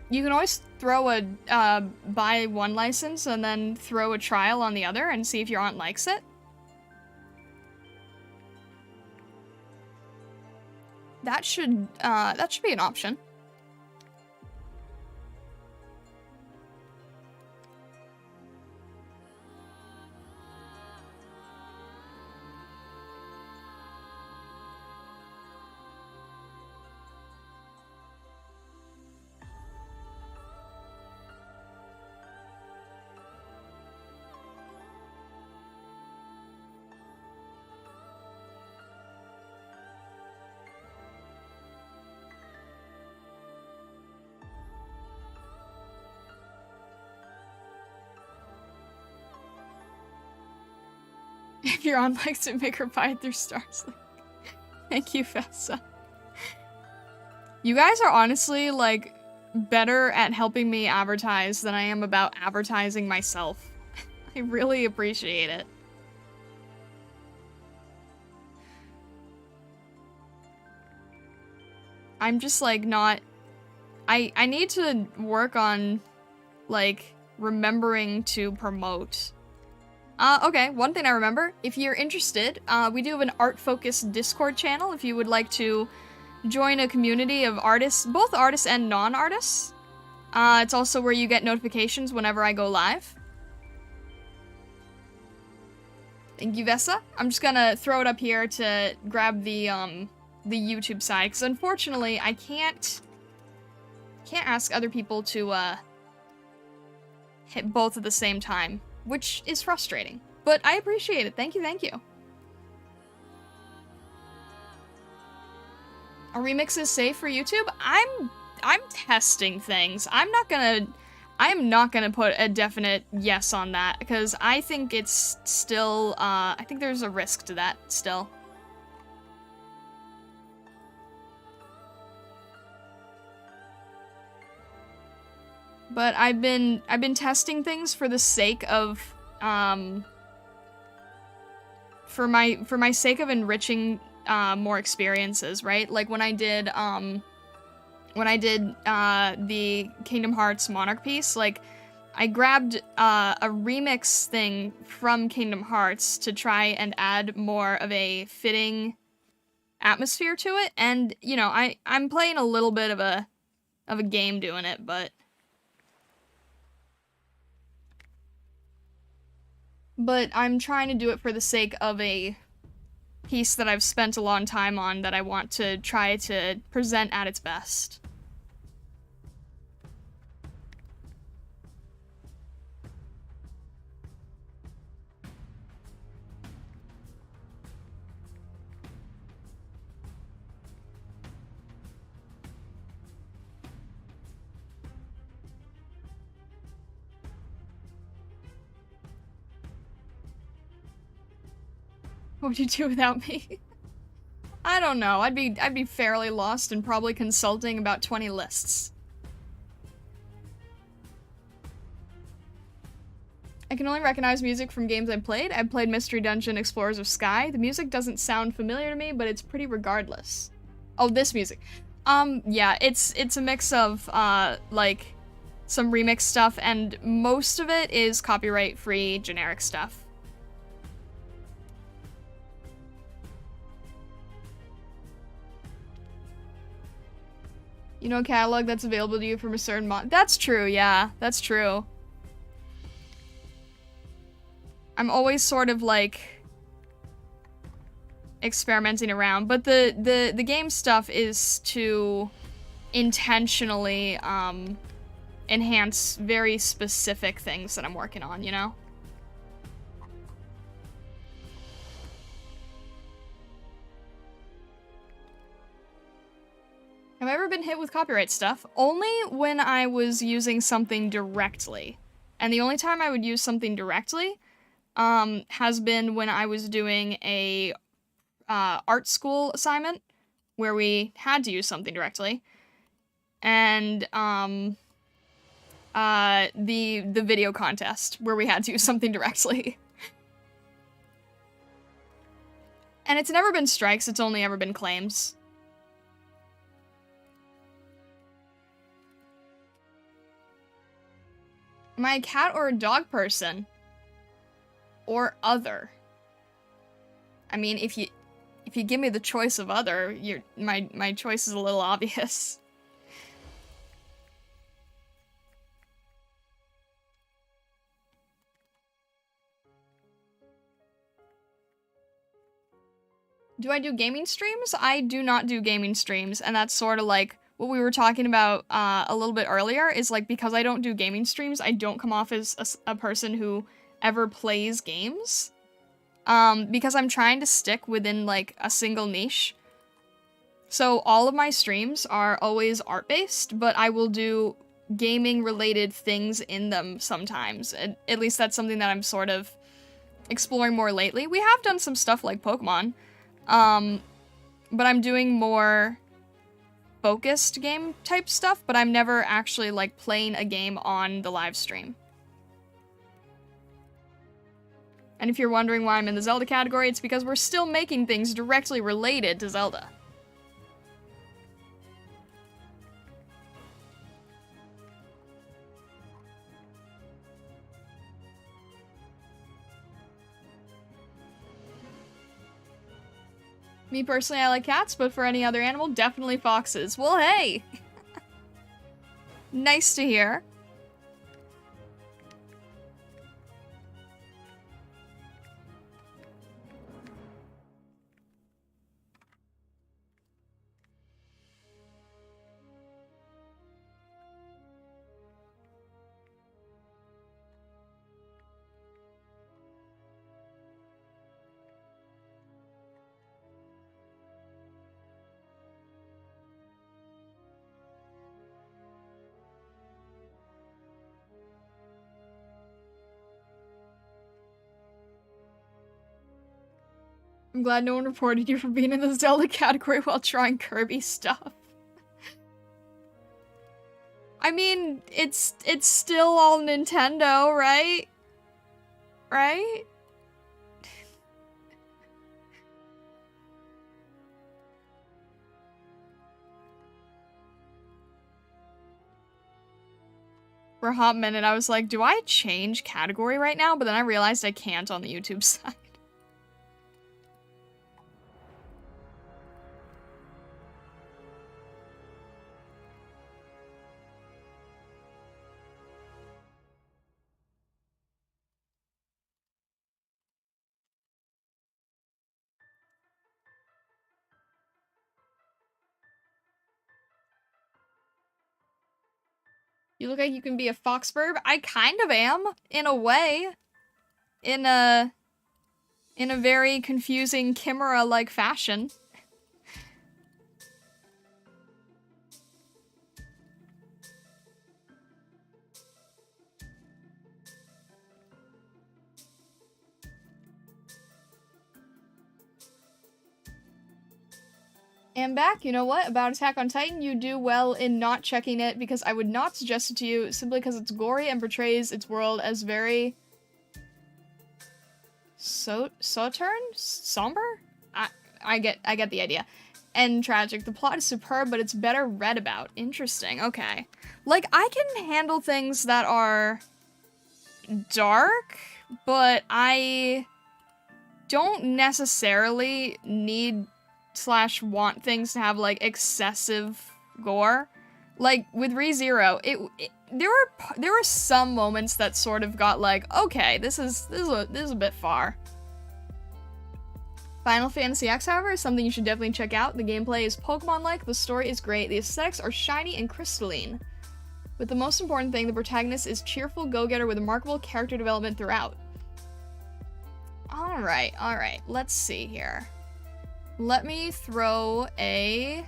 you can always throw a, buy one license and then throw a trial on the other and see if your aunt likes it. That should be an option. If your aunt likes it, make her buy it through Stars. Thank you, Fessa. You guys are honestly, like, better at helping me advertise than I am about advertising myself. I really appreciate it. I'm just, like, not... I need to work on, like, remembering to promote. Okay, one thing I remember, if you're interested, we do have an art-focused Discord channel if you would like to join a community of artists, both artists and non-artists. It's also where you get notifications whenever I go live. Thank you, Vessa. I'm just gonna throw it up here to grab the YouTube side, because unfortunately, I can't ask other people to, hit both at the same time, which is frustrating. But I appreciate it. Thank you, thank you. Are remixes safe for YouTube? I'm testing things. I'm not gonna put a definite yes on that, because I think it's still, I think there's a risk to that still. But I've been testing things for the sake of, for my sake of enriching, more experiences, right? Like when I did, when I did the Kingdom Hearts Monarch piece, like, I grabbed a remix thing from Kingdom Hearts to try and add more of a fitting atmosphere to it, and, you know, I'm playing a little bit of a game doing it, but I'm trying to do it for the sake of a piece that I've spent a long time on that I want to try to present at its best. What would you do without me? I don't know. I'd be fairly lost and probably consulting about 20 lists. I can only recognize music from games I've played. I've played Mystery Dungeon Explorers of Sky. The music doesn't sound familiar to me, but it's pretty regardless. Oh, this music. Yeah, it's a mix of, like, some remix stuff, and most of it is copyright-free generic stuff. You know a catalog that's available to you from a certain mod? That's true, yeah. That's true. I'm always sort of, like, experimenting around, but the game stuff is to intentionally, enhance very specific things that I'm working on, you know? Have I ever been hit with copyright stuff? Only when I was using something directly. And the only time I would use something directly has been when I was doing a art school assignment where we had to use something directly. And the video contest where we had to use something directly. And it's never been strikes, it's only ever been claims. Am I a cat or a dog person? Or other? I mean, if you give me the choice of other, my choice is a little obvious. Do I do gaming streams? I do not do gaming streams, and that's sort of like what we were talking about a little bit earlier, is like, because I don't do gaming streams, I don't come off as a person who ever plays games. Because I'm trying to stick within, like, a single niche. So all of my streams are always art-based, but I will do gaming-related things in them sometimes. At least that's something that I'm sort of exploring more lately. We have done some stuff like Pokemon, but I'm doing more focused game type stuff, but I'm never actually, like, playing a game on the live stream. And if you're wondering why I'm in the Zelda category, it's because we're still making things directly related to Zelda. Me personally, I like cats, but for any other animal, definitely foxes. Well, hey! Nice to hear. I'm glad no one reported you for being in the Zelda category while trying Kirby stuff. I mean, it's still all Nintendo, right? Right? For a hot minute, I was like, do I change category right now? But then I realized I can't on the YouTube side. You look like you can be a foxburb. I kind of am, in a way. In a very confusing chimera-like fashion. And back, you know what? About Attack on Titan, you do well in not checking it because I would not suggest it to you simply because it's gory and portrays its world as very... Somber? I get the idea. And tragic. The plot is superb, but it's better read about. Interesting, okay. Like, I can handle things that are dark, but I don't necessarily need / want things to have, like, excessive gore. Like, with ReZero, there were some moments that sort of got like, okay, this is a bit far. Final Fantasy X, however, is something you should definitely check out. The gameplay is Pokemon-like, the story is great, the aesthetics are shiny and crystalline. But the most important thing, the protagonist is cheerful go-getter with remarkable character development throughout. Alright, let's see here. Let me throw a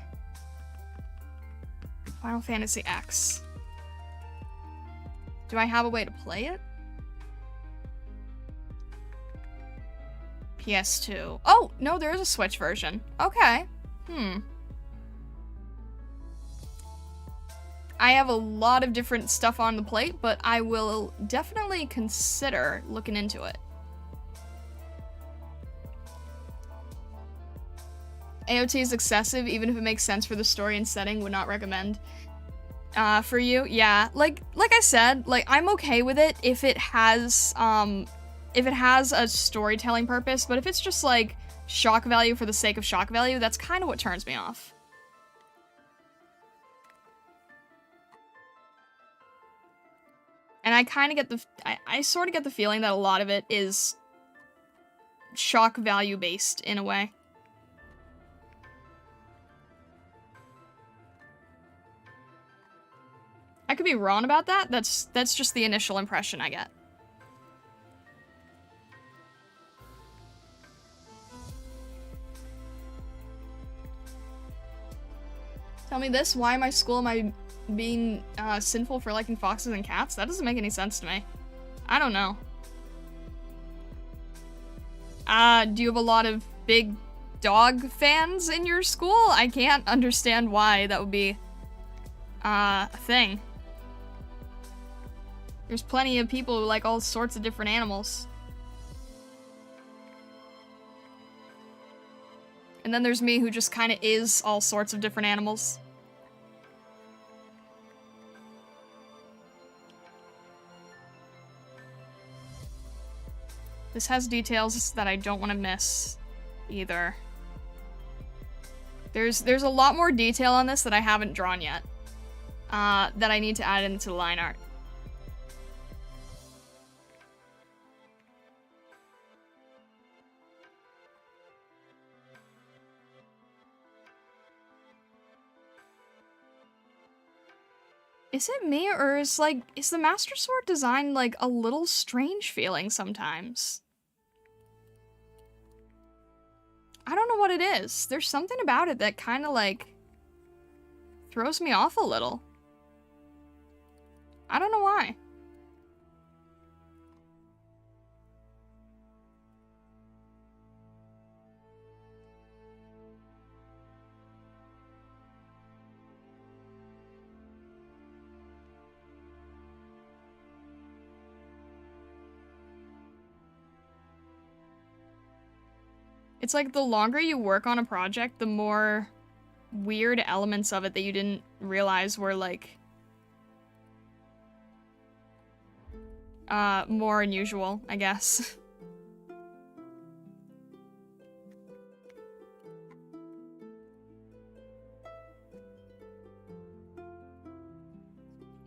Final Fantasy X. Do I have a way to play it? PS2. Oh, no, there is a Switch version. Okay. I have a lot of different stuff on the plate, but I will definitely consider looking into it. AOT is excessive, even if it makes sense for the story and setting, would not recommend. For you, yeah, like I said, like, I'm okay with it if it has a storytelling purpose, but if it's just, like, shock value for the sake of shock value, that's kind of what turns me off. And I kind of get the, I sort of get the feeling that a lot of it is shock value based in a way. I could be wrong about that. That's just the initial impression I get. Tell me this, why in my school am I being sinful for liking foxes and cats? That doesn't make any sense to me. I don't know. Do you have a lot of big dog fans in your school? I can't understand why that would be a thing. There's plenty of people who like all sorts of different animals. And then there's me who just kind of is all sorts of different animals. This has details that I don't want to miss either. There's a lot more detail on this that I haven't drawn yet. That I need to add into the line art. Is it me, or is the Master Sword design, like, a little strange feeling sometimes? I don't know what it is. There's something about it that kind of, like, throws me off a little. I don't know why. It's like the longer you work on a project, the more weird elements of it that you didn't realize were, like, more unusual, I guess.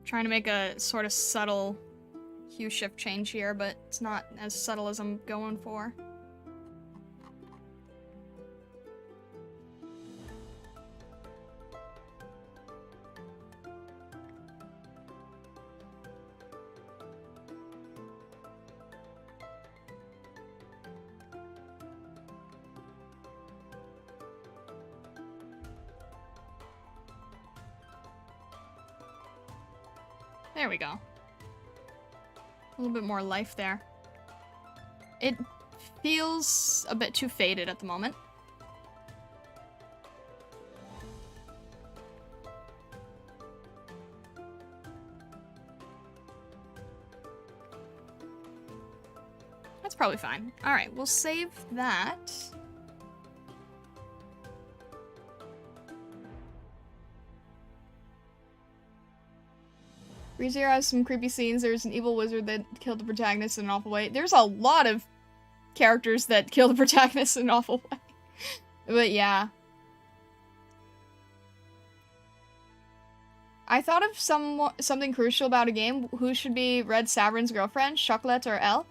Trying to make a sort of subtle hue shift change here, but it's not as subtle as I'm going for. There we go. A little bit more life there. It feels a bit too faded at the moment. That's probably fine. Alright, we'll save that. ReZero has some creepy scenes. There's an evil wizard that killed the protagonist in an awful way. There's a lot of characters that kill the protagonist in an awful way. But yeah. I thought of something crucial about a game. Who should be Red Saverin's girlfriend? Chocolate or Elle?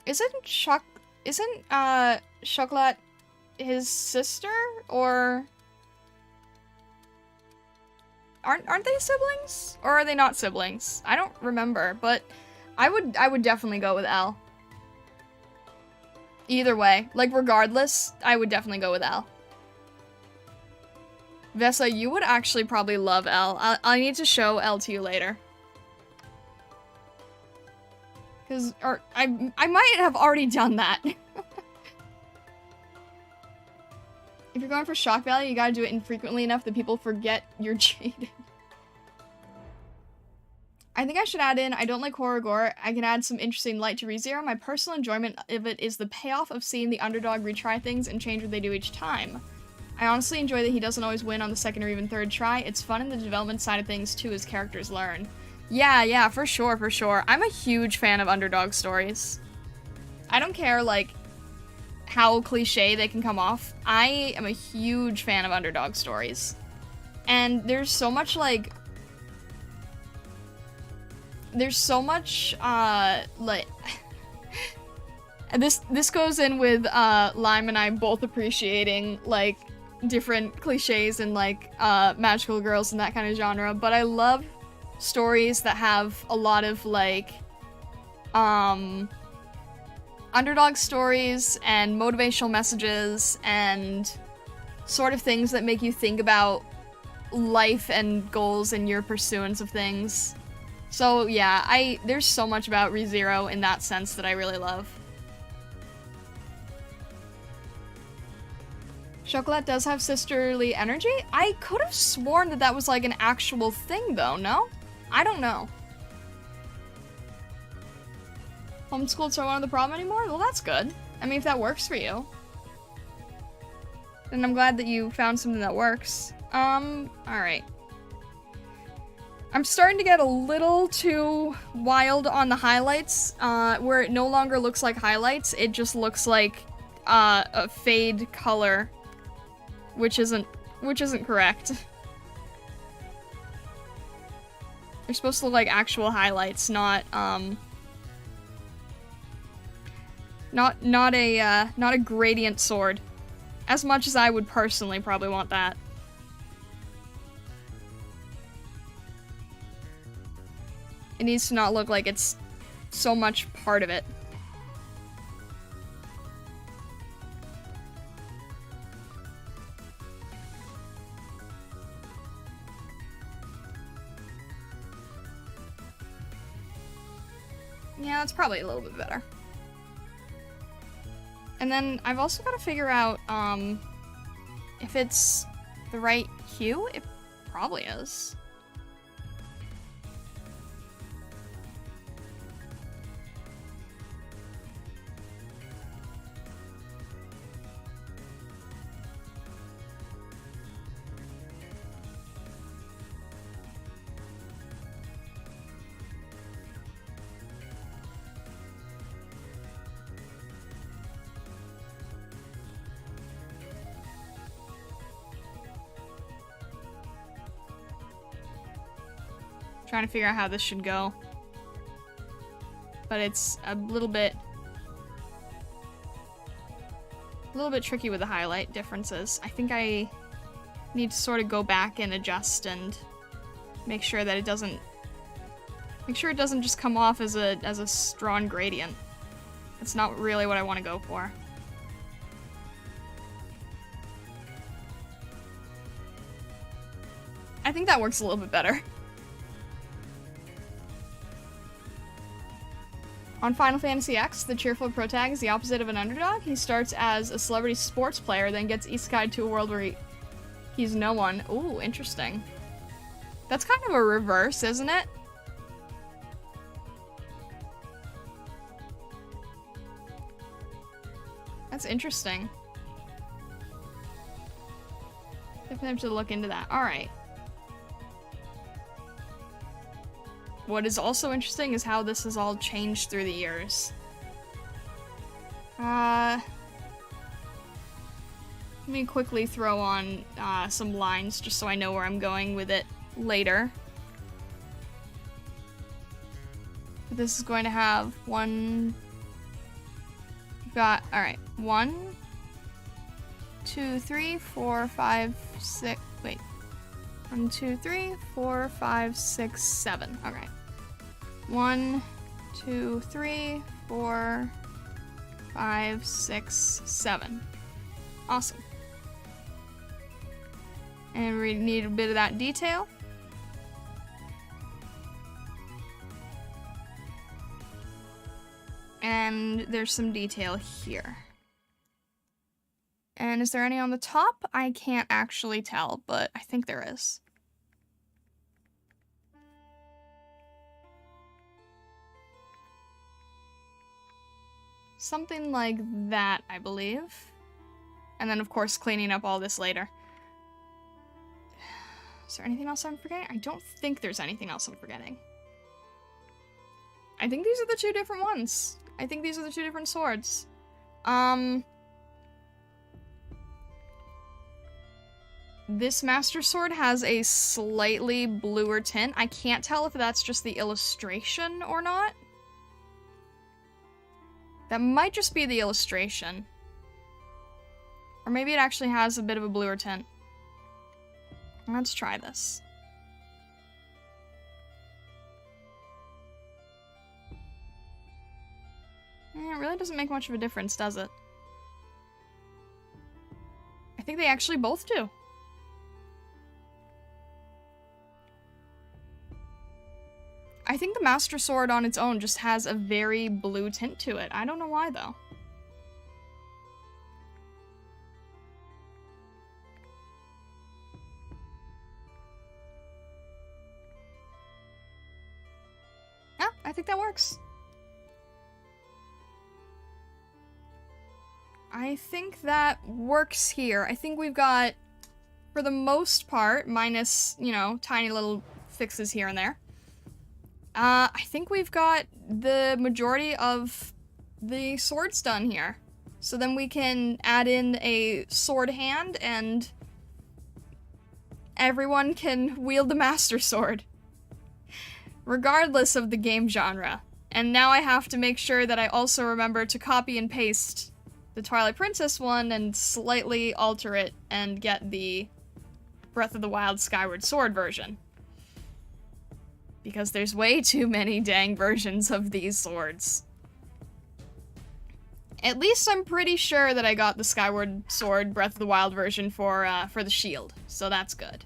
Isn't Chocolate his sister? Or... Aren't they siblings? Or are they not siblings? I don't remember, but I would definitely go with Elle. Either way, like regardless, I would definitely go with Elle. Vesa, you would actually probably love Elle. I need to show Elle to you later. Cause I might have already done that. If you're going for shock value, you gotta do it infrequently enough that people forget you're jaded. I think I should add in, I don't like horror gore. I can add some interesting light to ReZero. My personal enjoyment of it is the payoff of seeing the underdog retry things and change what they do each time. I honestly enjoy that he doesn't always win on the second or even third try. It's fun in the development side of things too as characters learn. Yeah, for sure, for sure. I'm a huge fan of underdog stories. I don't care, like, how cliche they can come off. I am a huge fan of underdog stories. And there's so much, like... There's so much, like... This goes in with, Lime and I both appreciating, like, different cliches and, like, magical girls and that kind of genre, but I love stories that have a lot of, like, underdog stories and motivational messages and sort of things that make you think about life and goals and your pursuance of things. So yeah, there's so much about ReZero in that sense that I really love. Chocolate does have sisterly energy? I could have sworn that that was like an actual thing though, no? I don't know. Homeschooled so one of the problem anymore? Well, that's good. I mean, if that works for you. Then I'm glad that you found something that works. Alright. I'm starting to get a little too wild on the highlights, where it no longer looks like highlights, it just looks like, a fade color, which isn't correct. They're supposed to look like actual highlights, not a gradient sword. As much as I would personally probably want that. It needs to not look like it's so much part of it. Yeah, that's probably a little bit better. And then I've also got to figure out, if it's the right hue. It probably is. Trying to figure out how this should go. But it's a little bit tricky with the highlight differences. I think I need to sort of go back and adjust and make sure that it doesn't just come off as a strong gradient. It's not really what I want to go for. I think that works a little bit better. On Final Fantasy X, the cheerful protag is the opposite of an underdog. He starts as a celebrity sports player, then gets isekai'd to a world where he's no one. Ooh, interesting. That's kind of a reverse, isn't it? That's interesting. Definitely have to look into that. Alright. What is also interesting is how this has all changed through the years. Let me quickly throw on some lines just so I know where I'm going with it later. This is going to have one... Got, alright, 1, 2, 3, 4, 5, 6, wait. 1, 2, 3, 4, 5, 6, 7. Okay. 1, 2, 3, 4, 5, 6, 7. Awesome. And we need a bit of that detail. And there's some detail here. And is there any on the top? I can't actually tell, but I think there is. Something like that, I believe. And then, of course, cleaning up all this later. Is there anything else I'm forgetting? I don't think there's anything else I'm forgetting. I think these are the two different ones. I think these are the two different swords. This Master Sword has a slightly bluer tint. I can't tell if that's just the illustration or not. That might just be the illustration. Or maybe it actually has a bit of a bluer tint. Let's try this. It really doesn't make much of a difference, does it? I think they actually both do. I think the Master Sword on its own just has a very blue tint to it. I don't know why, though. Yeah, I think that works. I think that works here. I think we've got, for the most part, minus, you know, tiny little fixes here and there. I think we've got the majority of the swords done here. So then we can add in a sword hand and everyone can wield the Master Sword. Regardless of the game genre. And now I have to make sure that I also remember to copy and paste the Twilight Princess one and slightly alter it and get the Breath of the Wild Skyward Sword version. Because there's way too many dang versions of these swords. At least I'm pretty sure that I got the Skyward Sword Breath of the Wild version for the shield, so that's good.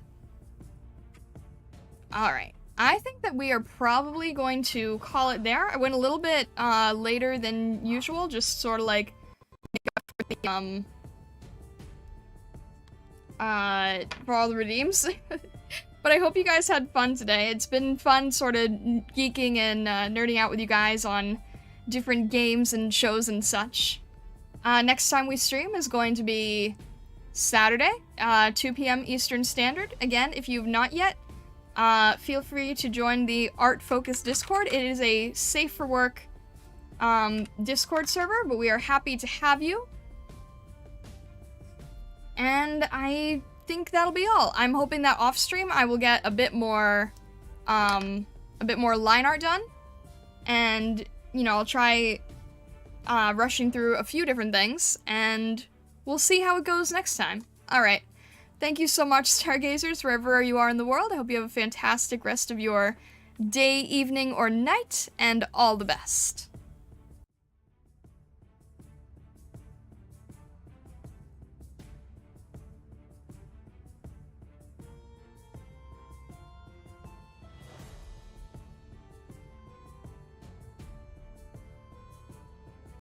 Alright, I think that we are probably going to call it there. I went a little bit later than usual, just sort of like make up for all the redeems. But I hope you guys had fun today. It's been fun sort of geeking and nerding out with you guys on different games and shows and such. Next time we stream is going to be Saturday, 2 p.m. Eastern Standard. Again, if you've not yet, feel free to join the Art Focus Discord. It is a safe for work Discord server, but we are happy to have you. And I think that'll be all. I'm hoping that off stream I will get a bit more a bit more line art done. And, you know, I'll try rushing through a few different things, and we'll see how it goes next time. Alright. Thank you so much, Stargazers, wherever you are in the world. I hope you have a fantastic rest of your day, evening, or night, and all the best.